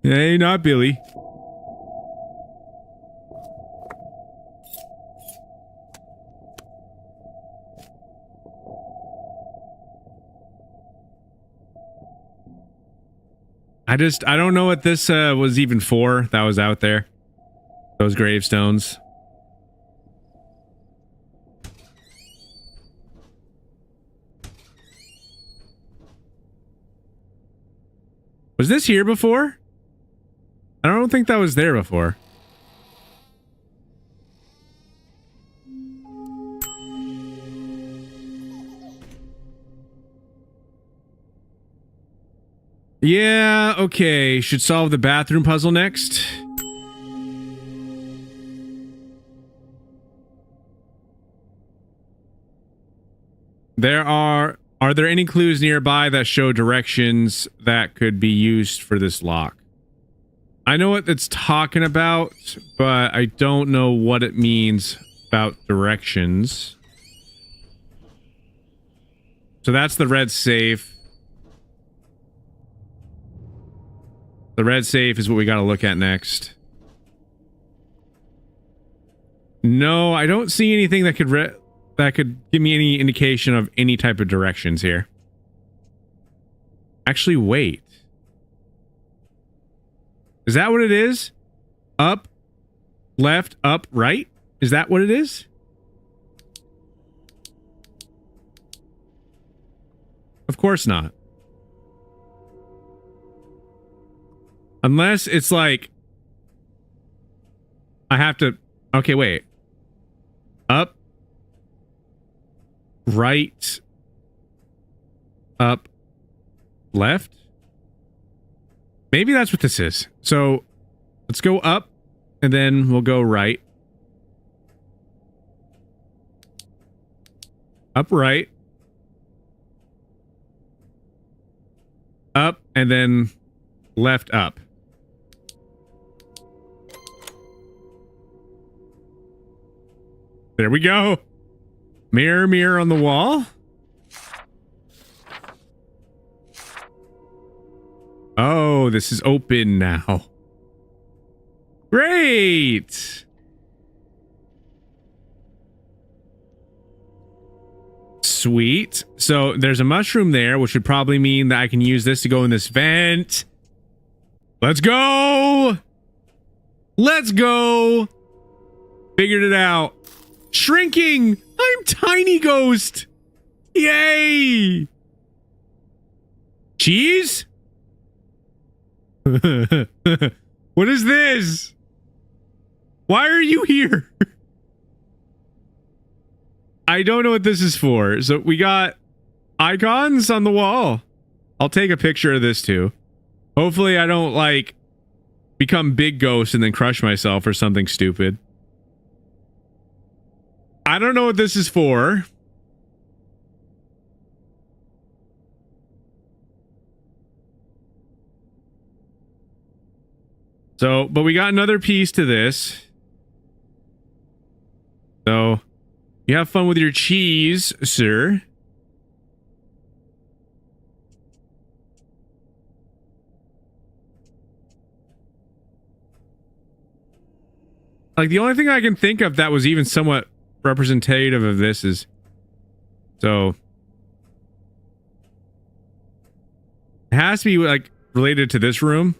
Hey, not Billy. I don't know what this was even for that was out there. Those gravestones. Was this here before? I don't think that was there before. Yeah, okay. Should solve the bathroom puzzle next. Are there any clues nearby that show directions that could be used for this lock? I know what it's talking about, but I don't know what it means about directions. So that's the red safe. The red safe is what we got to look at next. No, I don't see anything that could give me any indication of any type of directions here. Actually, wait. Is that what it is? Up, left, up, right? Is that what it is? Of course not. Unless it's like I have to... Okay, wait. Up. Right. Up. Left. Maybe that's what this is. So let's go up and then we'll go right. Up, right. Up and then left, up. There we go. Mirror, mirror on the wall. Oh, this is open now. Great. Sweet. So there's a mushroom there, which would probably mean that I can use this to go in this vent. Let's go. Let's go. Figured it out. Shrinking. I'm tiny ghost. Yay. Cheese? What is this? Why are you here? I don't know what this is for. So we got icons on the wall. I'll take a picture of this too. Hopefully I don't like become big ghost and then crush myself or something stupid. I don't know what this is for. So, but we got another piece to this. So, you have fun with your cheese, sir. Like, the only thing I can think of that was even somewhat representative of this is... So... It has to be, like, related to this room.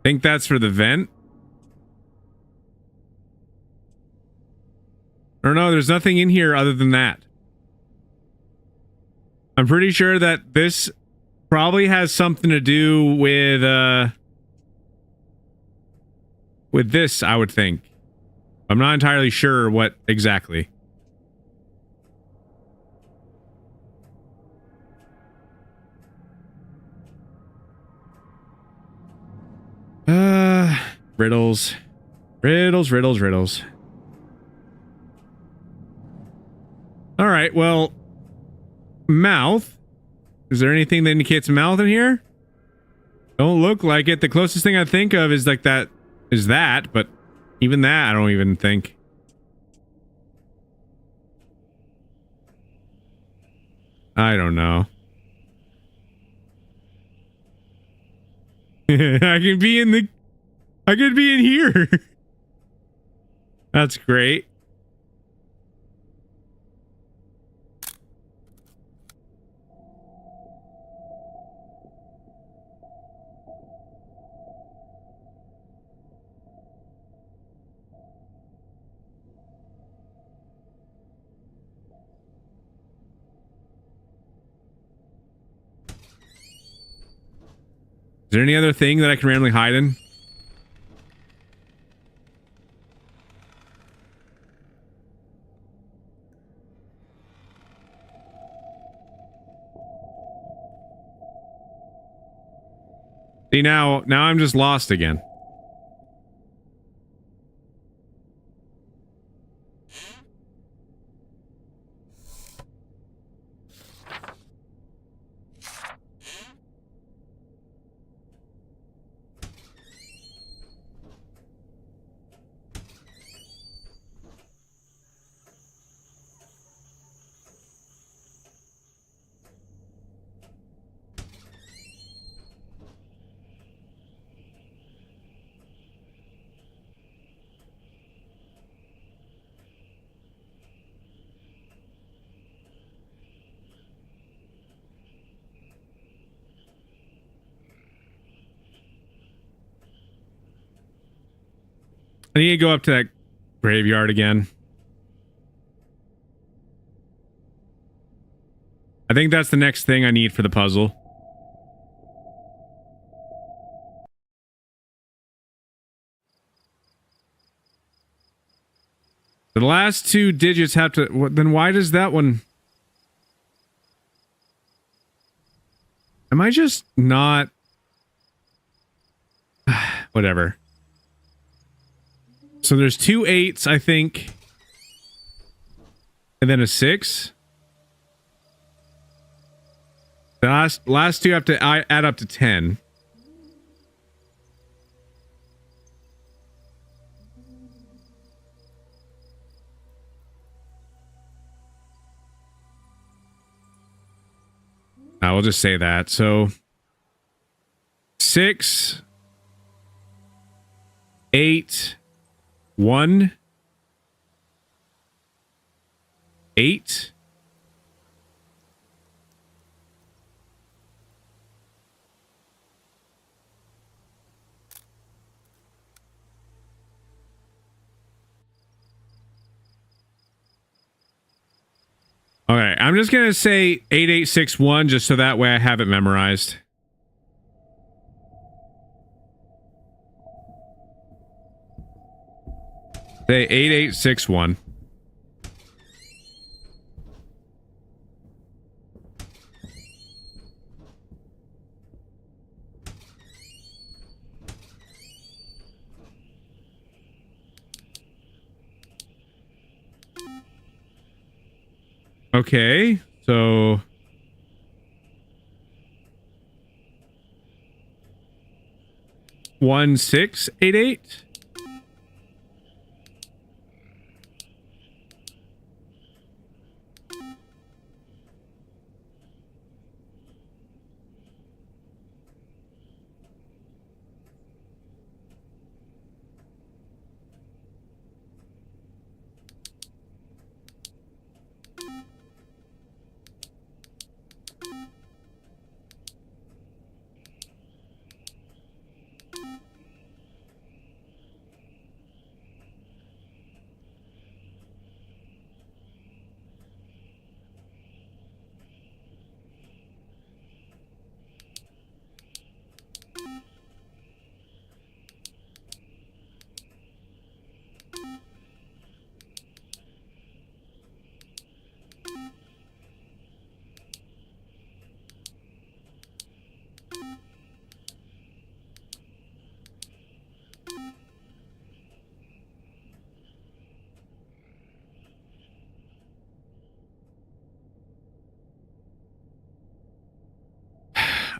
Think that's for the vent? Or no, there's nothing in here other than that. I'm pretty sure that this probably has something to do with this, I would think. I'm not entirely sure what exactly. Riddles. Riddles, riddles, riddles. All right, well, mouth. Is there anything that indicates mouth in here? Don't look like it. The closest thing I think of is like that, is that, but even that I don't even think. I don't know. I could be in here. That's great. Is there any other thing that I can randomly hide in? See, now I'm just lost again. I need to go up to that graveyard again. I think that's the next thing I need for the puzzle. The last two digits have to... Then why does that one... Am I just not... Whatever. So there's 2 8s, I think. And then a 6. The last two have to add up to 10. I will just say that. So 6, 8, 1, 8. Okay, I'm just gonna say 8861 just so that way I have it memorized. Say 8861. Okay, so 1688.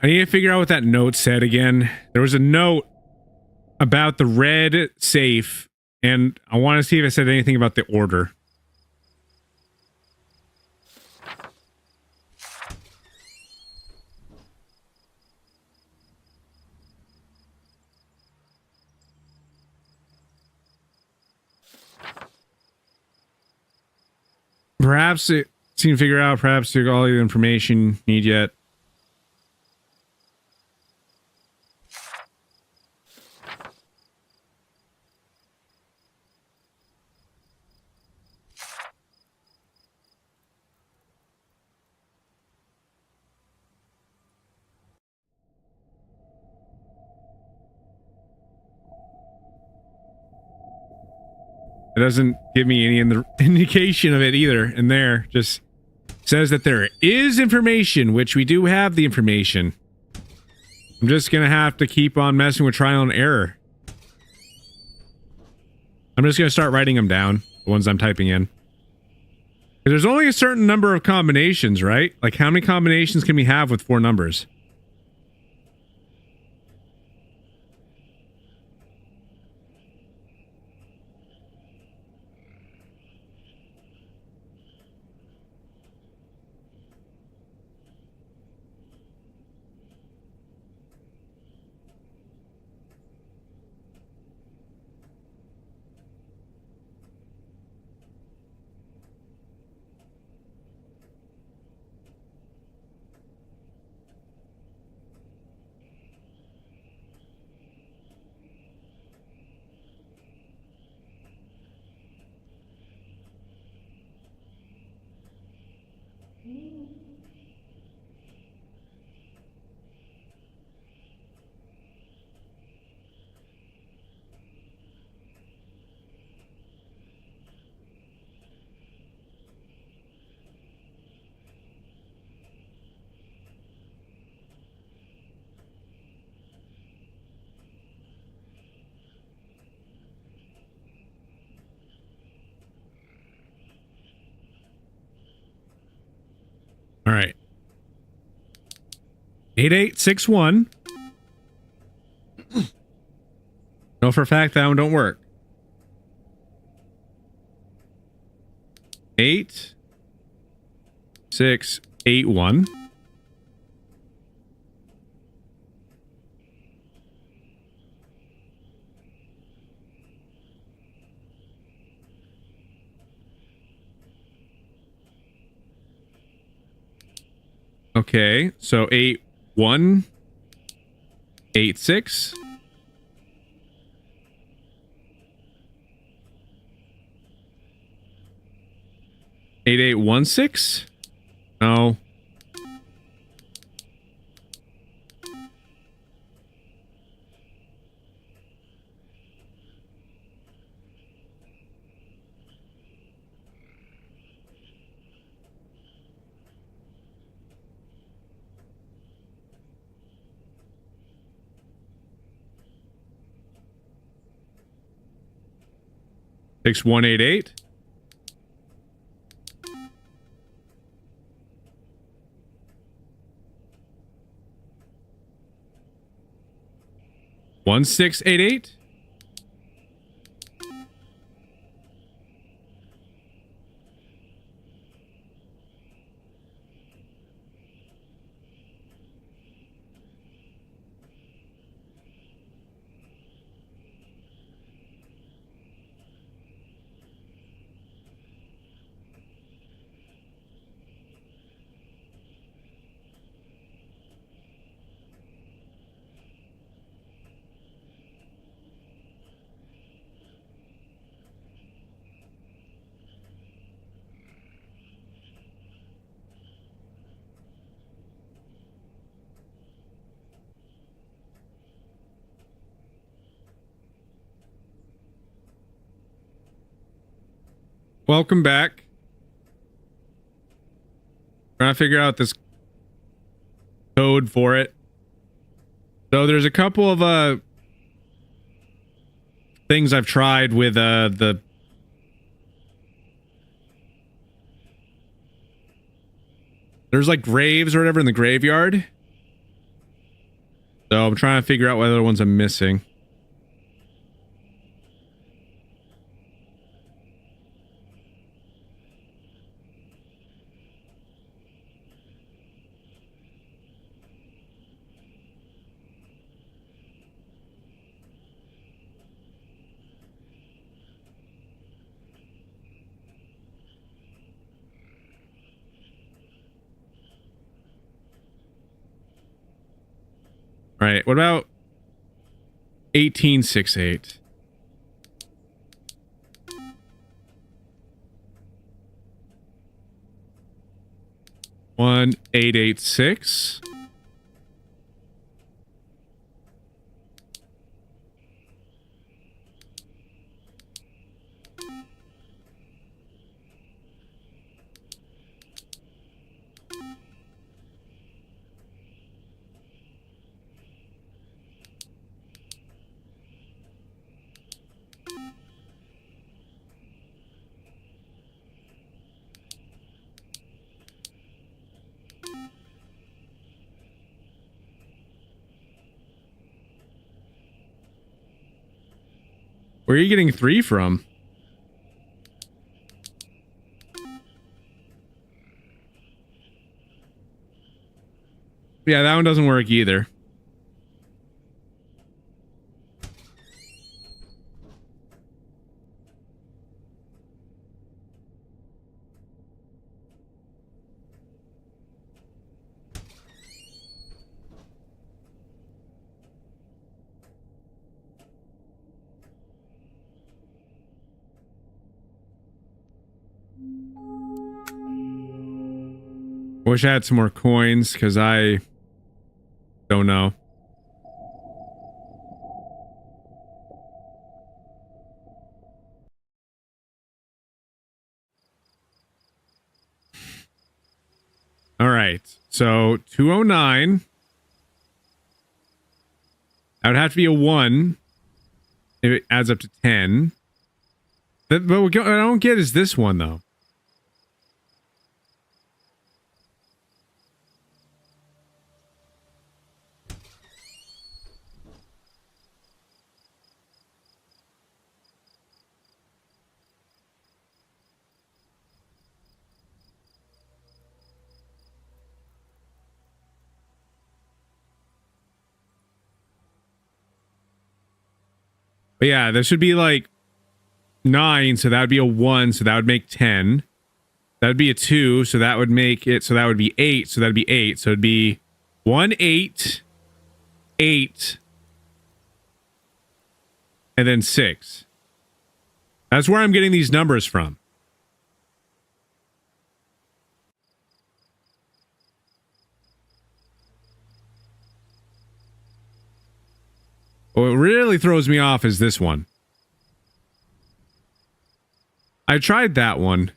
I need to figure out what that note said again. There was a note about the red safe, and I want to see if it said anything about the order. Perhaps it seemed to figure out, perhaps took all the information you need yet. It doesn't give me any indication of it either in there. Just says that there is information, which we do have the information. I'm just going to have to keep on messing with trial and error. I'm just going to start writing them down, the ones I'm typing in. There's only a certain number of combinations, right? Like, how many combinations can we have with 4 numbers? 8861. Know for a fact that one don't work. 8681. Okay, so 8186. Eight 8816? No. Six 188. One 688. Welcome back. Trying to figure out this code for it. So there's a couple of things I've tried with there's like graves or whatever in the graveyard. So I'm trying to figure out what other ones I'm missing. All right, what about 1868? One 886. Where are you getting 3 from? Yeah, that one doesn't work either. Wish I had some more coins, because I don't know. All right, so 209. That would have to be a 1 if it adds up to 10. But what I don't get is this one, though. But yeah, there should be like 9, so that would be a 1, so that would make 10. That would be a 2, so that would make it, so that would be 8, so that'd be 8. So it'd be 1, 8, 8, and then 6. That's where I'm getting these numbers from. What really throws me off is this one. I tried that one.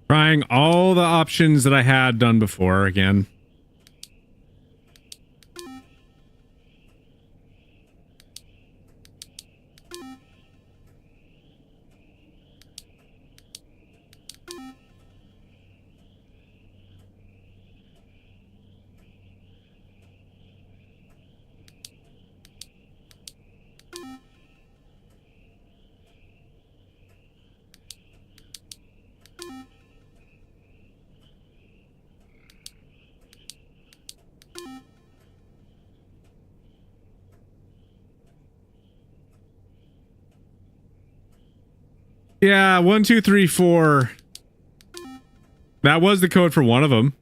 Trying all the options that I had done before again. Yeah, 1, 2, 3, 4. That was the code for one of them.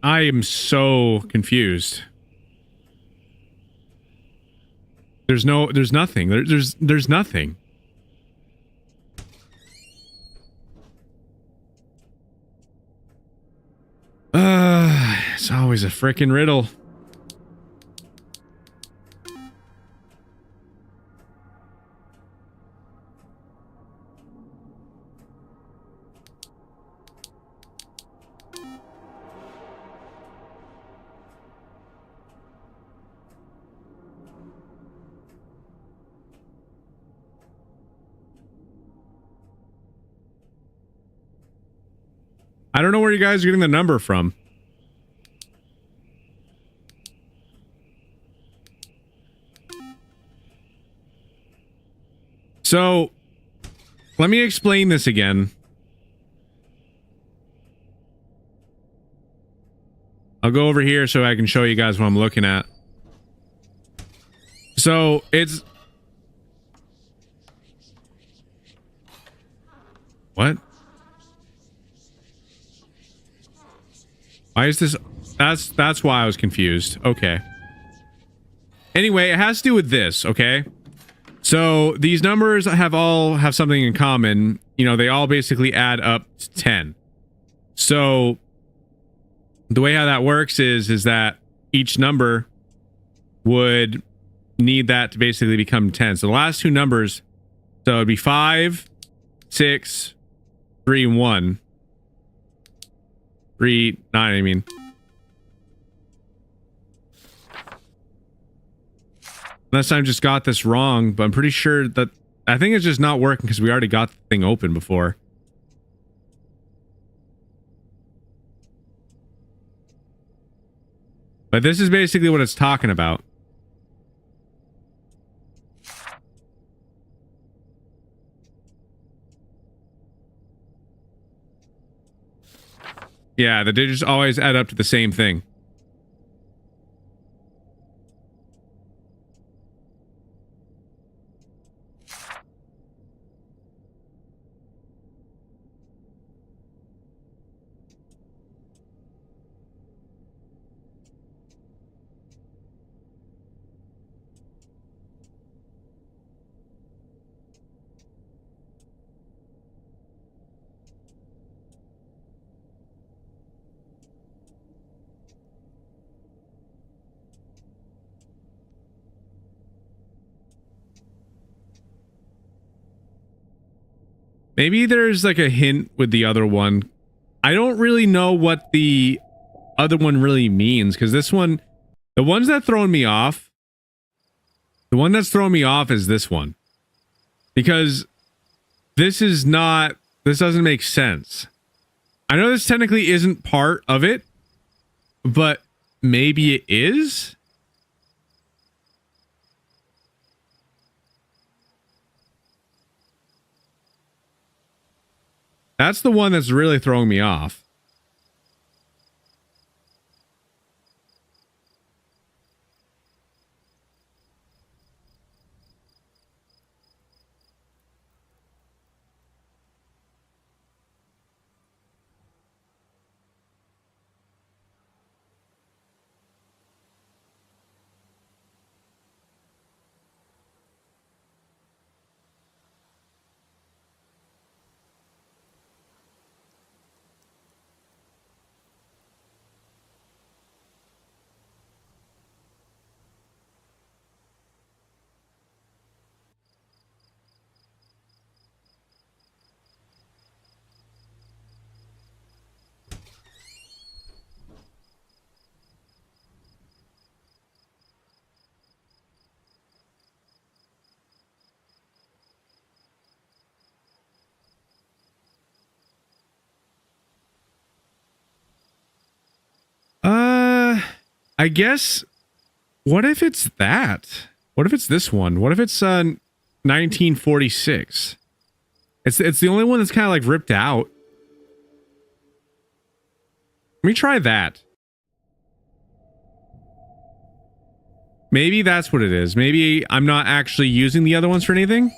I am so confused. There's nothing. There's nothing. It's always a frickin' riddle. I don't know where you guys are getting the number from. So let me explain this again. I'll go over here so I can show you guys what I'm looking at. So it's... What? Why is this? That's why I was confused. Okay. Anyway, it has to do with this, okay? So these numbers have something in common. You know, they all basically add up to 10. So the way how that works is that each number would need that to basically become 10. So the last two numbers, so it'd be 5, 6, 3, 1. 3, 9, I mean. Unless I just got this wrong, but I'm pretty sure that... I think it's just not working because we already got the thing open before. But this is basically what it's talking about. Yeah, the digits always add up to the same thing. Maybe there's like a hint with the other one. I don't really know what the other one really means because this one, the ones that throwing me off, the one that's throwing me off is this one. Because this doesn't make sense. I know this technically isn't part of it, but maybe it is? That's the one that's really throwing me off. I guess, what if it's that? What if it's this one? What if it's 1946? It's the only one that's kind of like ripped out. Let me try that. Maybe that's what it is. Maybe I'm not actually using the other ones for anything.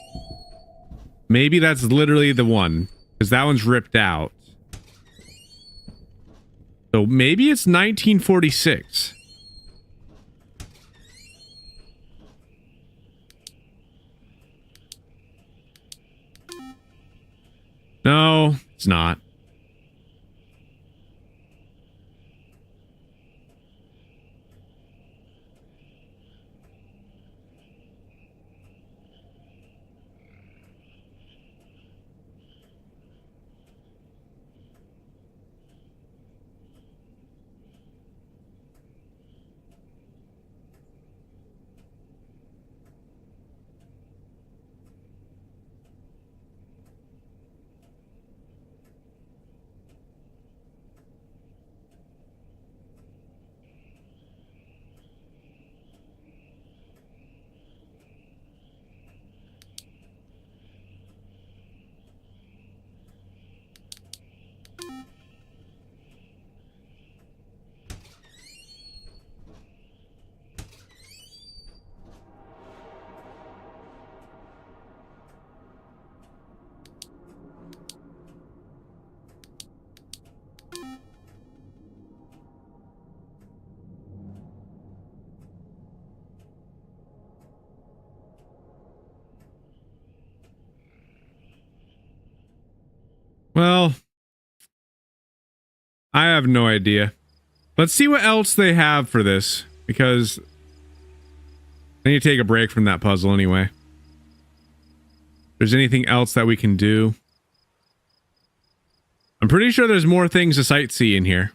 Maybe that's literally the one, because that one's ripped out. So maybe it's 1946. No, it's not. Well, I have no idea. Let's see what else they have for this, because I need to take a break from that puzzle anyway. If there's anything else that we can do. I'm pretty sure there's more things to sightsee in here.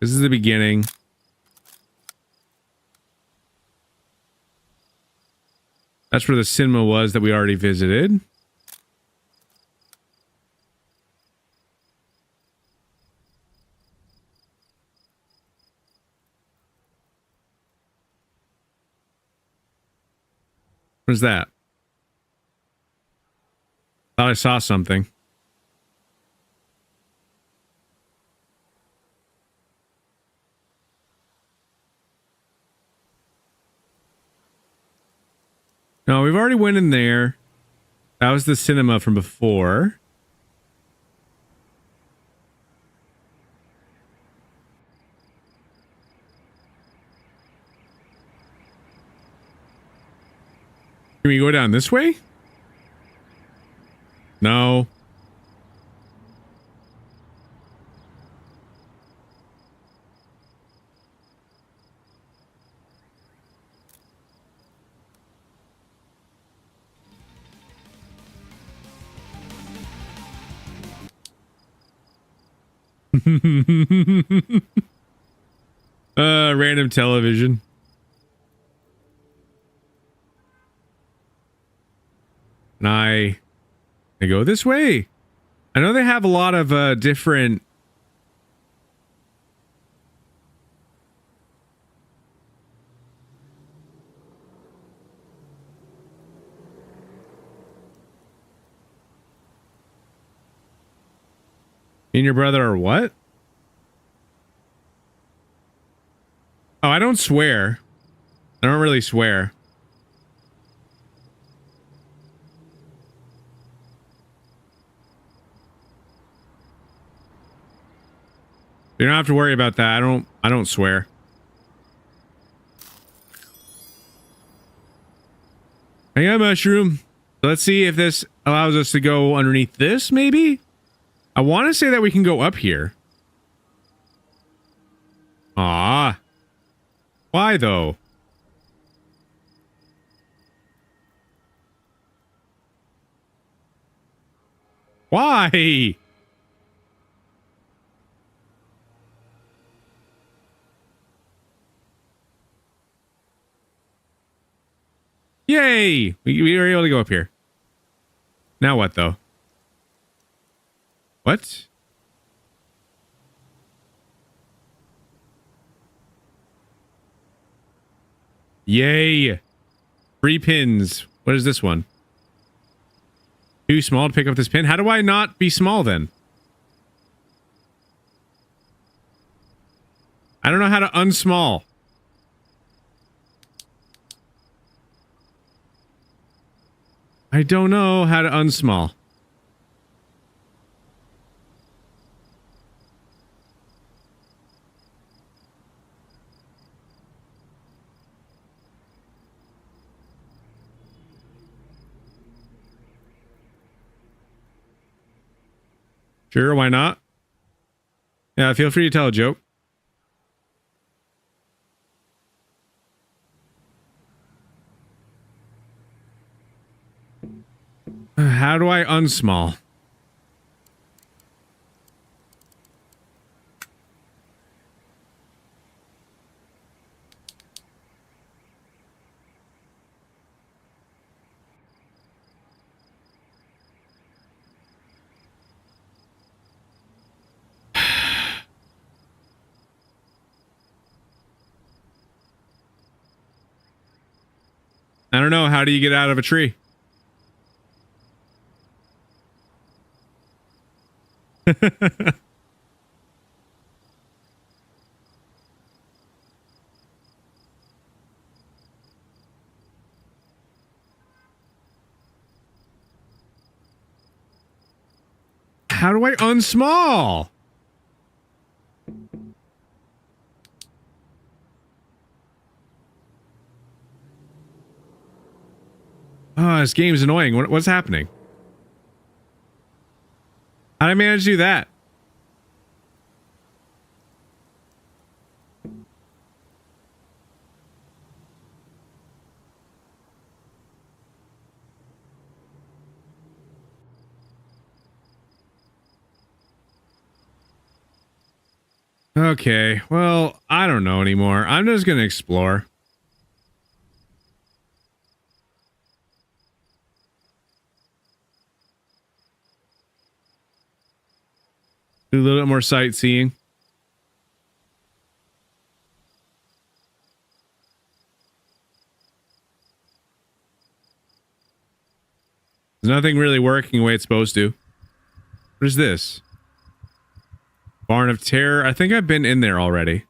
This is the beginning. That's where the cinema was that we already visited. What is that? Thought I saw something. No, we've already went in there. That was the cinema from before. Can we go down this way? No. Random television. And I go this way. I know they have a lot of different Me and your brother are what? Oh, I don't swear. I don't really swear. You don't have to worry about that. I don't swear. I got a mushroom. So let's see if this allows us to go underneath this, maybe? I want to say that we can go up here. Ah. Why, though? Why? Yay! We were able to go up here. Now what, though? What? Yay! Free pins. What is this one? Too small to pick up this pin? How do I not be small, then? I don't know how to unsmall. I don't know how to unsmall. Sure, why not? Yeah, feel free to tell a joke. How do I unsmall? I don't know. How do you get out of a tree? How do I unsmall? Oh, this game's annoying. What's happening? How'd I manage to do that? Okay, well, I don't know anymore. I'm just gonna explore. Do a little bit more sightseeing. There's nothing really working the way it's supposed to. What is this? Barn of Terror. I think I've been in there already.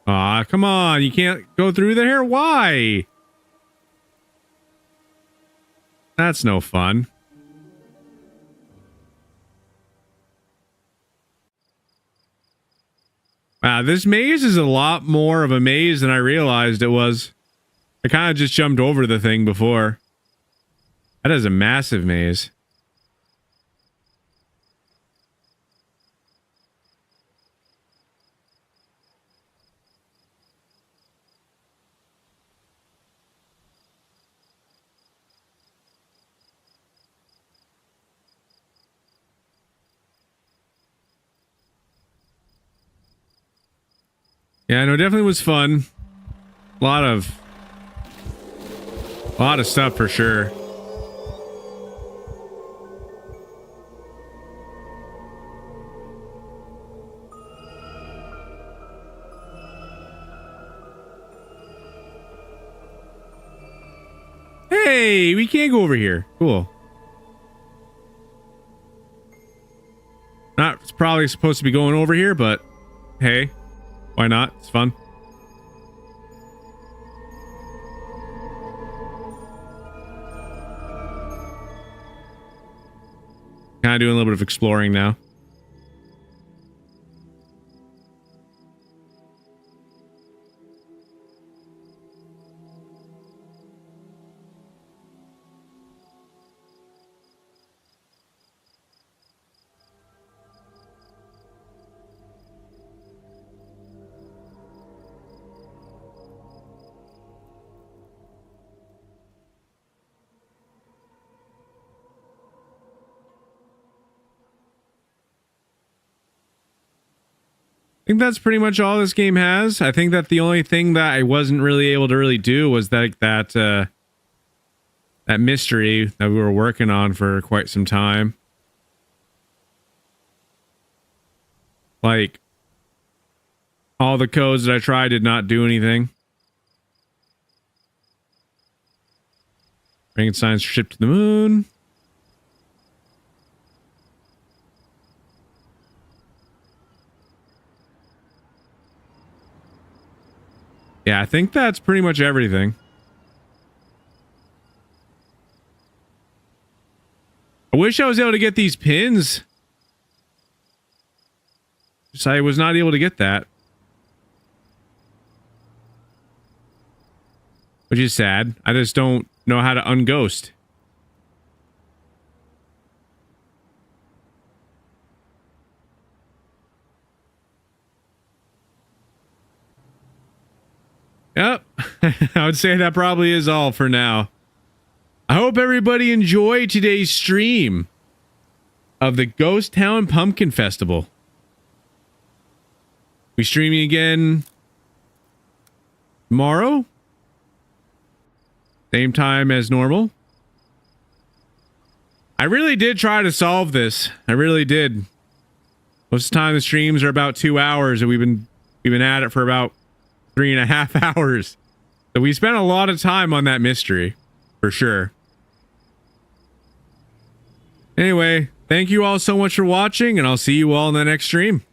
Aw, come on. You can't go through there? Why? That's no fun. Wow, this maze is a lot more of a maze than I realized it was. I kind of just jumped over the thing before. That is a massive maze. Yeah, no, definitely was fun. A lot of stuff for sure. Hey, we can't go over here. Cool. Not probably supposed to be going over here, but hey. Why not? It's fun. Kind of doing a little bit of exploring now. I think that's pretty much all this game has. I think that the only thing that I wasn't really able to really do was that mystery that we were working on for quite some time. Like, all the codes that I tried did not do anything. Frankenstein's ship to the moon. Yeah, I think that's pretty much everything. I wish I was able to get these pins. Just I was not able to get that. Which is sad. I just don't know how to unghost. Yep. I would say that probably is all for now. I hope everybody enjoyed today's stream of the Ghost Town Pumpkin Festival. We streaming again tomorrow. Same time as normal. I really did try to solve this. I really did. Most of the time the streams are about 2 hours and we've been at it for about 3.5 hours. So we spent a lot of time on that mystery, for sure. Anyway, thank you all so much for watching, and I'll see you all in the next stream.